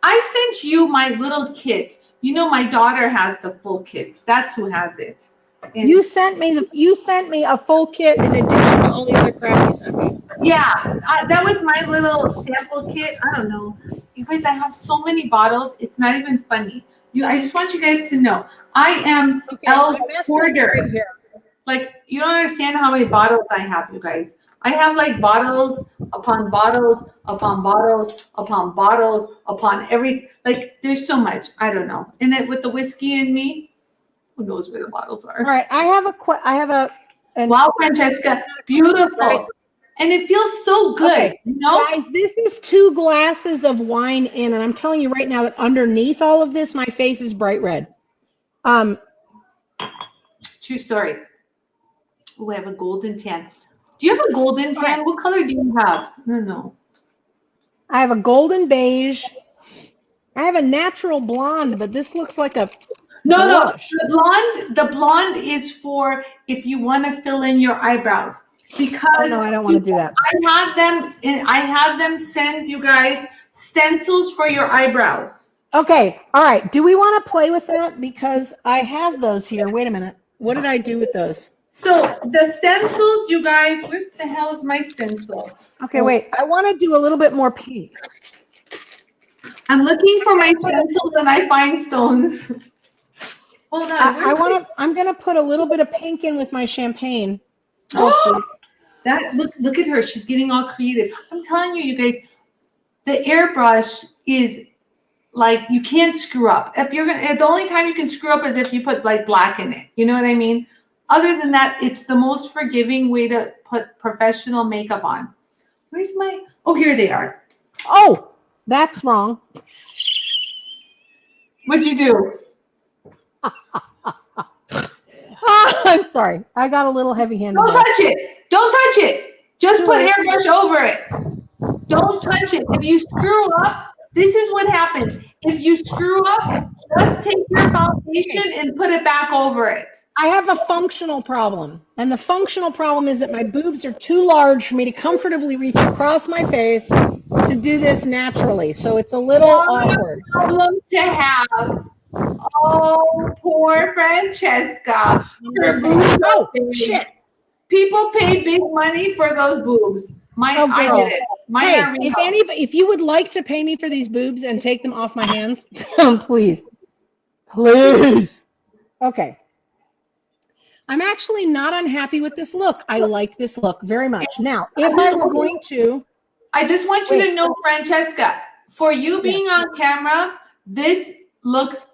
I sent you my little kit. You know, my daughter has the full kit. That's who has it. And You sent me a full kit in addition to all the other crap you sent me. yeah, that was my little sample kit. I don't know. You guys, I have so many bottles. It's not even funny. I just want you guys to know, I am El my master's Hoarder. right here. Like, you don't understand how many bottles I have, you guys. I have like bottles upon bottles upon bottles upon bottles upon like, there's so much. I don't know. And then with the whiskey in me, who knows where the bottles are? All right, I have a. Wow, Francesca, beautiful. Right. And it feels so good, Okay, you know? guys, this is 2 glasses of wine in, and I'm telling you right now that underneath all of this, my face is bright red. True story. Oh, I have a golden tan. Do you have a golden tan? What color do you have? I don't know. I have a golden beige. I have a natural blonde, but this looks like a No, blush. the blonde is for if you want to fill in your eyebrows. Because Oh, no, I don't want to do that. I had them send you guys stencils for your eyebrows. Okay, all right. Do we want to play with that? Because I have those here. Wait a minute. What did I do with those? So the stencils, you guys, where's the hell is my stencil? Okay, wait. I want to do a little bit more pink. I'm looking for my stencils and I find stones. Hold on. I'm gonna put a little bit of pink in with my champagne. Oh, please. Look at her. She's getting all creative. I'm telling you, you guys, the airbrush is like you can't screw up. The only time you can screw up is if you put like black in it. You know what I mean? Other than that, it's the most forgiving way to put professional makeup on. Where's my? Oh, here they are. Oh, that's wrong. What'd you do? I'm sorry. I got a little heavy-handed. Don't touch it. Don't touch it. Just put airbrush over it. Don't touch it. If you screw up, this is what happens. If you screw up, just take your foundation and put it back over it. I have a functional problem. And the functional problem is that my boobs are too large for me to comfortably reach across my face to do this naturally. So it's a little awkward. Problem to have. Oh, poor Francesca. Her boobs are big. Shit. People pay big money for those boobs. I did it. Hey, if you would like to pay me for these boobs and take them off my hands, please. Please. Okay. I'm actually not unhappy with this look. I like this look very much. Now, if I were going to... I just want you to know, Francesca, for you being on camera, this looks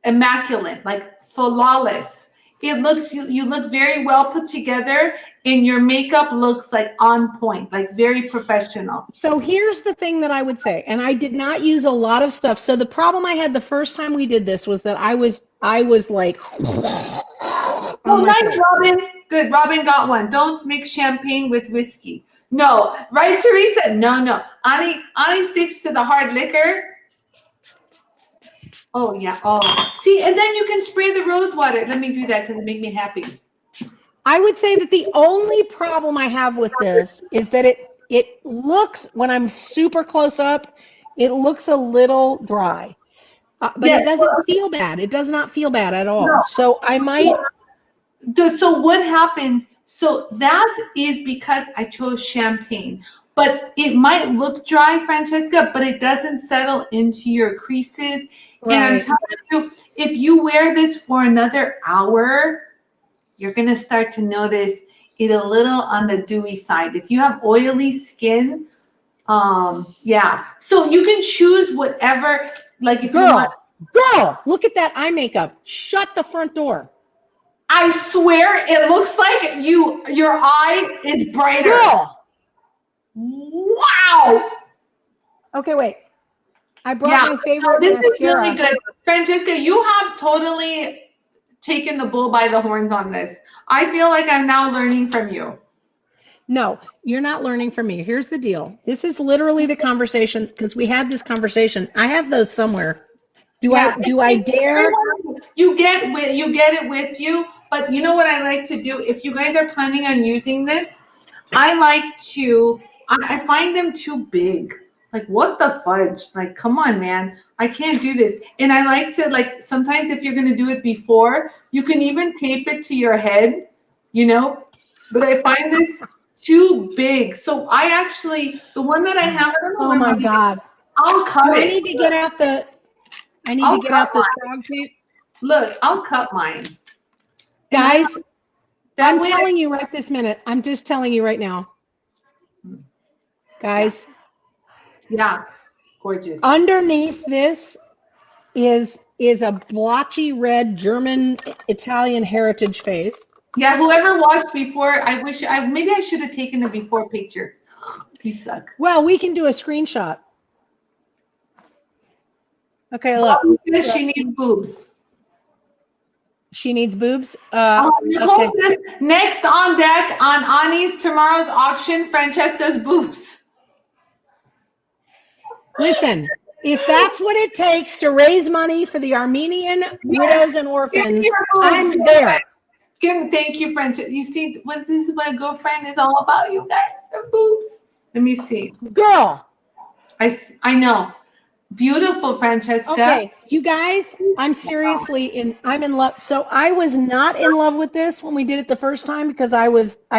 immaculate, like flawless. It looks, you look very well put together, and your makeup looks like on point, like very professional. So here's the thing that I would say, and I did not use a lot of stuff. So the problem I had the first time we did this was that I was like... Oh, nice, Robin. Good. Robin got one. Don't mix champagne with whiskey. No. Right, Teresa? No. Anie sticks to the hard liquor. Oh, yeah. Oh. See, and then you can spray the rose water. Let me do that because it makes me happy. I would say that the only problem I have with this is that it looks, when I'm super close up, it looks a little dry. But it doesn't feel bad. It does not feel bad at all. No. So I might... So what happens? So that is because I chose champagne, but it might look dry, Francesca, but it doesn't settle into your creases. Right. And I'm telling you, if you wear this for another hour, you're going to start to notice it a little on the dewy side. If you have oily skin, yeah. So you can choose whatever, like if you want. Girl, look at that eye makeup. Shut the front door. I swear it looks like your eye is brighter. Girl. Wow. Okay, wait. I brought my favorite. This is really good. Francesca, you have totally taken the bull by the horns on this. I feel like I'm now learning from you. No, you're not learning from me. Here's the deal. This is literally the conversation because we had this conversation. I have those somewhere. Do I dare? You get it with you, but you know what I like to do? If you guys are planning on using this, I find them too big. Like, what the fudge? Like, come on, man. I can't do this. And I like to, like, sometimes if you're going to do it before, you can even tape it to your head, you know? But I find this too big. So the one that I have. Oh, my God. I'll cut it. I need to get out the frog tape. Look, I'll cut mine. Guys, I'm telling you right this minute. I'm just telling you right now. Guys. Yeah, gorgeous. Underneath this is a blotchy red German Italian heritage face. Yeah, whoever watched before, maybe I should have taken the before picture. You suck. Well, we can do a screenshot. Okay, look. She needs boobs. She needs boobs. Nicole Okay. says, next on deck on Anie's tomorrow's auction, Francesca's boobs. Listen, if that's what it takes to raise money for the Armenian widows and orphans, I'm there. Thank you, Francesca. You see, this is what a girlfriend is all about, you guys. The boobs. Let me see. Girl. I know. Beautiful, Francesca. Okay, you guys, I'm in love. So I was not in love with this when we did it the first time because I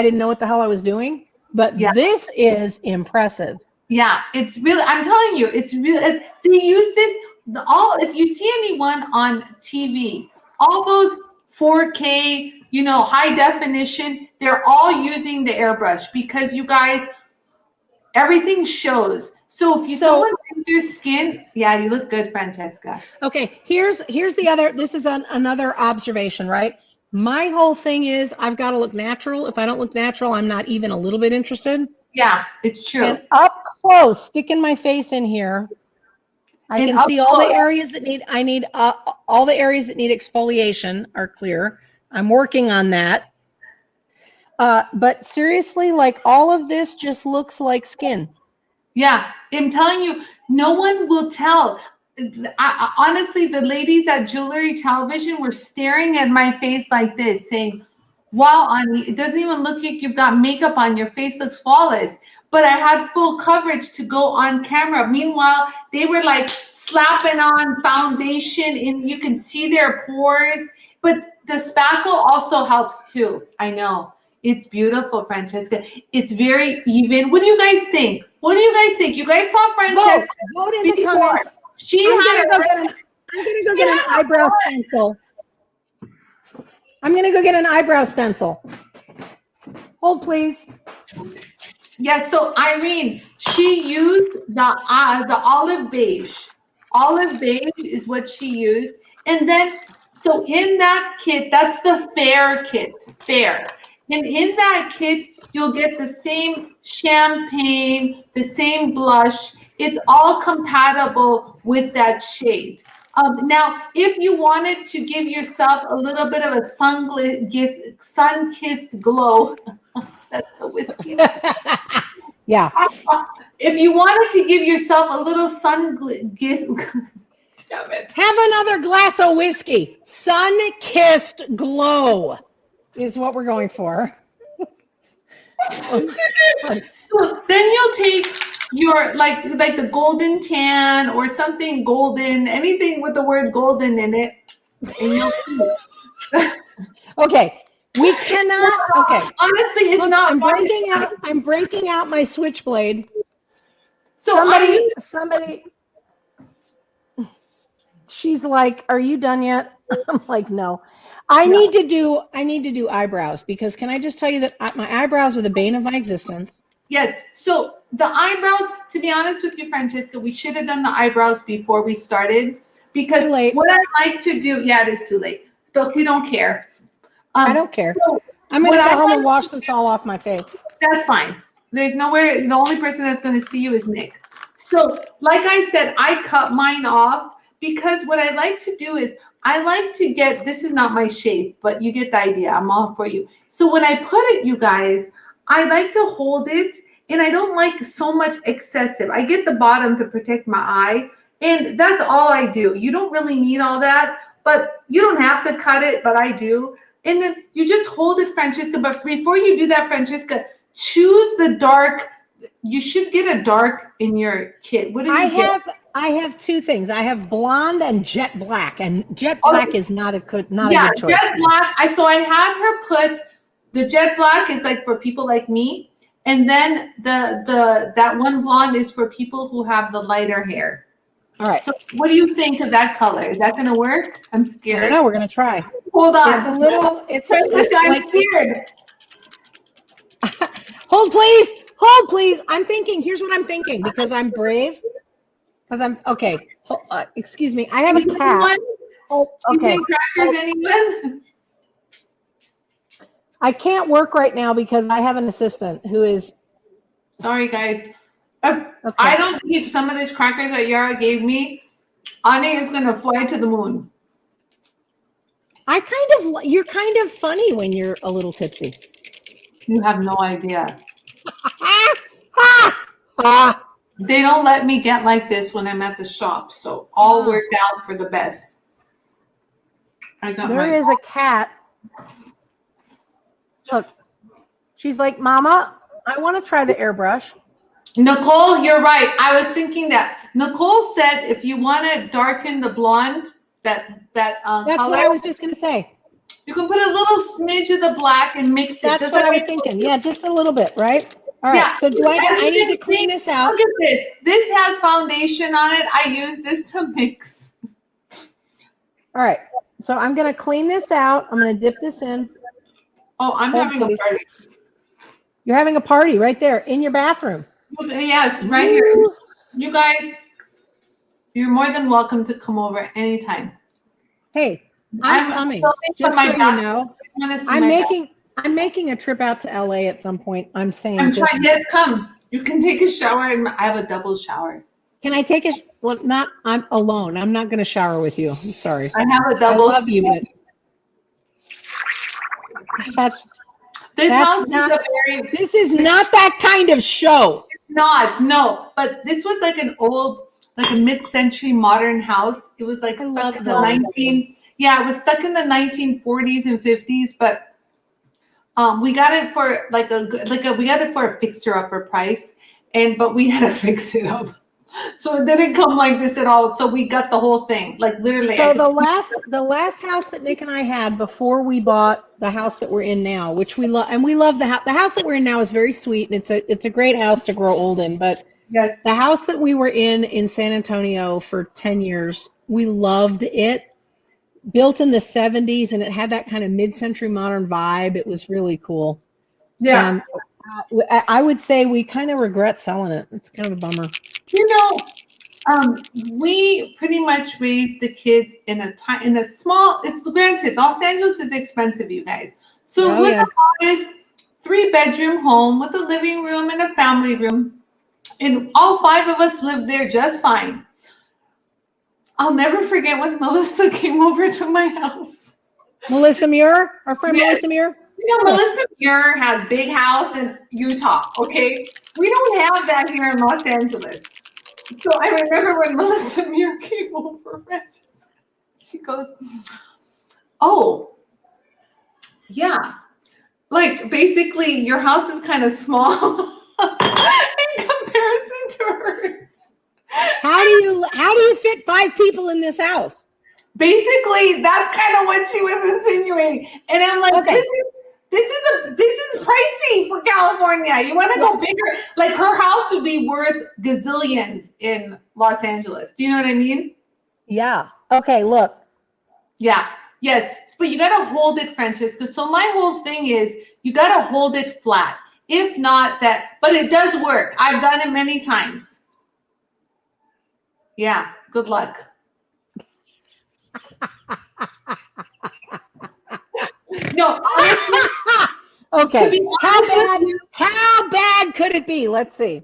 didn't know what the hell I was doing. But this is impressive. Yeah, it's really, I'm telling you, it's really, they use this, if you see anyone on TV, all those 4K, high definition, they're all using the airbrush because you guys, everything shows. So if someone sees your skin, yeah, you look good, Francesca. Okay, here's the other, this is another observation, right? My whole thing is I've got to look natural. If I don't look natural, I'm not even a little bit interested. Yeah, it's true. And up close, sticking my face in here, I can see all the areas that need all the areas that need exfoliation are clear. I'm working on that. But seriously, like all of this just looks like skin. Yeah, I'm telling you, no one will tell. Honestly, the ladies at Jewelry Television were staring at my face like this, saying, wow, Anie, it doesn't even look like you've got makeup on. Your face looks flawless. But I had full coverage to go on camera. Meanwhile, they were like slapping on foundation and you can see their pores. But the spackle also helps too. I know. It's beautiful, Francesca. It's very even. What do you guys think? What do you guys think? You guys saw Francesca. Vote in the comments. I'm gonna go get an eyebrow stencil. I'm gonna go get an eyebrow stencil. Hold, please. Yeah. So Irene, she used the olive beige. Olive beige is what she used, and then so in that kit, that's the fair kit. Fair. And in that kit, you'll get the same champagne, the same blush. It's all compatible with that shade. Now, if you wanted to give yourself a little bit of a sun-kissed glow, that's the whiskey. Yeah. If you wanted to give yourself a little sun-kissed, damn it. Have another glass of whiskey. Sun-kissed glow is what we're going for. So then you'll take your like the golden tan or something golden, anything with the word golden in it, and you'll see. Okay, we cannot. Okay, honestly, it's not. I'm breaking out my switchblade. So somebody. She's like, "Are you done yet?" I'm like, "No." I need to do eyebrows because can I just tell you that my eyebrows are the bane of my existence. Yes. So the eyebrows, to be honest with you, Francesca, we should have done the eyebrows before we started because what I like to do, it is too late, but we don't care. I don't care. So I'm going to go home and wash this all off my face. That's fine. There's nowhere, the only person that's going to see you is Nick. So like I said, I cut mine off because what I like to do is I like to get, this is not my shape, but you get the idea. I'm all for you. So when I put it, you guys, I like to hold it, and I don't like so much excessive. I get the bottom to protect my eye, and that's all I do. You don't really need all that, but you don't have to cut it, but I do. And then you just hold it, Francesca. But before you do that, Francesca, choose the dark. You should get a dark in your kit. What did you get? I have two things. I have blonde and jet black, and jet black is not a good choice. Jet black. So I had her put the jet black is like for people like me, and then that one blonde is for people who have the lighter hair. All right. So what do you think of that color? Is that going to work? I'm scared. I don't know. We're going to try. Hold on. It's a little. I'm scared. Hold, please. Hold, please. I'm thinking. Here's what I'm thinking, because I'm brave. Because I'm okay. Excuse me. I have a cat. Oh, okay. Crackers, anyone? I can't work right now because I have an assistant who is. Sorry, guys. If I don't eat some of these crackers that Yara gave me, Anie is going to fly to the moon. You're kind of funny when you're a little tipsy. You have no idea. They don't let me get like this when I'm at the shop, so all worked out for the best. There is a cat. Look, she's like, Mama, I want to try the airbrush. Nicole, you're right. I was thinking that. Nicole said if you want to darken the blonde, that's That's color, what I was just going to say. you can put a little smidge of the black and mix it. That's what I was thinking. Yeah, just a little bit, right? All right. Yeah. So I need to clean this out. Look at this. This has foundation on it. I use this to mix. All right. So I'm going to clean this out. I'm going to dip this in. Oh, I'm having a party. You're having a party right there in your bathroom. Yes, right here. You guys, you're more than welcome to come over anytime. Hey, I'm coming. Just so you know, I'm making a trip out to LA at some point. I'm saying. Yes, come. You can take a shower, and I have a double shower. Can I take a? Well, not. I'm alone. I'm not going to shower with you. I'm sorry. I have a double. I love you, but this is not that kind of show. It's not. No, but this was like an old, like a mid-century modern house. It was like stuck in the it was stuck in the 1940s and 50s, but we got it for we got it for a fixer-upper price, but we had to fix it up. So it didn't come like this at all. So we got the whole thing, like literally. So the last house that Nick and I had before we bought the house that we're in now, which we love, and we love the house. The house that we're in now is very sweet, and it's a great house to grow old in. But yes, the house that we were in San Antonio for 10 years, we loved it. Built in the 70s, and it had that kind of mid-century modern vibe. It was really cool. Yeah. And I would say we kind of regret selling it. It's kind of a bummer. You know, we pretty much raised the kids in a small. It's granted, Los Angeles is expensive, you guys. So it was a modest 3-bedroom home with a living room and a family room, and all 5 of us lived there just fine. I'll never forget when Melissa came over to my house. Melissa Muir, our friend Melissa Muir. You know, Melissa Muir has big house in Utah, okay? We don't have that here in Los Angeles. So I remember when Melissa Muir came over, Francesca, she goes, oh, yeah. Like, basically, your house is kind of small in comparison to hers. How do you fit 5 people in this house? Basically, that's kind of what she was insinuating. And I'm like, okay. This is pricey for California. You want to go bigger? Like, her house would be worth gazillions in Los Angeles. Do you know what I mean? Yeah. Okay, look. Yeah. Yes. But you got to hold it, Francesca. So my whole thing is you got to hold it flat. If not that, but it does work. I've done it many times. Yeah. Good luck. No, honestly. Okay. To be honest with you, how bad could it be? Let's see.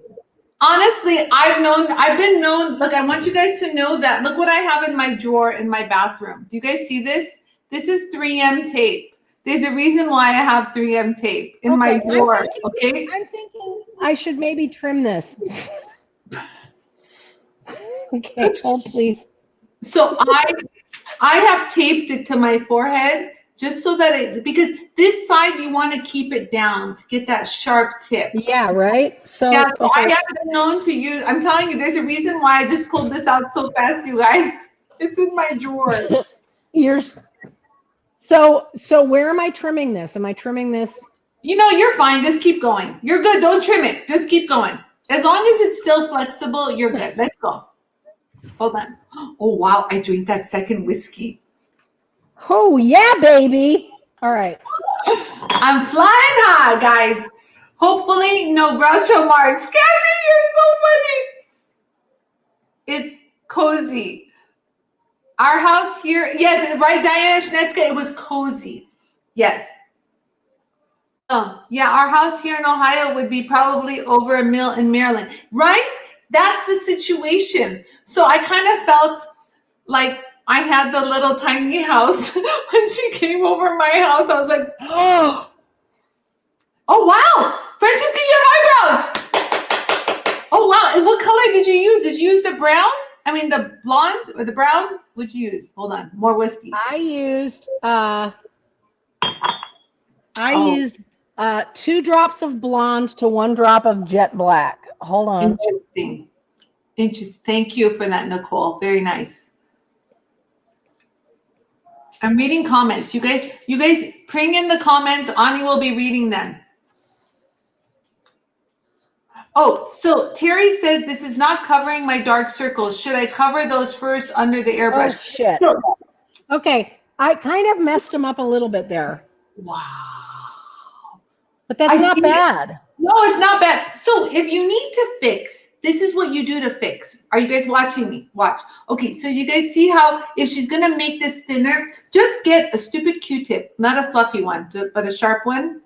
Honestly, I've been known. Look, I want you guys to know that. Look what I have in my drawer in my bathroom. Do you guys see this? This is 3M tape. There's a reason why I have 3M tape in my drawer. Okay. I'm thinking I should maybe trim this. Okay, hold please. So I have taped it to my forehead just so that it's because this side you want to keep it down to get that sharp tip. Yeah, right. So, Yeah, so okay. I have been known to use. I'm telling you, there's a reason why I just pulled this out so fast, you guys. It's in my drawer. So where am I trimming this? Am I trimming this? You know, you're fine. Just keep going. You're good. Don't trim it. Just keep going. As long as it's still flexible, you're good. Let's go. Hold on. Oh, wow. I drank that second whiskey. Oh, yeah, baby. All right. I'm flying high, guys. Hopefully, no Groucho Marx. Kathy, you're so funny. It's cozy. Our house here, yes, right, Diana Schnetska, it was cozy. Yes. Oh, yeah, our house here in Ohio would be probably over $1 million in Maryland, right? That's the situation. So I kind of felt like I had the little tiny house when she came over my house. I was like, oh wow, Francesca, you have eyebrows. Oh wow, and what color did you use? Did you use the brown? I mean the blonde or the brown? What'd you use? Hold on, more whiskey. I used 2 drops of blonde to 1 drop of jet black. Hold on. Interesting. Thank you for that, Nicole. Very nice. I'm reading comments. You guys bring in the comments. Anie will be reading them. Oh, so Terry says this is not covering my dark circles. Should I cover those first under the airbrush? Oh, shit. So, Okay, I kind of messed them up a little bit there. wow. But that's not bad. No, it's not bad. So if you need to fix, this is what you do to fix. Are you guys watching me? Watch. Okay, so you guys see how if she's going to make this thinner, just get a stupid Q-tip, not a fluffy one, but a sharp one.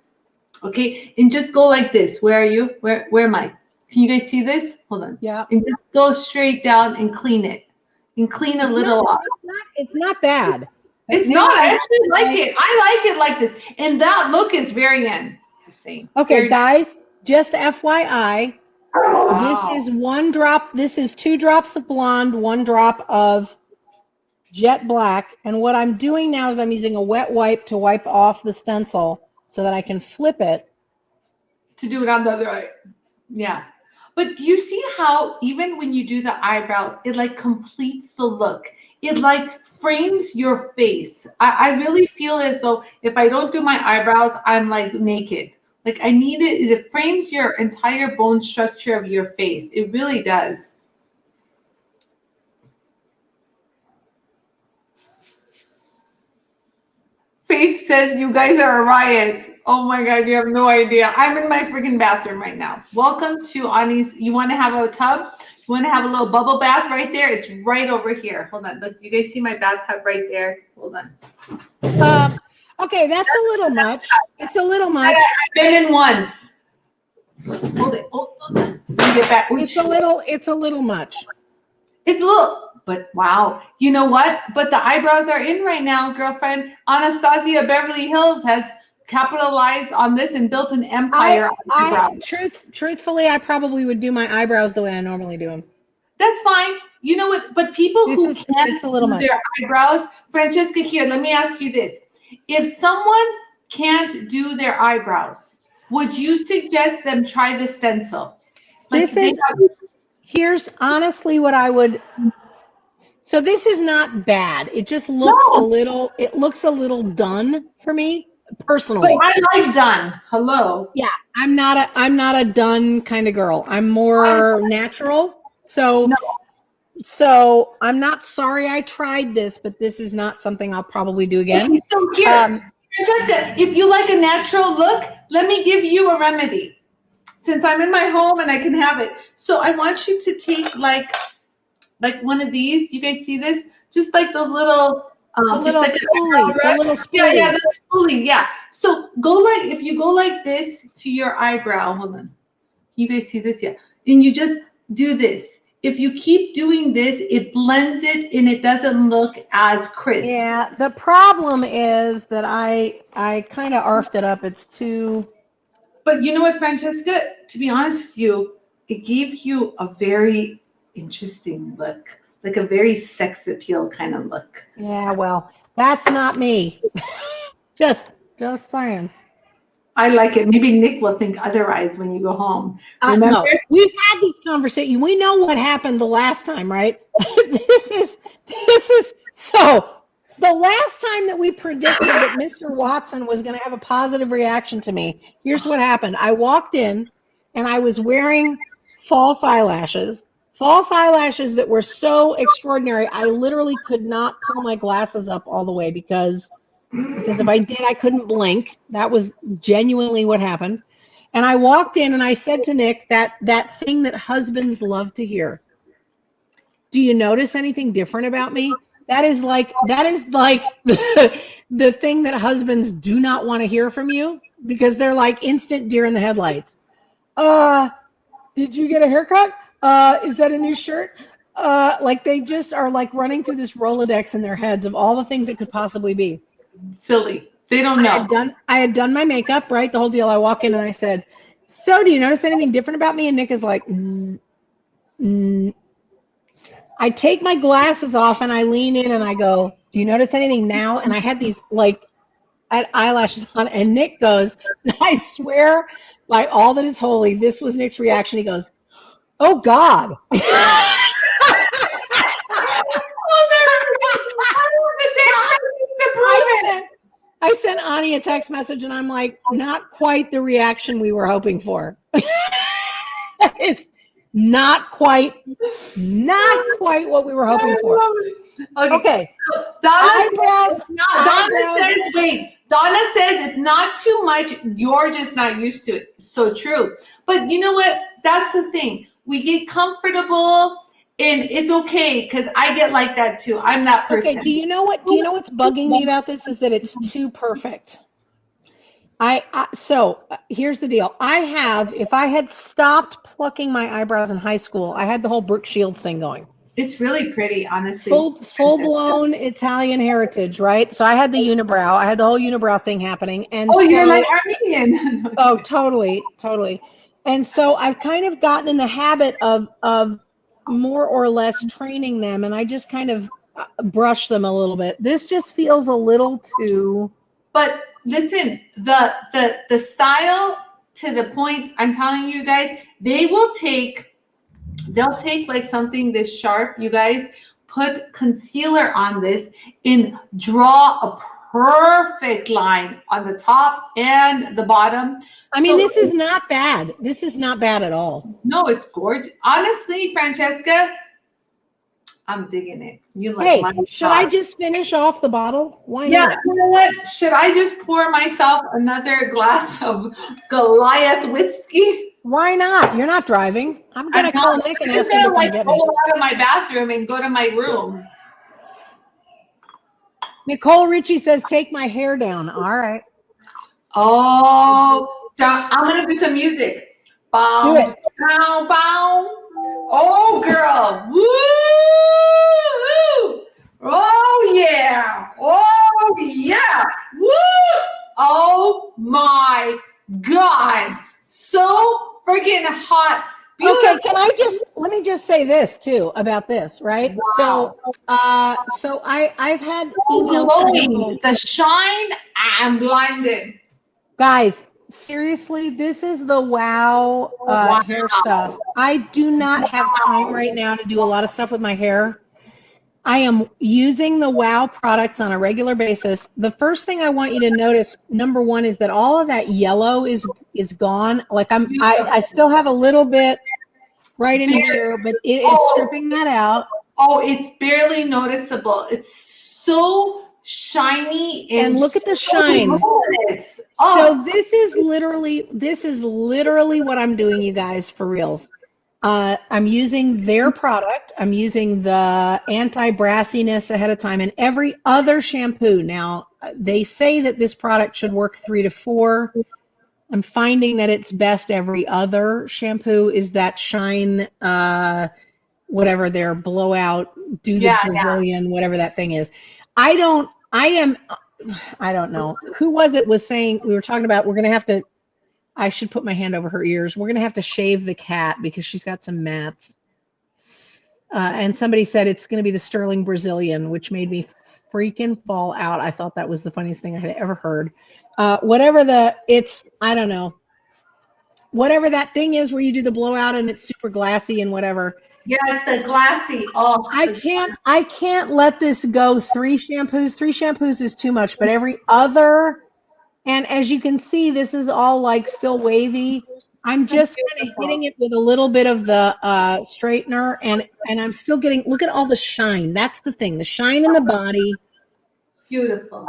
Okay, and just go like this. Where are you? Where am I? Can you guys see this? Hold on. Yeah. And just go straight down and clean it. And clean a little off. It's not bad. It's not. I actually like it. I like it like this. And that look is very the same. Okay, guys, just FYI, Wow. this is 1 drop. This is 2 drops of blonde, 1 drop of jet black. And what I'm doing now is I'm using a wet wipe to wipe off the stencil so that I can flip it. To do it on the other eye. Yeah. But do you see how even when you do the eyebrows, it like completes the look. It like frames your face. I really feel as though if I don't do my eyebrows, I'm like naked. Like I need it. It frames your entire bone structure of your face. It really does. Faith says you guys are a riot. Oh my God, you have no idea. I'm in my freaking bathroom right now. Welcome to Anie's. You want to have a tub? You want to have a little bubble bath right there? It's right over here. Hold on. Look, you guys see my bathtub right there? Hold on. Okay, that's a little much. It's a little much. I've been in once. Hold it. Hold on. Let me get back. It's a little much. It's a little, but wow. You know what? But the eyebrows are in right now, girlfriend. Anastasia Beverly Hills has capitalized on this and built an empire. Truthfully, I probably would do my eyebrows the way I normally do them. That's fine. You know what? But people who can't do their eyebrows, Francesca, here, let me ask you this. If someone can't do their eyebrows, would you suggest them try the stencil? Here's honestly what I would. So this is not bad. It just looks it looks a little done for me personally. But I like done. Hello. Yeah, I'm not a done kind of girl. I'm more natural. So I'm not sorry I tried this, but this is not something I'll probably do again. Okay, so here, Francesca, if you like a natural look, let me give you a remedy. Since I'm in my home and I can have it. So I want you to take like one of these. Do you guys see this? Just like those little spoolie. Yeah, the spoolie. Yeah. So if you go like this to your eyebrow. Hold on. You guys see this? Yeah. and you just do this. If you keep doing this, it blends it and it doesn't look as crisp. Yeah, the problem is that I kind of arfed it up. It's too. But you know what, Francesca? To be honest with you, it gave you a very interesting look, like a very sex appeal kind of look. Yeah, well, that's not me. just saying. I like it. Maybe Nick will think otherwise when you go home. Remember? No, we've had this conversation. We know what happened the last time, right? This is so. The last time that we predicted that Mr. Watson was going to have a positive reaction to me, here's what happened. I walked in and I was wearing false eyelashes that were so extraordinary. I literally could not pull my glasses up all the way because if I did, I couldn't blink. That was genuinely what happened. And I walked in and I said to Nick that thing that husbands love to hear. Do you notice anything different about me? That is like the thing that husbands do not want to hear from you because they're like instant deer in the headlights. Did you get a haircut? Is that a new shirt? Like they just are like running through this Rolodex in their heads of all the things it could possibly be. Silly. They don't know. I had done my makeup, right? The whole deal. I walk in and I said, so do you notice anything different about me? And Nick is like, I take my glasses off and I lean in and I go, do you notice anything now? And I had these like I had eyelashes on and Nick goes, I swear by all that is holy, this was Nick's reaction. He goes, oh God. I sent Anie a text message and I'm like, not quite the reaction we were hoping for. It's not quite what we were hoping for. Okay. So Donna says it's not too much. You're just not used to it. So true. But you know what? That's the thing. We get comfortable and it's okay because I get like that too. I'm that person. Okay. Do you know what's bugging me about this is that it's too perfect. So here's the deal. If I had stopped plucking my eyebrows in high school, I had the whole Brooke Shields thing going. It's really pretty, honestly. Full blown Italian heritage, right? So I had the unibrow. I had the whole unibrow thing happening. And you're like Armenian. Oh, totally. And so I've kind of gotten in the habit of more or less training them, and I just kind of brush them a little bit. This just feels a little too. But listen, the style to the point, I'm telling you guys, they'll take like something this sharp, you guys, put concealer on this and draw a perfect line on the top and the bottom. I mean, this is not bad. This is not bad at all. No, it's gorgeous. Honestly, Francesca, I'm digging it. You like hey, my should I just finish off the bottle? Why not? Yeah, you know what? Should I just pour myself another glass of Goliath whiskey? Why not? You're not driving. I'm gonna call Nick and ask him to come get me. Go out of my bathroom and go to my room. Nicole Richie says, "Take my hair down." All right. Oh, I'm gonna do some music. Bow, Do it. bow, bow. Oh, girl. Woo! Oh, yeah. Oh, yeah. Woo! Oh, my God. So freaking hot. Beautiful. Okay, let me just say this too about this, right? Wow. So I've had glowing. The shine, I'm blinded. Guys, seriously, this is the wow hair stuff. I do not have time right now to do a lot of stuff with my hair. I am using the wow products on a regular basis. The first thing I want you to notice, number one, is that all of that yellow is gone. Like I still have a little bit right in here, but it is stripping that out. Oh, it's barely noticeable. It's so shiny and look at the shine. Luminous. So this is literally what I'm doing, you guys, for reals. I'm using their product. I'm using the anti-brassiness ahead of time and every other shampoo. Now, they say that this product should work 3 to 4 I'm finding that it's best every other shampoo is that Shine, whatever their blowout, do the Brazilian, whatever that thing is. I don't know. Who was saying, we were talking about, we're going to have to, I should put my hand over her ears. We're going to have to shave the cat because she's got some mats. And somebody said it's going to be the Sterling Brazilian, which made me freaking fall out. I thought that was the funniest thing I had ever heard. I don't know. Whatever that thing is where you do the blowout and it's super glassy and whatever. Yes, the glassy. Oh, I can't let this go 3 shampoos. 3 shampoos is too much, but every other, and as you can see, this is all like still wavy. I'm just kind of hitting it with a little bit of the straightener, and I'm still getting, look at all the shine. That's the thing, the shine in the body. Beautiful.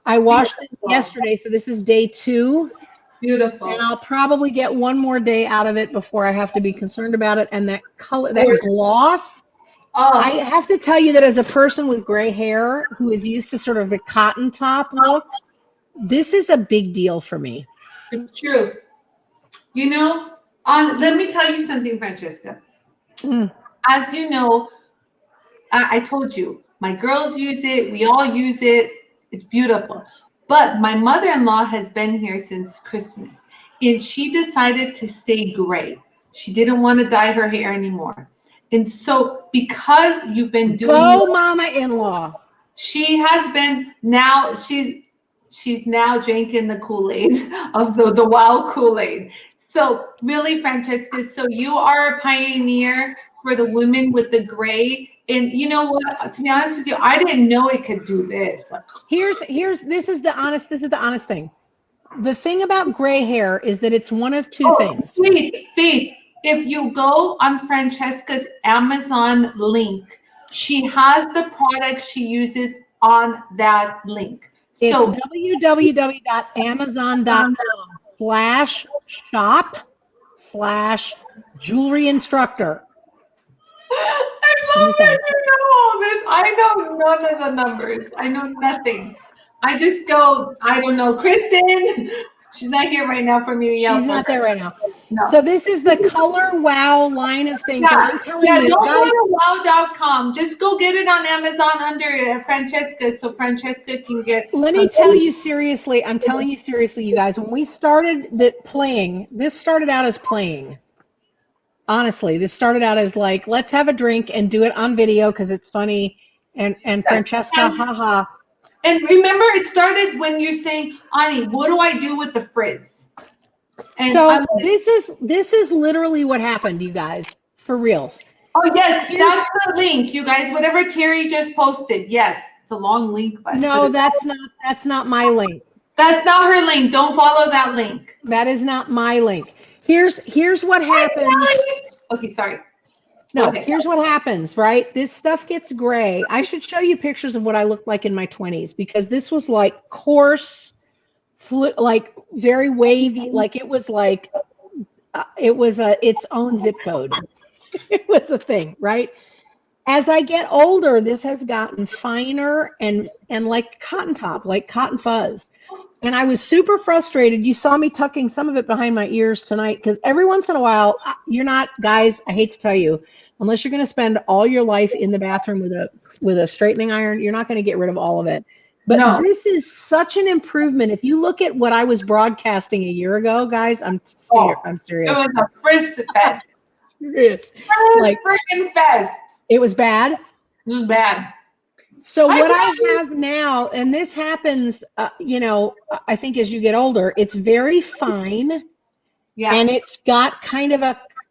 I washed it yesterday, so this is day 2. Beautiful. And I'll probably get one more day out of it before I have to be concerned about it. And that color, that gloss, I have to tell you that as a person with gray hair who is used to sort of the cotton top look, this is a big deal for me. It's true. You know, let me tell you something, Francesca. As you know, I told you, my girls use it. We all use it. It's beautiful. But my mother-in-law has been here since Christmas, and she decided to stay gray. She didn't want to dye her hair anymore. And so because you've been doing mama-in-law. She has been now, she's now drinking the Kool-Aid of the wild Kool-Aid. So really, Francesca, so you are a pioneer for the women with the gray. And you know what? To be honest with you, I didn't know it could do this. This is the honest thing. The thing about gray hair is that it's one of 2 things. Faith, if you go on Francesca's Amazon link, she has the product she uses on that link. It's www.amazon.com/shop/jewelry instructor. I love that you know all this. I know none of the numbers. I know nothing. I just go, I don't know. Kristen, she's not here right now for me to yell. She's not there right now. No. So this is the Color Wow line of things. Yeah, And I'm telling you, don't guys, go to wow.com. Just go get it on Amazon under Francesca so Francesca can get. Let me tell you seriously. I'm telling you seriously, you guys, when we started playing, this started out as playing. Honestly, this started out as like, let's have a drink and do it on video because it's funny. And Francesca, haha. And remember, it started when you're saying, Anie, what do I do with the frizz? And so this is literally what happened, you guys, for reals. Oh yes, that's the link, you guys. Whatever Terry just posted. Yes, it's a long link, but no, that's not my link. That's not her link. Don't follow that link. That is not my link. Here's what happens. Okay, sorry. No, here's what happens, right? This stuff gets gray. I should show you pictures of what I looked like in my 20s because this was like coarse, like very wavy. Like it was like, it was its own zip code. It was a thing, right? As I get older, this has gotten finer and like cotton top, like cotton fuzz. And I was super frustrated. You saw me tucking some of it behind my ears tonight because every once in a while, you're not, guys, I hate to tell you, unless you're going to spend all your life in the bathroom with a straightening iron, you're not going to get rid of all of it. But this is such an improvement. If you look at what I was broadcasting a year ago, guys, I'm serious. It was a frizz fest. Serious. Like freaking fest. It was bad. It was bad. So what I have now, and this happens, I think as you get older, it's very fine. Yeah. And it's got kind of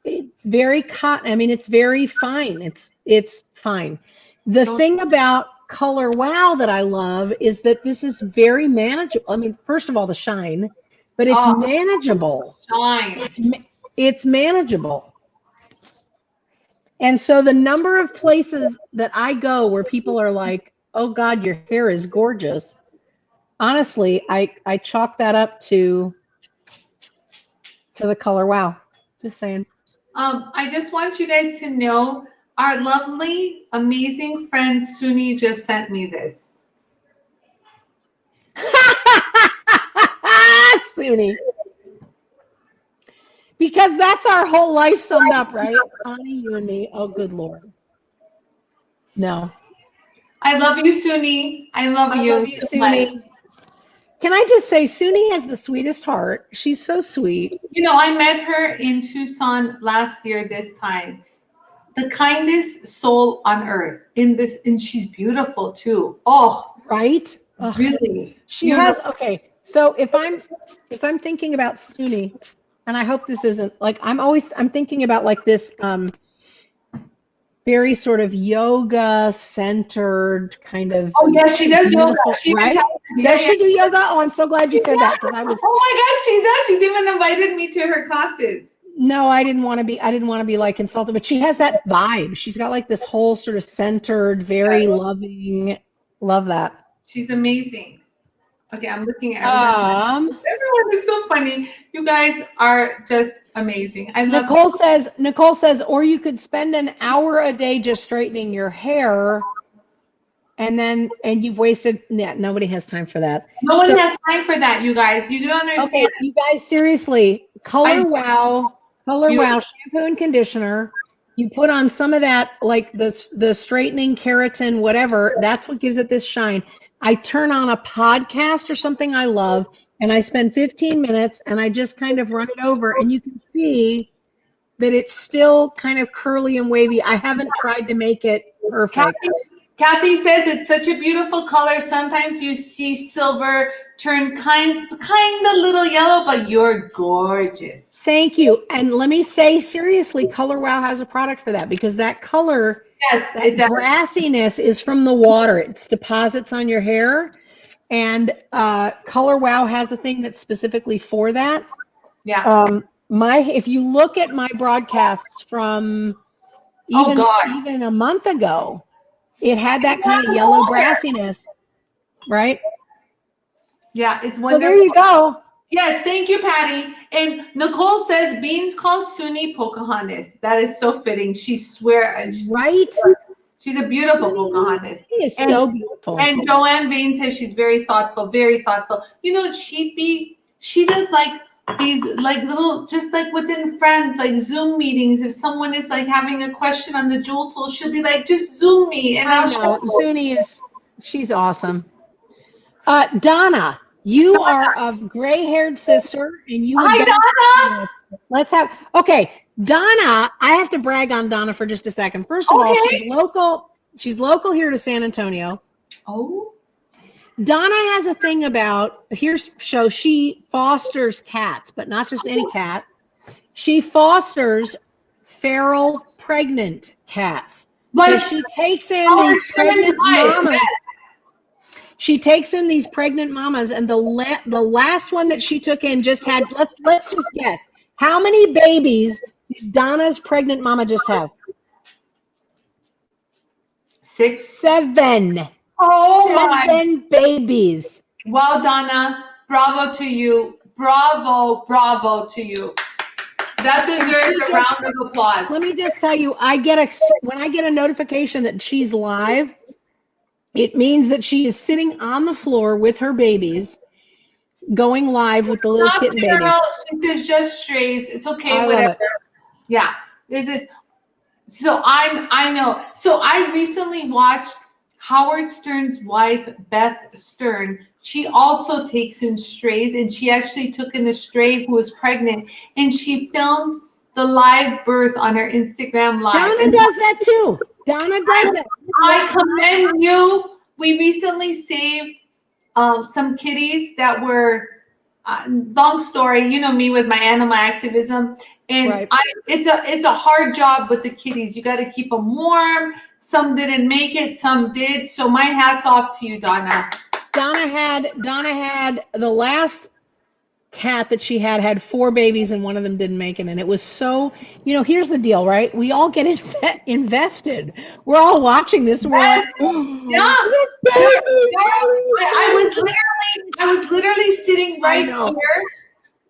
it's very cotton. I mean, it's very fine. It's fine. The thing about Color Wow that I love is that this is very manageable. I mean, first of all, the shine, but it's manageable. Shine. It's manageable. And so the number of places that I go where people are like, oh God, your hair is gorgeous. Honestly, I chalk that up to the Color Wow. Just saying. I just want you guys to know our lovely, amazing friend Suni just sent me this. Suni. Because that's our whole life summed up, right? Anie, you and me. Oh, good Lord. No. I love you, Suni. I love you. I love you, Suni. Can I just say, Suni has the sweetest heart. She's so sweet. You know, I met her in Tucson last year this time. The kindest soul on earth. And she's beautiful too. Oh, Right? really? She has, okay. So if I'm thinking about Suni, and I hope this isn't like, I'm thinking about like this very sort of yoga centered kind of. Oh yes, she does yoga. Right? Does she do yoga? Oh, I'm so glad you said that, because I was. Oh my gosh, she does. She's even invited me to her classes. No, I didn't want to be like insulted, but she has that vibe. She's got like this whole sort of centered, very loving. Love that. She's amazing. Okay, I'm looking at everyone. Everyone is so funny. You guys are just amazing. I love Nicole says, or you could spend an hour a day just straightening your hair, and you've wasted. Yeah, nobody has time for that. No one has time for that, you guys. You don't understand. Okay, you guys, seriously, Color Wow shampoo and conditioner. You put on some of that, like the straightening keratin, whatever. That's what gives it this shine. I turn on a podcast or something I love, and I spend 15 minutes, and I just kind of run it over, and you can see that it's still kind of curly and wavy. I haven't tried to make it perfect. Kathy says it's such a beautiful color. Sometimes you see silver turn kind of little yellow, but you're gorgeous. Thank you. And let me say seriously, Color Wow has a product for that, because that color, that brassiness is from the water. It's deposits on your hair, and Color Wow has a thing that's specifically for that. Yeah. If you look at my broadcasts from even a month ago, it had that kind of yellow brassiness, right? Yeah, it's wonderful. So there you go. Yes, thank you, Patty. And Nicole says Beans calls Suni Pocahontas. That is so fitting. She swears. Right? She's a beautiful Pocahontas. She is so beautiful. And Joanne Bean says she's very thoughtful, very thoughtful. You know, she does like these like little, just like within friends, like Zoom meetings. If someone is like having a question on the Jewel Tool, she'll be like, just Zoom me. And I know. Suni she's awesome. Donna, you are a gray-haired sister, and you. Hi, Donna. Okay, Donna. I have to brag on Donna for just a second. First of all, she's local. She's local here to San Antonio. Oh. Donna has a thing about she fosters cats, but not just any cat. She fosters feral pregnant cats. So she takes in these pregnant mamas. She takes in these pregnant mamas, and the last one that she took in just had, let's just guess, how many babies did Donna's pregnant mama just have? 6. 7. Oh, 7 babies. Well, Donna, bravo to you. Bravo to you. That deserves a round of applause. Let me just tell you, when I get a notification that she's live, it means that she is sitting on the floor with her babies, going live with the little kitten babies. She says just strays. It's okay, whatever. Yeah, it is. So I know. So I recently watched Howard Stern's wife, Beth Stern. She also takes in strays, and she actually took in a stray who was pregnant, and she filmed the live birth on her Instagram live. Donna does that too. Donna does that. I commend you. We recently saved some kitties that were, long story, you know me with my animal activism. And it's a hard job with the kitties. You got to keep them warm. Some didn't make it, some did. So my hat's off to you, Donna. Donna had the last cat that she had 4 babies, and one of them didn't make it. And it was so, here's the deal, right? We all get invested. We're all watching this. Yes. Yeah. I was literally sitting right here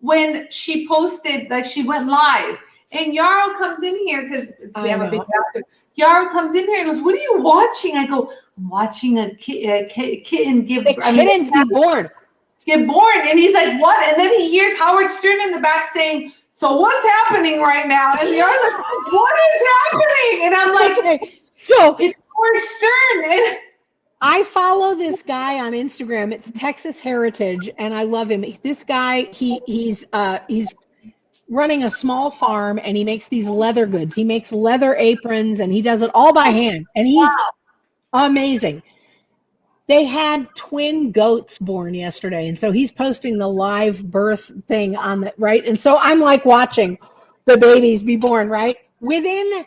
when she posted, like she went live, and Yarrow comes in here because we have a big bathroom. Yarrow comes in here and goes, "What are you watching?" I go, "I'm watching a kitten give birth." Kittens be born. Get born. And he's like, "What?" And then he hears Howard Stern in the back saying, so what's happening right now? And the other, what is happening? And I'm like, Okay, so it's Howard Stern. And I follow this guy on Instagram. It's Texas Heritage, and I love him. This guy, he's running a small farm, and he makes these leather goods. He makes leather aprons, and he does it all by hand. And he's amazing. They had twin goats born yesterday, and so he's posting the live birth thing on the right. And so I'm like watching the babies be born. Right within,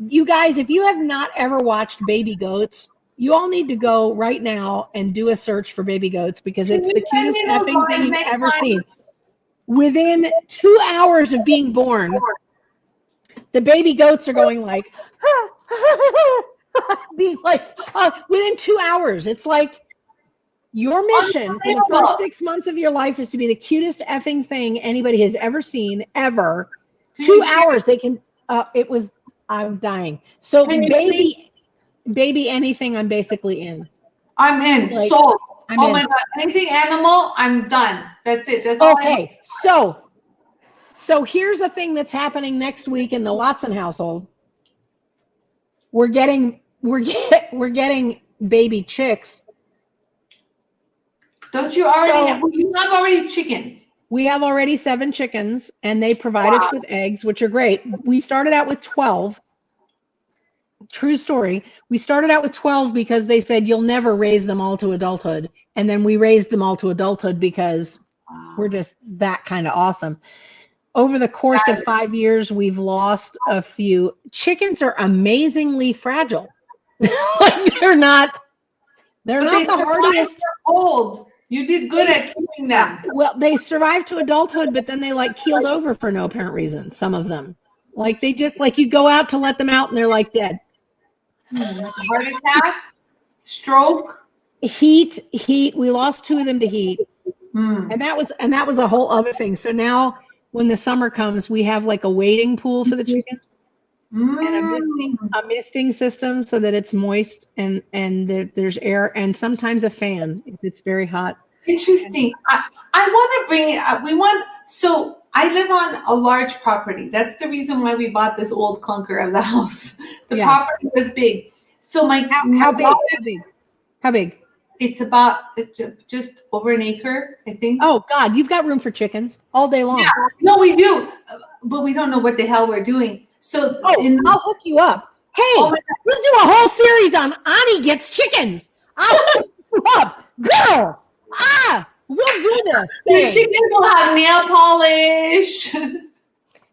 you guys, if you have not ever watched baby goats, you all need to go right now and do a search for baby goats because it's the cutest effing thing you've ever seen. Within 2 hours of being born, the baby goats are going like, being like, within 2 hours. It's like your mission for the first 6 months of your life is to be the cutest effing thing anybody has ever seen, ever. 2 hours, they can, I'm dying. So baby anything, I'm basically in. I'm in. Like, Sold. I'm oh in. my God. Anything animal, I'm done. That's it. That's all. Okay. So here's a thing that's happening next week in the Watson household. We're getting baby chicks. Don't you already have, you have already chickens? We have already 7 chickens, and they provide us with eggs, which are great. We started out with 12. True story. We started out with 12 because they said you'll never raise them all to adulthood. And then we raised them all to adulthood because we're just that kind of awesome. Over the course of 5 years, we've lost a few. Chickens are amazingly fragile. Like they're not the hardiest. Old. You did good at keeping them. Well, they survived to adulthood, but then they like keeled over for no apparent reason. Some of them, like they just like you go out to let them out and they're like dead. Heart attack, stroke, heat. We lost 2 of them to heat, and that was a whole other thing. So now, when the summer comes, we have like a wading pool for the chickens and a misting system so that it's moist and there's air, and sometimes a fan if it's very hot. Interesting. I want to bring it up. So I live on a large property. That's the reason why we bought this old clunker of the house. The property was big. So how big? How big? It's about just over an acre, I think. Oh God, you've got room for chickens all day long. Yeah, no, we do, but we don't know what the hell we're doing. So I'll hook you up. Hey, we'll do a whole series on Anie gets chickens. I'll hook you up, girl. We'll do this. The chickens will have nail polish.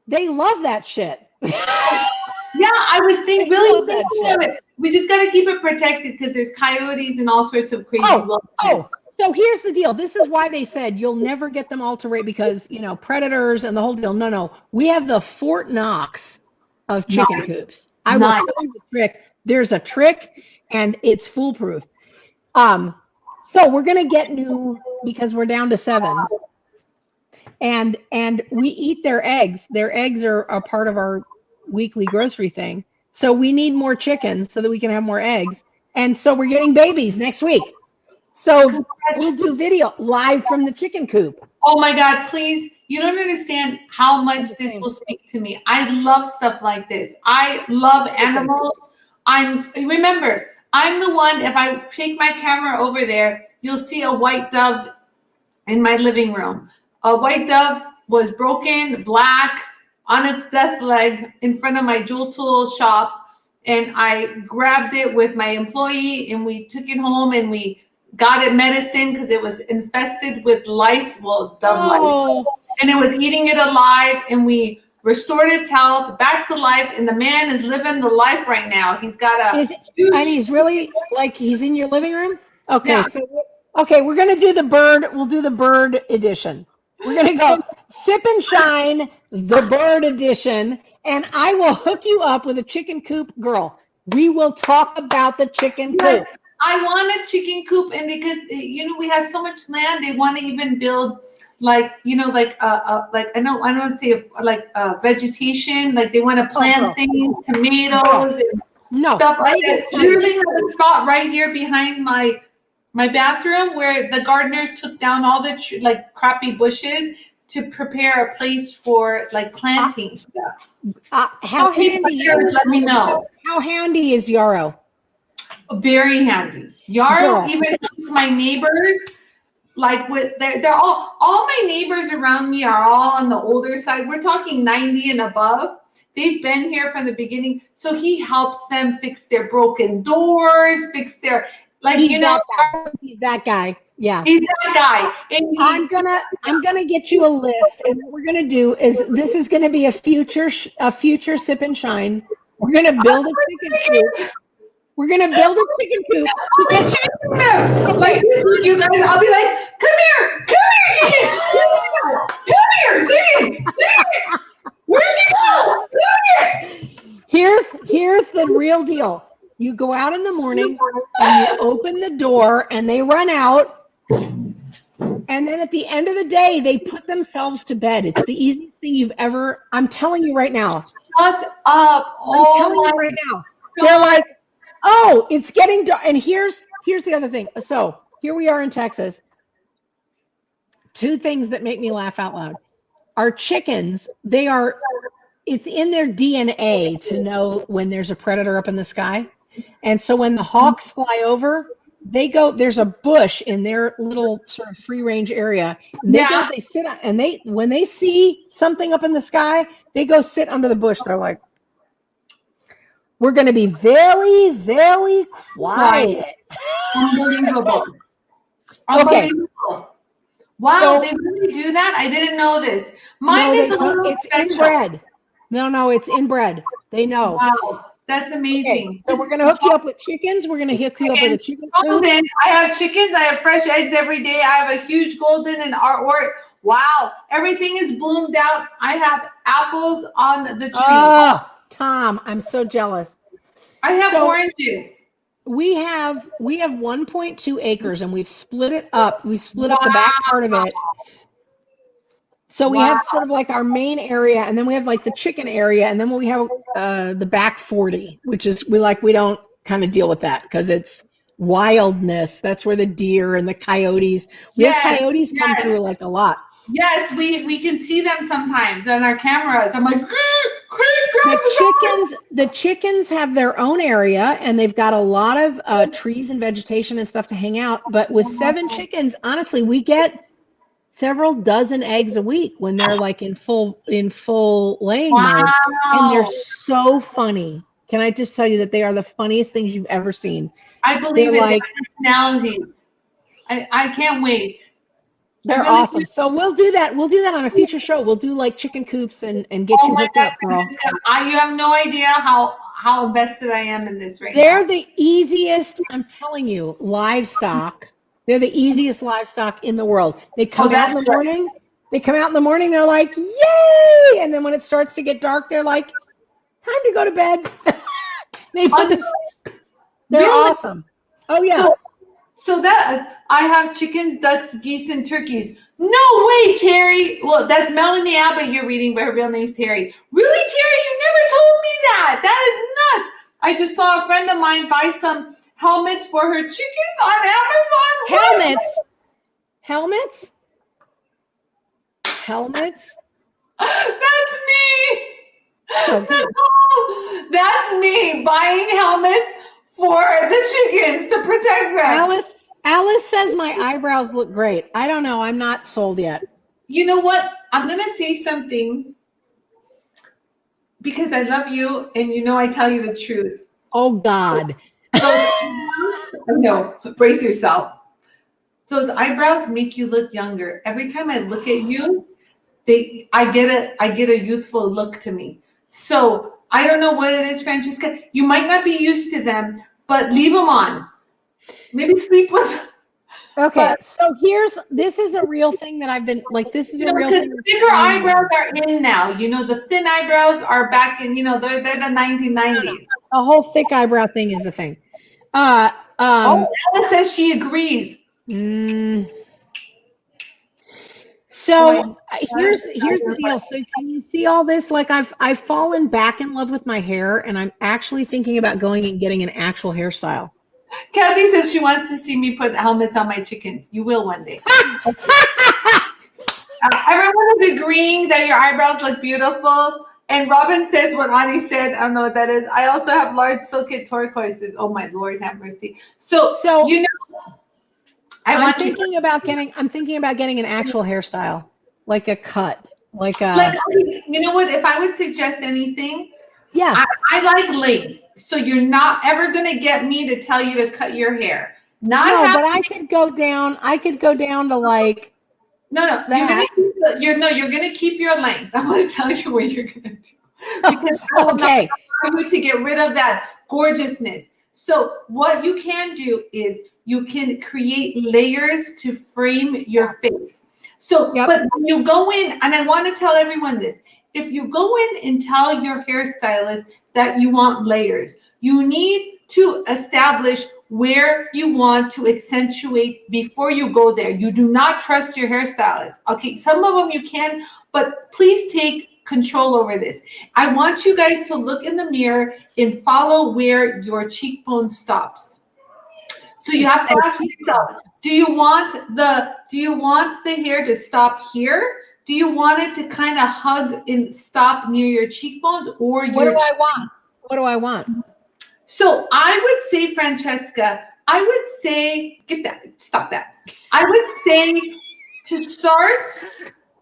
They love that shit. Yeah, I was thinking of it. We just got to keep it protected because there's coyotes and all sorts of crazy wilderness. So here's the deal. This is why they said you'll never get them all to rate because, predators and the whole deal. No. We have the Fort Knox of chicken coops. I will tell you the trick. There's a trick and it's foolproof. So we're going to get new because we're down to 7. And we eat their eggs. Their eggs are a part of our weekly grocery thing. So we need more chickens so that we can have more eggs. And so we're getting babies next week. So we'll do video live from the chicken coop. Oh my God, please. You don't understand how much this will speak to me. I love stuff like this. I love animals. Remember, I'm the one, if I take my camera over there, you'll see a white dove in my living room. A white dove was broken, black, on its death leg in front of my jewel tool shop. And I grabbed it with my employee and we took it home and we got it medicine because it was infested with lice, dove lice. And it was eating it alive and we restored its health back to life. And the man is living the life right now. He's got and he's really like, he's in your living room. Okay. Yeah. So, we're going to do the bird. We'll do the bird edition. We're going to go sip and shine the bird edition. And I will hook you up with a chicken coop girl. We will talk about the chicken coop. I want a chicken coop. And because, we have so much land, they want to even build I don't want to say vegetation, like they want to plant things, tomatoes and stuff like that. Literally have a spot right here behind my bathroom where the gardeners took down all the crappy bushes to prepare a place for like planting stuff. How handy? Let me know. How handy is Yarrow? Very handy. Yarrow Girl. even helps my neighbors. Like they're all my neighbors around me are all on the older side. We're talking 90 and above. They've been here from the beginning. So he helps them fix their broken doors, fix their He's that guy. Yeah. He's that guy. And I'm gonna get you a list, and what we're gonna do is this is gonna be a future sip and shine. We're gonna build a chicken coop. We're gonna build a chicken coop. Like you guys, I'll be like, come here, chicken, come here, chicken. Where'd you go? Come here. Here's the real deal. You go out in the morning and you open the door, and they run out. And then at the end of the day, they put themselves to bed. It's the easiest thing you've ever. I'm telling you right now. Shut up! I'm telling you right now. They're like, oh, it's getting dark. And here's the other thing. So here we are in Texas. Two things that make me laugh out loud. Our chickens, it's in their DNA to know when there's a predator up in the sky. And so when the hawks fly over, there's a bush in their little sort of free range area. They sit and when they see something up in the sky, they go sit under the bush. They're like, we're going to be very, very quiet. Unbelievable. Okay. Wow, So, they really do that? I didn't know this. Mine is a little special. Inbred. No, it's inbred. They know. Wow, that's amazing. Okay, so we're going to hook you up with chickens. We're going to hook you up with a chicken coop. I have chickens. I have fresh eggs every day. I have a huge golden and artwork. Wow, everything is bloomed out. I have apples on the tree. Oh, Tom, I'm so jealous. I have oranges. We have 1.2 acres, and we've split it up. We've split up the back part of it. So we have sort of like our main area, and then we have like the chicken area, and then we have the back 40, which is we don't kind of deal with that because it's wildness. That's where the deer and the coyotes. We have coyotes come through like a lot. Yes, we can see them sometimes on our cameras. I'm like, the chickens have their own area, and they've got a lot of trees and vegetation and stuff to hang out. But with 7 chickens, honestly, we get several dozen eggs a week when they're like in full laying mode, and they're so funny. Can I just tell you that they are the funniest things you've ever seen? I believe in their personalities. I can't wait. They're awesome. So we'll do that. We'll do that on a future show. We'll do like chicken coops and get you hooked up, girl. You have no idea how invested I am in this right now. They're the easiest, I'm telling you, livestock. They're the easiest livestock in the world. They come out in the morning. They come out in the morning. They're like, yay! And then when it starts to get dark, they're like, time to go to bed. They're awesome. Oh yeah. So that I have chickens, ducks, geese, and turkeys. No way, Terry. Well, that's Melanie Abbott you're reading, but her real name's Terry. Really, Terry? You never told me that. That is nuts. I just saw a friend of mine buy some helmets for her chickens on Amazon. Helmets? That's me. Okay. That's me buying helmets for the chickens to protect them. Alice says my eyebrows look great. I don't know. I'm not sold yet. You know what? I'm going to say something because I love you and you know I tell you the truth. Oh, God. No, brace yourself. Those eyebrows make you look younger. Every time I look at you, I get a youthful look to me. So I don't know what it is, Francesca. You might not be used to them, but leave them on. Maybe sleep with. Okay, so this is a real thing that I've been like. This is a real thing. Bigger eyebrows are in now. You know, the thin eyebrows are back in. You know, they're the 1990s. The whole thick eyebrow thing is a thing. Ella says she agrees. So here's the deal. So can you see all this? Like I've fallen back in love with my hair, and I'm actually thinking about going and getting an actual hairstyle. Kathy says she wants to see me put helmets on my chickens. You will one day. Everyone is agreeing that your eyebrows look beautiful. And Robin says what Anie said. I don't know what that is. I also have large silky turquoises. Oh my Lord, have mercy. So you know, I'm thinking about getting an actual hairstyle, like a cut, like you know what? If I would suggest anything, yeah. I like length. So you're not ever gonna get me to tell you to cut your hair. But I could go down. I could go down to like. No. You're gonna keep your length. I'm gonna tell you what you're gonna do because I will not allow you to get rid of that gorgeousness. So what you can do is you can create layers to frame your face. So, but when you go in, and I want to tell everyone this, if you go in and tell your hairstylist that you want layers, you need to establish where you want to accentuate before you go there. You do not trust your hairstylist. Okay, some of them you can, but please take control over this. I want you guys to look in the mirror and follow where your cheekbone stops. So you have to ask yourself, do you want the hair to stop here? Do you want it to kind of hug and stop near your cheekbones, or what do I want? What do I want? So I would say, Francesca, I would say, stop that. I would say to start,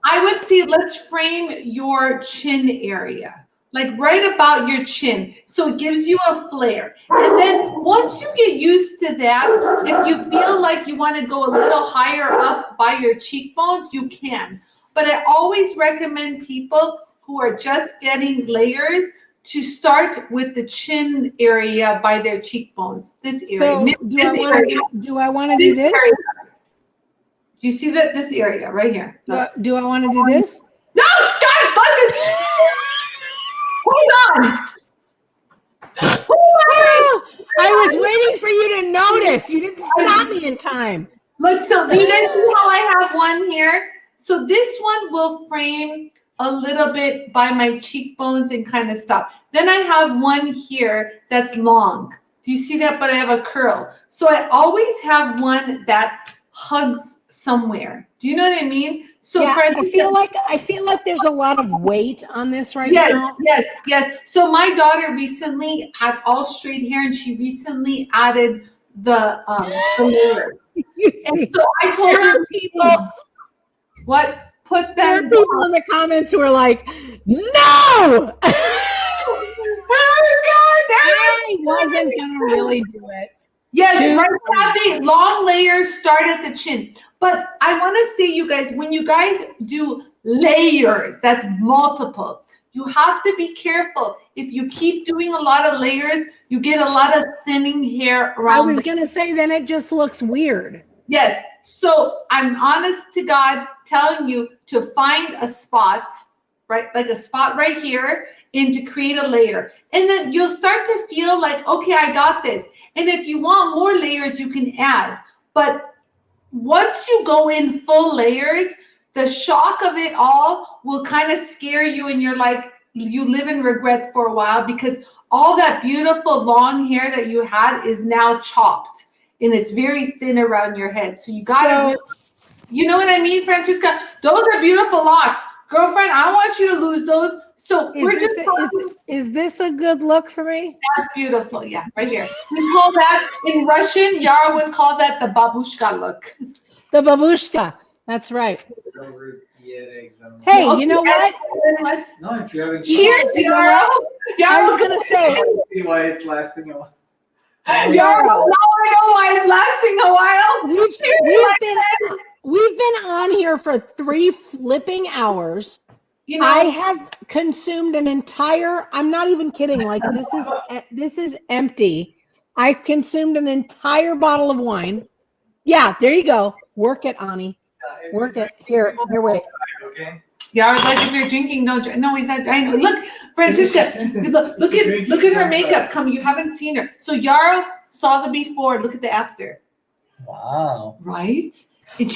I would say let's frame your chin area, like right about your chin. So it gives you a flare. And then once you get used to that, if you feel like you want to go a little higher up by your cheekbones, you can. But I always recommend people who are just getting layers to start with the chin area by their cheekbones. This area. So do I want to do this? Area. You see that this area right here? Do I want to do this? No, God bless it. Hold on. I was waiting for you to notice. You didn't stop me in time. Look, so do you guys see how I have one here? So this one will frame a little bit by my cheekbones and kind of stop. Then I have one here that's long. Do you see that? But I have a curl. So I always have one that hugs somewhere. Do you know what I mean? So yeah, I feel like there's a lot of weight on this right now. Yes. So my daughter recently had all straight hair, and she recently added the layer. And so I told her people, what? Put them. There are people in the comments who are like, no. I wasn't gonna really do it. Yes, right, Kathy. Long layers start at the chin. But I want to say, you guys, when you guys do layers, that's multiple. You have to be careful. If you keep doing a lot of layers, you get a lot of thinning hair around. I was gonna say, then it just looks weird. Yes. So I'm honest to God telling you to find a spot, right? Like a spot right here, and to create a layer. And then you'll start to feel like, okay, I got this. And if you want more layers, you can add. But once you go in full layers, the shock of it all will kind of scare you, and you're like, you live in regret for a while, because all that beautiful long hair that you had is now chopped, and it's very thin around your head. So you gotta, you know what I mean, Francesca? Those are beautiful locks. Girlfriend, I want you to lose those. So is this a good look for me? That's beautiful. Yeah, right here. We call that, in Russian, Yara would call that the babushka look. The babushka. That's right. Hey, you know what? No, if you haven't. Cheers, Yara. I was gonna say. See why it's lasting a while. Yara, now I know why it's lasting a while. We've been on here for 3 flipping hours. You know, I have consumed an entire, I'm not even kidding, like this is empty. I consumed an entire bottle of wine. Yeah, there you go. Work it, Anie. Work it. Here, wait. Okay. Yeah, I was like, if you're drinking, no, he's not. I know. Look, Francesca, look at her makeup. Come, you haven't seen her. So Yara saw the before. Look at the after. Wow. Right?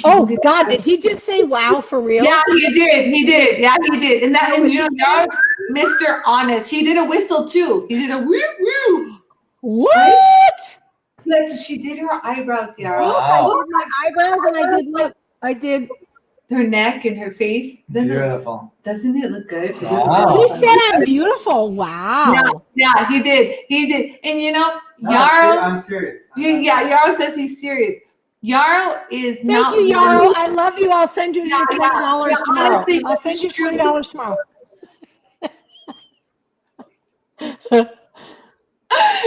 Oh God, did he just say wow for real? Yeah, he did. Yeah, he did. And that, and you know, Yara's Mr. Honest. He did a whistle too. He did a woo woo. What? Right? Yeah, so she did her eyebrows, Yara. Wow. I did my eyebrows, and I did. her neck and her face. Beautiful. Doesn't it look good? Wow. He said I'm beautiful. Wow. Yeah, he did. He did. And you know, No, Yarrow, I'm serious. Yarrow says he's serious. Yarrow is Thank not. you, Yarrow. I love you. I'll send you Yeah, your $20 yeah, tomorrow. honestly, I'll send you it's true. $20 tomorrow.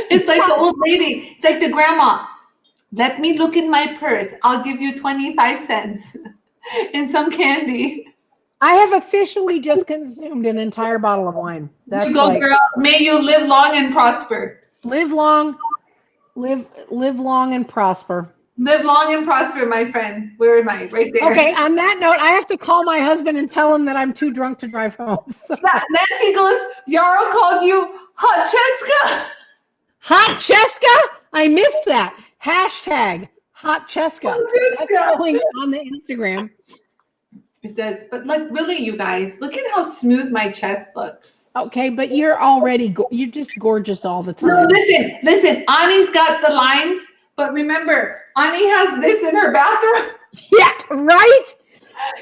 It's like the old lady. It's like the grandma. Let me look in my purse. I'll give you 25 cents and some candy. I have officially just consumed an entire bottle of wine. That's You go, like, girl. May you live long and prosper. live long and prosper. Live long and prosper, my friend. Where am I? Right there. Okay, on that note, I have to call my husband and tell him that I'm too drunk to drive home. So. Yeah, Nancy goes, Yarrow called you Hot Cheska. Hot Cheska? I missed that. Hashtag Hot Cheska. That's going on the Instagram. It does. But like, really, you guys, look at how smooth my chest looks. Okay, but you're already, you're just gorgeous all the No, time. listen. Anie's got the lines, but remember, Anie has this in her bathroom. Yeah, right?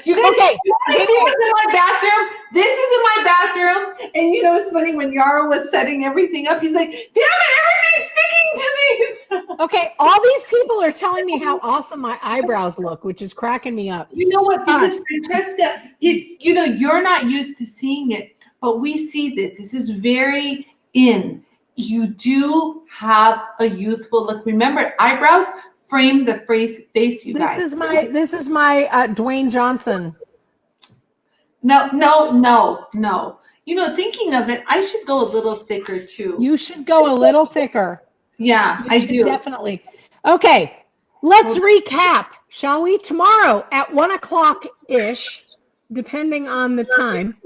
You guys, Okay. you want to see what's in my bathroom? This is in my bathroom. And you know, it's funny when Yarrow was setting everything up, he's like, damn it, everything's sticking to these. Okay, all these people are telling me how awesome my eyebrows look, which is cracking me up. You know what? Because Francesca, you know, you're not used to seeing it, but we see this. This is very in. You do have a youthful look. Remember, eyebrows frame the face, you guys. This is my Dwayne Johnson. No. You know, thinking of it, I should go a little thicker too. You should go a little thicker. Yeah, I do. Definitely. Okay, let's recap, shall we? Tomorrow at 1 o'clock-ish, depending on the time.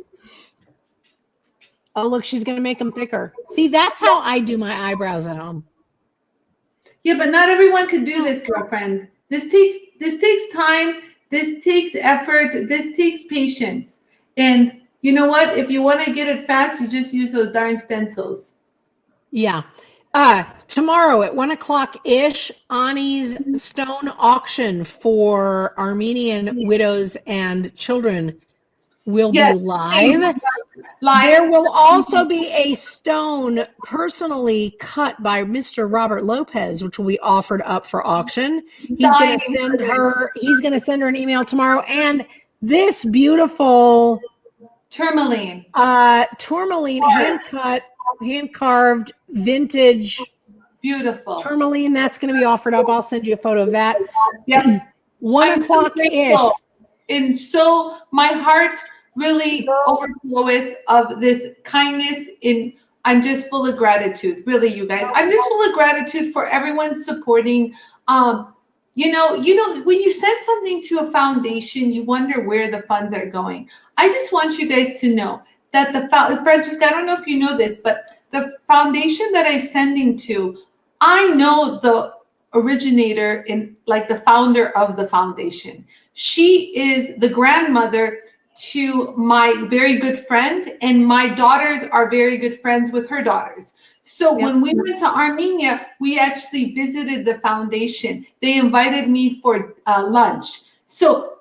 Oh, look, she's going to make them thicker. See, that's how I do my eyebrows at home. Yeah, but not everyone can do this, girlfriend. This takes time. This takes effort. This takes patience. And you know what? If you want to get it fast, you just use those darn stencils. Yeah. Tomorrow at 1 o'clock-ish, Anie's stone auction for Armenian widows and children will be live. There will also be a stone personally cut by Mr. Robert Lopez, which will be offered up for auction. He's going to send her an email tomorrow. And this beautiful Tourmaline. Tourmaline hand-carved vintage Beautiful. Tourmaline, that's going to be offered up. I'll send you a photo of that. Yep. 1 o'clock-ish. And so my heart really overfloweth of this kindness. I'm just full of gratitude, really, you guys. I'm just full of gratitude for everyone supporting. You know, when you send something to a foundation, you wonder where the funds are going. I just want you guys to know that Francesca, I don't know if you know this, but the foundation that I'm sending to, I know the originator and like the founder of the foundation. She is the grandmother to my very good friend, and my daughters are very good friends with her daughters. So when we went to Armenia, we actually visited the foundation. They invited me for lunch. So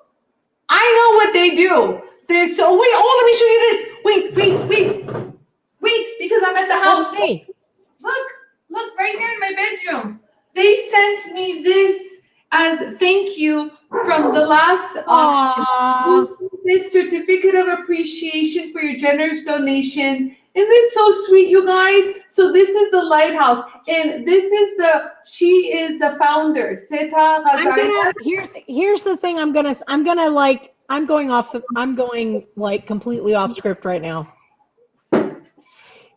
I know what they do. Let me show you this. Wait, because I'm at the house. Okay. Look right here in my bedroom. They sent me this as thank you from the last auction. This certificate of appreciation for your generous donation. Isn't this so sweet, you guys? So this is the lighthouse, and she is the founder, Seta Hazari. Here's the thing. I'm going like completely off script right now.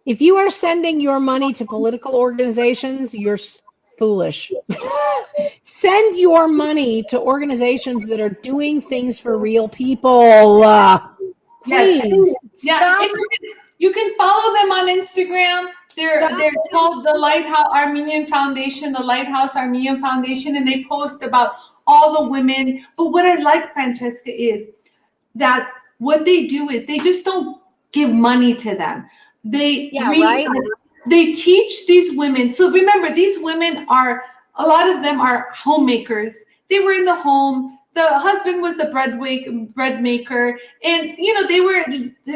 If you are sending your money to political organizations, you're foolish. Send your money to organizations that are doing things for real people. Please. Yeah, you can follow them on Instagram. They're called the Lighthouse Armenian Foundation, the Lighthouse Armenian Foundation, and they post about all the women. But what I like, Francesca, is that what they do is they just don't give money to them. They teach these women. So remember, these women a lot of them are homemakers. They were in the home. the husband was the bread maker, and they were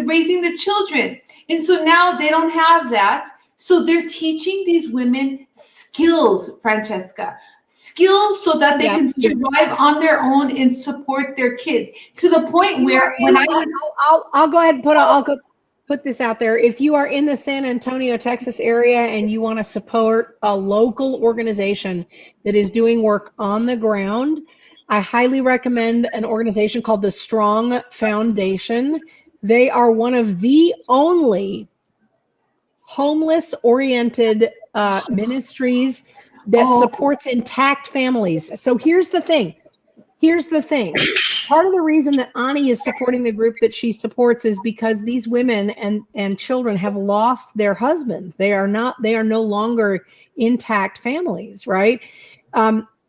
raising the children. And so now they don't have that. So they're teaching these women skills, Francesca. Skills so that they can survive on their own and support their kids, to the point where when I'll go ahead and I'll put this out there. If you are in the San Antonio, Texas area and you want to support a local organization that is doing work on the ground, I highly recommend an organization called the Strong Foundation. They are one of the only homeless-oriented ministries that supports intact families. So here's the thing. Part of the reason that Anie is supporting the group that she supports is because these women and children have lost their husbands. They are no longer intact families, right?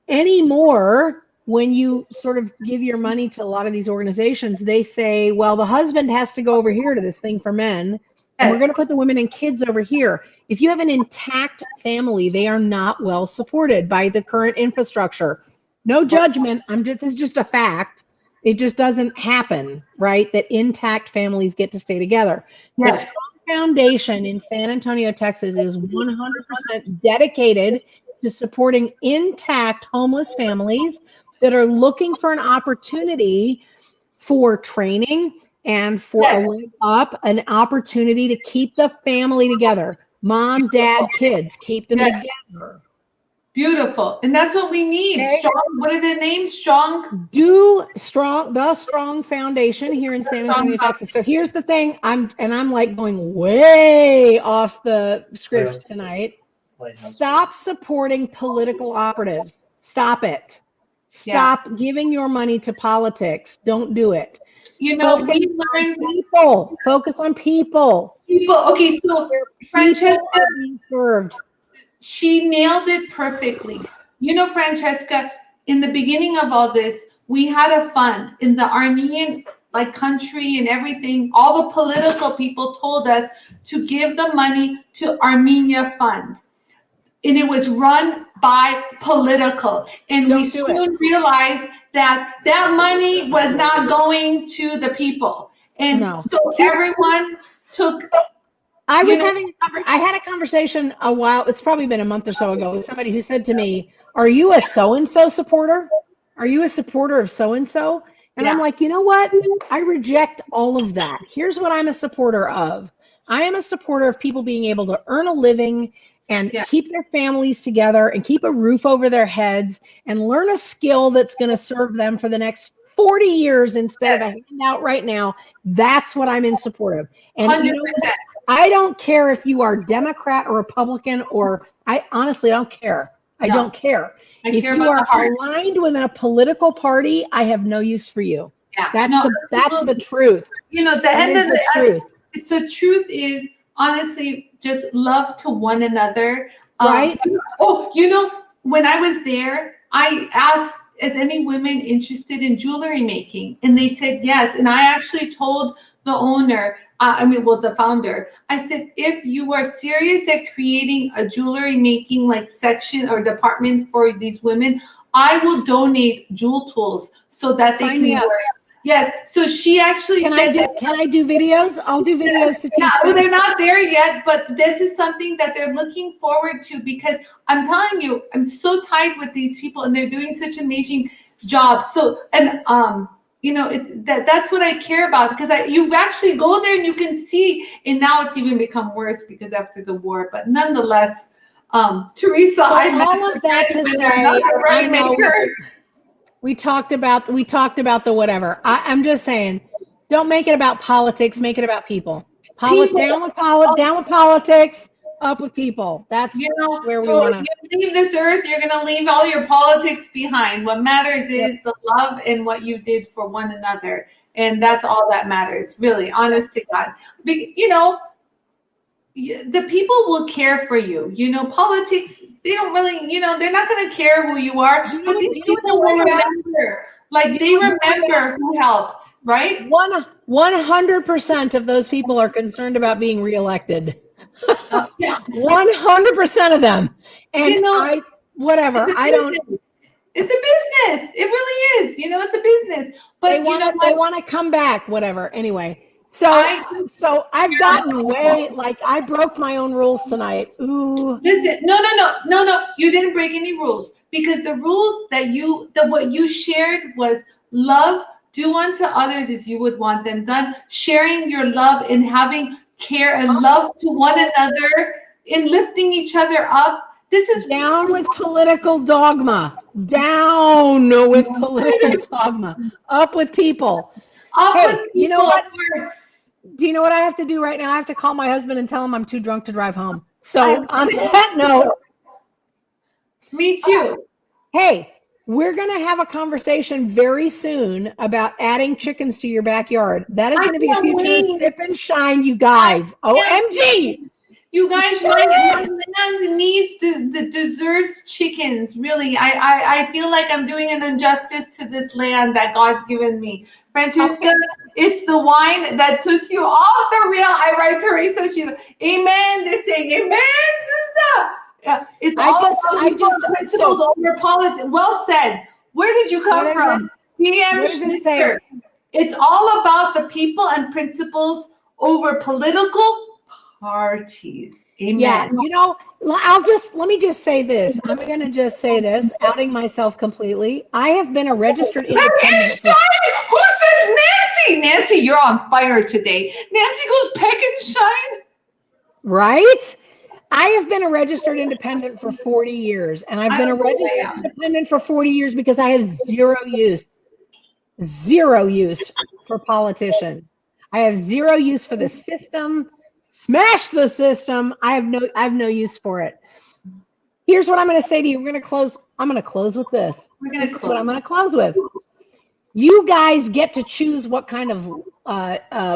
Anymore, when you sort of give your money to a lot of these organizations, they say, well, the husband has to go over here to this thing for men. And we're going to put the women and kids over here. If you have an intact family, they are not well supported by the current infrastructure. No judgment. This is just a fact. It just doesn't happen, right? That intact families get to stay together. Yes. The Strong Foundation in San Antonio, Texas is 100% dedicated to supporting intact homeless families that are looking for an opportunity for training and for a leg up, an opportunity to keep the family together. Mom, dad, kids, keep them together. Beautiful. And that's what we need. Okay. Strong. What are the names? The Strong Foundation here in San Antonio, Texas. So here's the thing. I'm like going way off the script tonight. Stop supporting political operatives. Stop it. Stop giving your money to politics. Don't do it. We learned people. Focus on people. Okay, so Francesca being served. She nailed it perfectly. Francesca, in the beginning of all this, we had a fund in the Armenian country and everything. All the political people told us to give the money to Armenia Fund. And it was run by political. And we soon realized that that money was not going to the people. And so everyone took... I had a conversation a while, it's probably been a month or so ago, with somebody who said to me, are you a so-and-so supporter? Are you a supporter of so-and-so? And I'm like, you know what? I reject all of that. Here's what I'm a supporter of. I am a supporter of people being able to earn a living and keep their families together and keep a roof over their heads and learn a skill that's going to serve them for the next 40 years instead of a handout right now. That's what I'm in support of. And 100%. I don't care if you are Democrat or Republican, or I honestly don't care. I don't care. If you are aligned with a political party, I have no use for you. Yeah. That's the truth. The truth is, honestly, just love to one another. Right. When I was there, I asked, is any women interested in jewelry making? And they said yes. And I actually told the owner, the founder, I said, if you are serious at creating a jewelry making section or department for these women, I will donate jewel tools so that they can work. Yes. So she actually said, can I do videos? I'll do videos to teach them. Well, they're not there yet, but this is something that they're looking forward to, because I'm telling you, I'm so tied with these people and they're doing such amazing jobs. So, and it's that's what I care about, because you actually go there and you can see, and now it's even become worse because after the war, but nonetheless, Teresa, all of that to say, I know we talked about the whatever. I'm just saying, don't make it about politics, make it about people. Down with politics, up with people. That's where we want to. You leave this earth, you're going to leave all your politics behind. What matters is the love and what you did for one another. And that's all that matters, really, honest to God. The people will care for you. Politics, they don't really, they're not going to care who you are. But these people will remember. They remember who helped, right? 100% of those people are concerned about being reelected. 100% of them. And It's a business. It really is. It's a business. But They want to come back, whatever. Anyway, so I've gotten way, like, I broke my own rules tonight. Ooh. Listen, no. You didn't break any rules, because the rules what you shared was love. Do unto others as you would want them done. Sharing your love and having care and love to one another, in lifting each other up. This is down with political dogma. Down with political dogma. Up with people. Hey, you know what? Do you know what I have to do right now? I have to call my husband and tell him I'm too drunk to drive home. So on that note. Me too. Hey, we're going to have a conversation very soon about adding chickens to your backyard. That is going to be a future Sip and Shine, you guys. OMG! You guys, my land deserves chickens. Really, I feel like I'm doing an injustice to this land that God's given me. Francesca, it's the wine that took you off the rail. I write Teresa. Amen. They're saying amen, sister. Yeah, it's principles over politics. Well said. Where did you come from? DM Schnitzer. It's all about the people and principles over political parties. Amen. Yeah, let me just say this. I'm going to just say this, outing myself completely. I have been a registered independent. Who said Nancy? Nancy, you're on fire today. Nancy goes peck and shine. Right? I have been a registered independent for 40 years, and I've been a registered independent for 40 years because I have zero use for politicians. I have zero use for the system. Smash the system. I have no use for it. Here's what I'm going to say to you. I'm going to close with this. This is what I'm going to close with. You guys get to choose what kind of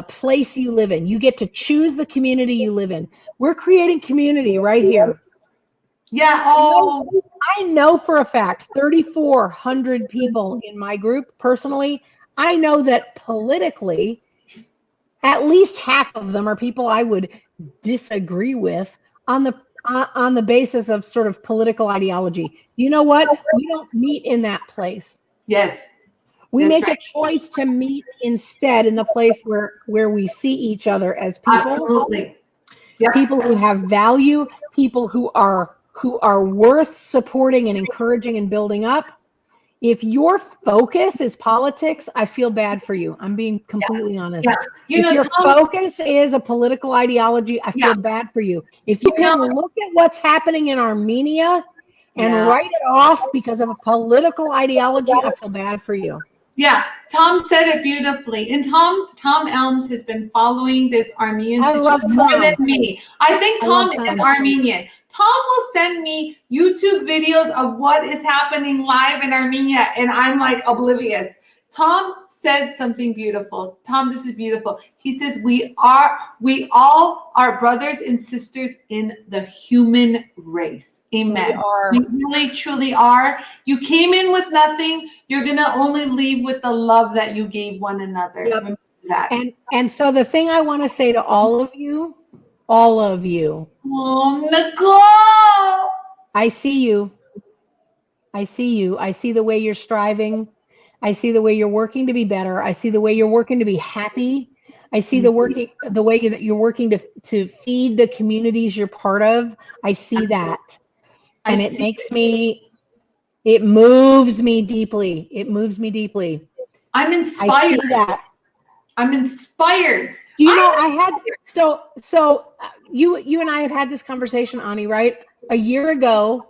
place you live in. You get to choose the community you live in. We're creating community right here. Yeah. I know for a fact 3,400 people in my group personally. I know that politically, at least half of them are people I would disagree with on the basis of sort of political ideology. You know what? We don't meet in that place. Yes. We make a choice to meet instead in the place where we see each other as people. Absolutely. Yeah. People who have value, people who are worth supporting and encouraging and building up. If your focus is politics, I feel bad for you. I'm being completely honest. Yeah. If your focus is a political ideology, I feel bad for you. If you can look at what's happening in Armenia and write it off because of a political ideology, I feel bad for you. Yeah, Tom said it beautifully. And Tom Elms has been following this Armenian situation more than me. I think Tom is Armenian. Tom will send me YouTube videos of what is happening live in Armenia, and I'm like oblivious. Tom says something beautiful. Tom, this is beautiful. He says, we all are brothers and sisters in the human race. Amen. We really, truly are. You came in with nothing. You're going to only leave with the love that you gave one another. Yep. Remember that. And so the thing I want to say to all of you. Oh, Nicole. I see you. I see the way you're striving. I see the way you're working to be better. I see the way you're working to be happy. I see the way that you're working to feed the communities you're part of. I see that. And it moves me deeply. It moves me deeply. I'm inspired. I see that. I'm inspired. Do you know, you and I have had this conversation, Anie, right? A year ago,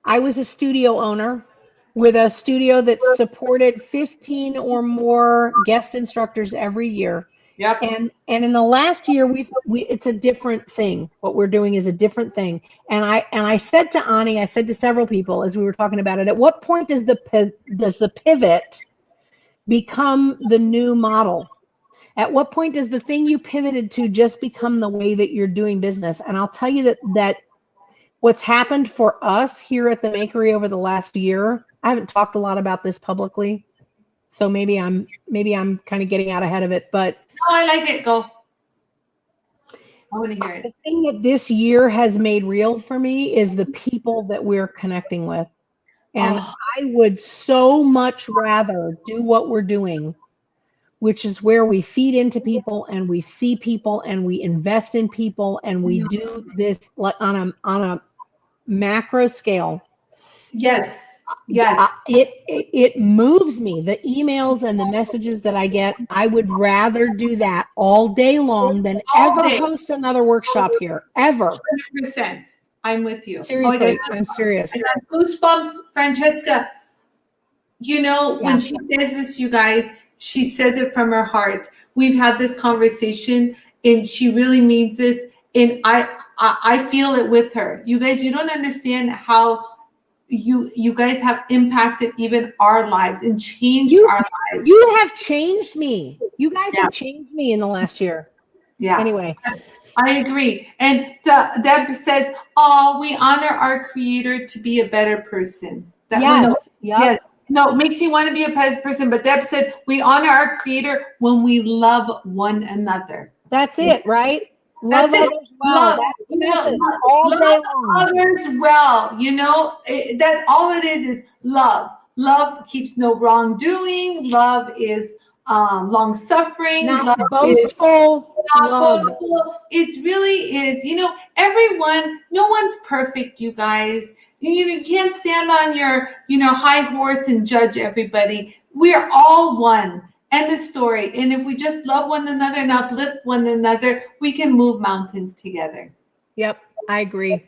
I was a studio owner with a studio that supported 15 or more guest instructors every year. Yep. And in the last year, it's a different thing. What we're doing is a different thing. And I said to Anie, I said to several people as we were talking about it, at what point does the pivot become the new model? At what point does the thing you pivoted to just become the way that you're doing business? And I'll tell you that what's happened for us here at the Makery over the last year, I haven't talked a lot about this publicly, so maybe I'm kind of getting out ahead of it, but no, I like it. Go. I want to hear it. The thing that this year has made real for me is the people that we're connecting with. And Oh. I would so much rather do what we're doing, which is where we feed into people and we see people and we invest in people and we do this like on a macro scale. Yes. Yes. It moves me. The emails and the messages that I get, I would rather do that all day long than All ever day. host another workshop here, ever. 100%. I'm with you. Seriously, Oh, I'm serious. I got goosebumps, Francesca. You know, Yeah. when she says this, you guys, she says it from her heart. We've had this conversation, and she really means this. And I feel it with her. You guys, you don't understand how you guys have impacted even our lives and changed our lives. You have changed me. You guys Yeah. have changed me in the last year. Yeah. Anyway. I agree. And Deb says, "Oh, we honor our creator to be a better person." Yes. No, it makes you want to be a better person. But Deb said, "We honor our creator when we love one another." That's it, right? That's love it. Others well. Love. That's the message all day Love long. others well. You know, that's all it is love. Love keeps no wrongdoing. Love is long suffering. Not Love boastful. not love. boastful. It really is. You know, everyone, no one's perfect, you guys. You can't stand on your, high horse and judge everybody. We are all one. End of story. And if we just love one another and uplift one another, we can move mountains together. Yep, I agree.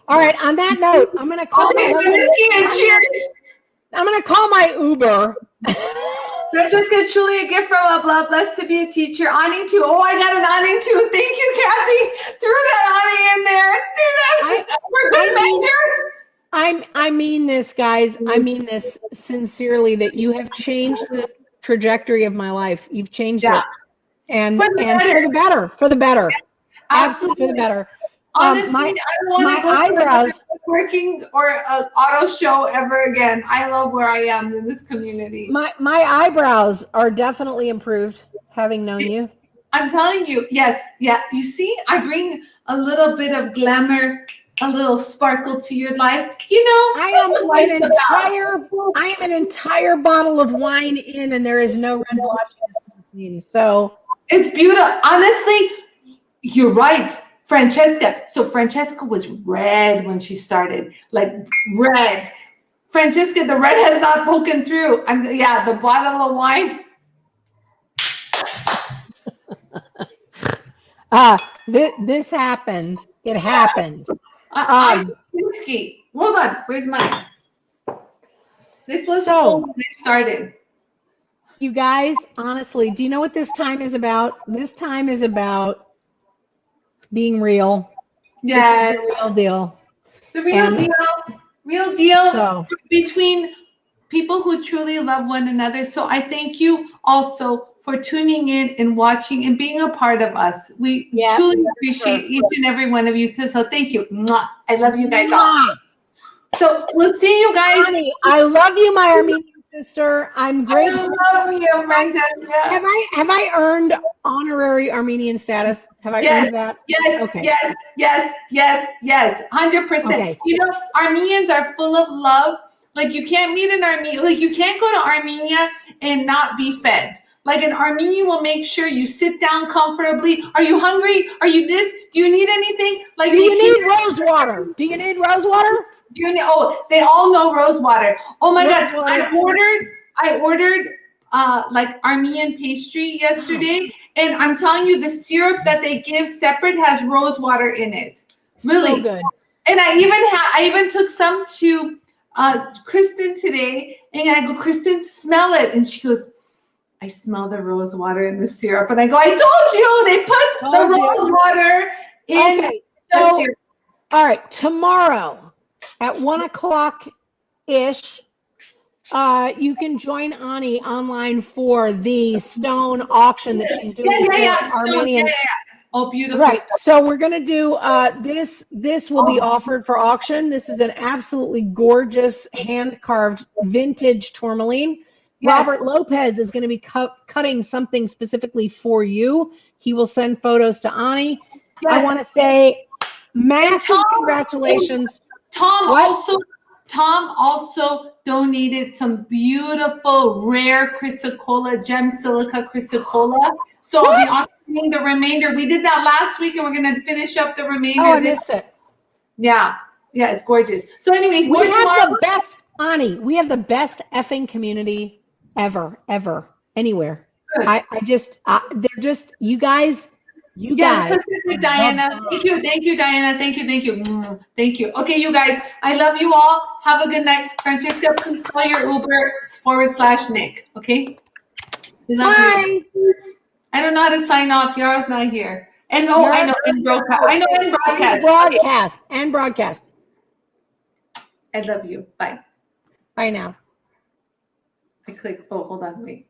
All right. On that note, I'm going to call cheers. I'm going to call my Uber. Francesca, truly a gift from above. Blessed to be a teacher. Anie too. Oh, I got an Anie too. Thank you, Kathy. Threw that Anie in there. We're good measure. I mean this, guys. I mean this sincerely, that you have changed the trajectory of my life. You've changed it. And for the better. Absolutely for the better. Honestly, I don't want to go eyebrows working or an auto show ever again. I love where I am in this community. My eyebrows are definitely improved, having known you. I'm telling you, yes, yeah. You see, I bring a little bit of glamour, a little sparkle to your life. I am an entire bottle of wine in, and there is no red blotches. So it's beautiful. Honestly, you're right. Francesca. So Francesca was red when she started, like red. Francesca, the red has not broken through. The bottle of wine. This happened. It happened. Whiskey. Hold on. Where's mine? This was when it started. You guys, honestly, do you know what this time is about? This time is about being real. Yes. The real deal. The real deal. Real deal between people who truly love one another. So I thank you also for tuning in and watching and being a part of us. We truly appreciate each and every one of you. So thank you. Mwah. I love you guys all. So we'll see you guys. Honey, I love you, my Armenian sister. I'm grateful. I love you, Francesca. Have I earned honorary Armenian status? Have I earned that? Yes. Okay. Yes. 100%. Okay. Armenians are full of love. Like you can't meet an Armenian. Like you can't go to Armenia and not be fed. Like an Armenian will make sure you sit down comfortably. Are you hungry? Are you this? Do you need anything? Like do you need rose water? Do you need rose water? They all know rose water. Oh my God. Water. I ordered like Armenian pastry yesterday, and I'm telling you, the syrup that they give separate has rose water in it. Really so good. And I even took some to Kristen today, and I go, Kristen, smell it, and she goes, I smell the rose water in the syrup, and I go, I told you they put the rose water in the syrup. All right, tomorrow at 1:00-ish. You can join Anie online for the stone auction that she's doing for Armenian. Oh, beautiful. Right. So we're going to do this. This will be offered for auction. This is an absolutely gorgeous hand-carved vintage tourmaline. Yes. Robert Lopez is going to be cutting something specifically for you. He will send photos to Anie. Yes. I want to say massive congratulations. Tom Tom also donated some beautiful rare chrysocolla, gem silica chrysocolla. So I'll be auctioning the remainder. We did that last week, and we're going to finish up the remainder. Oh, I missed it. Yeah, it's gorgeous. So anyways, We have the best, Ani, we have the best effing community ever, anywhere. Good. They're just, you guys. Yes, Pacific, Diana. Thank you, Diana. Thank you. Thank you. Okay, you guys, I love you all. Have a good night. Francesca, please call your Uber /Nick. Okay? We love you. I don't know how to sign off. Yara's not here. And I know in broadcast. And broadcast. I love you. Bye. Bye now. I click. Oh, hold on. Wait.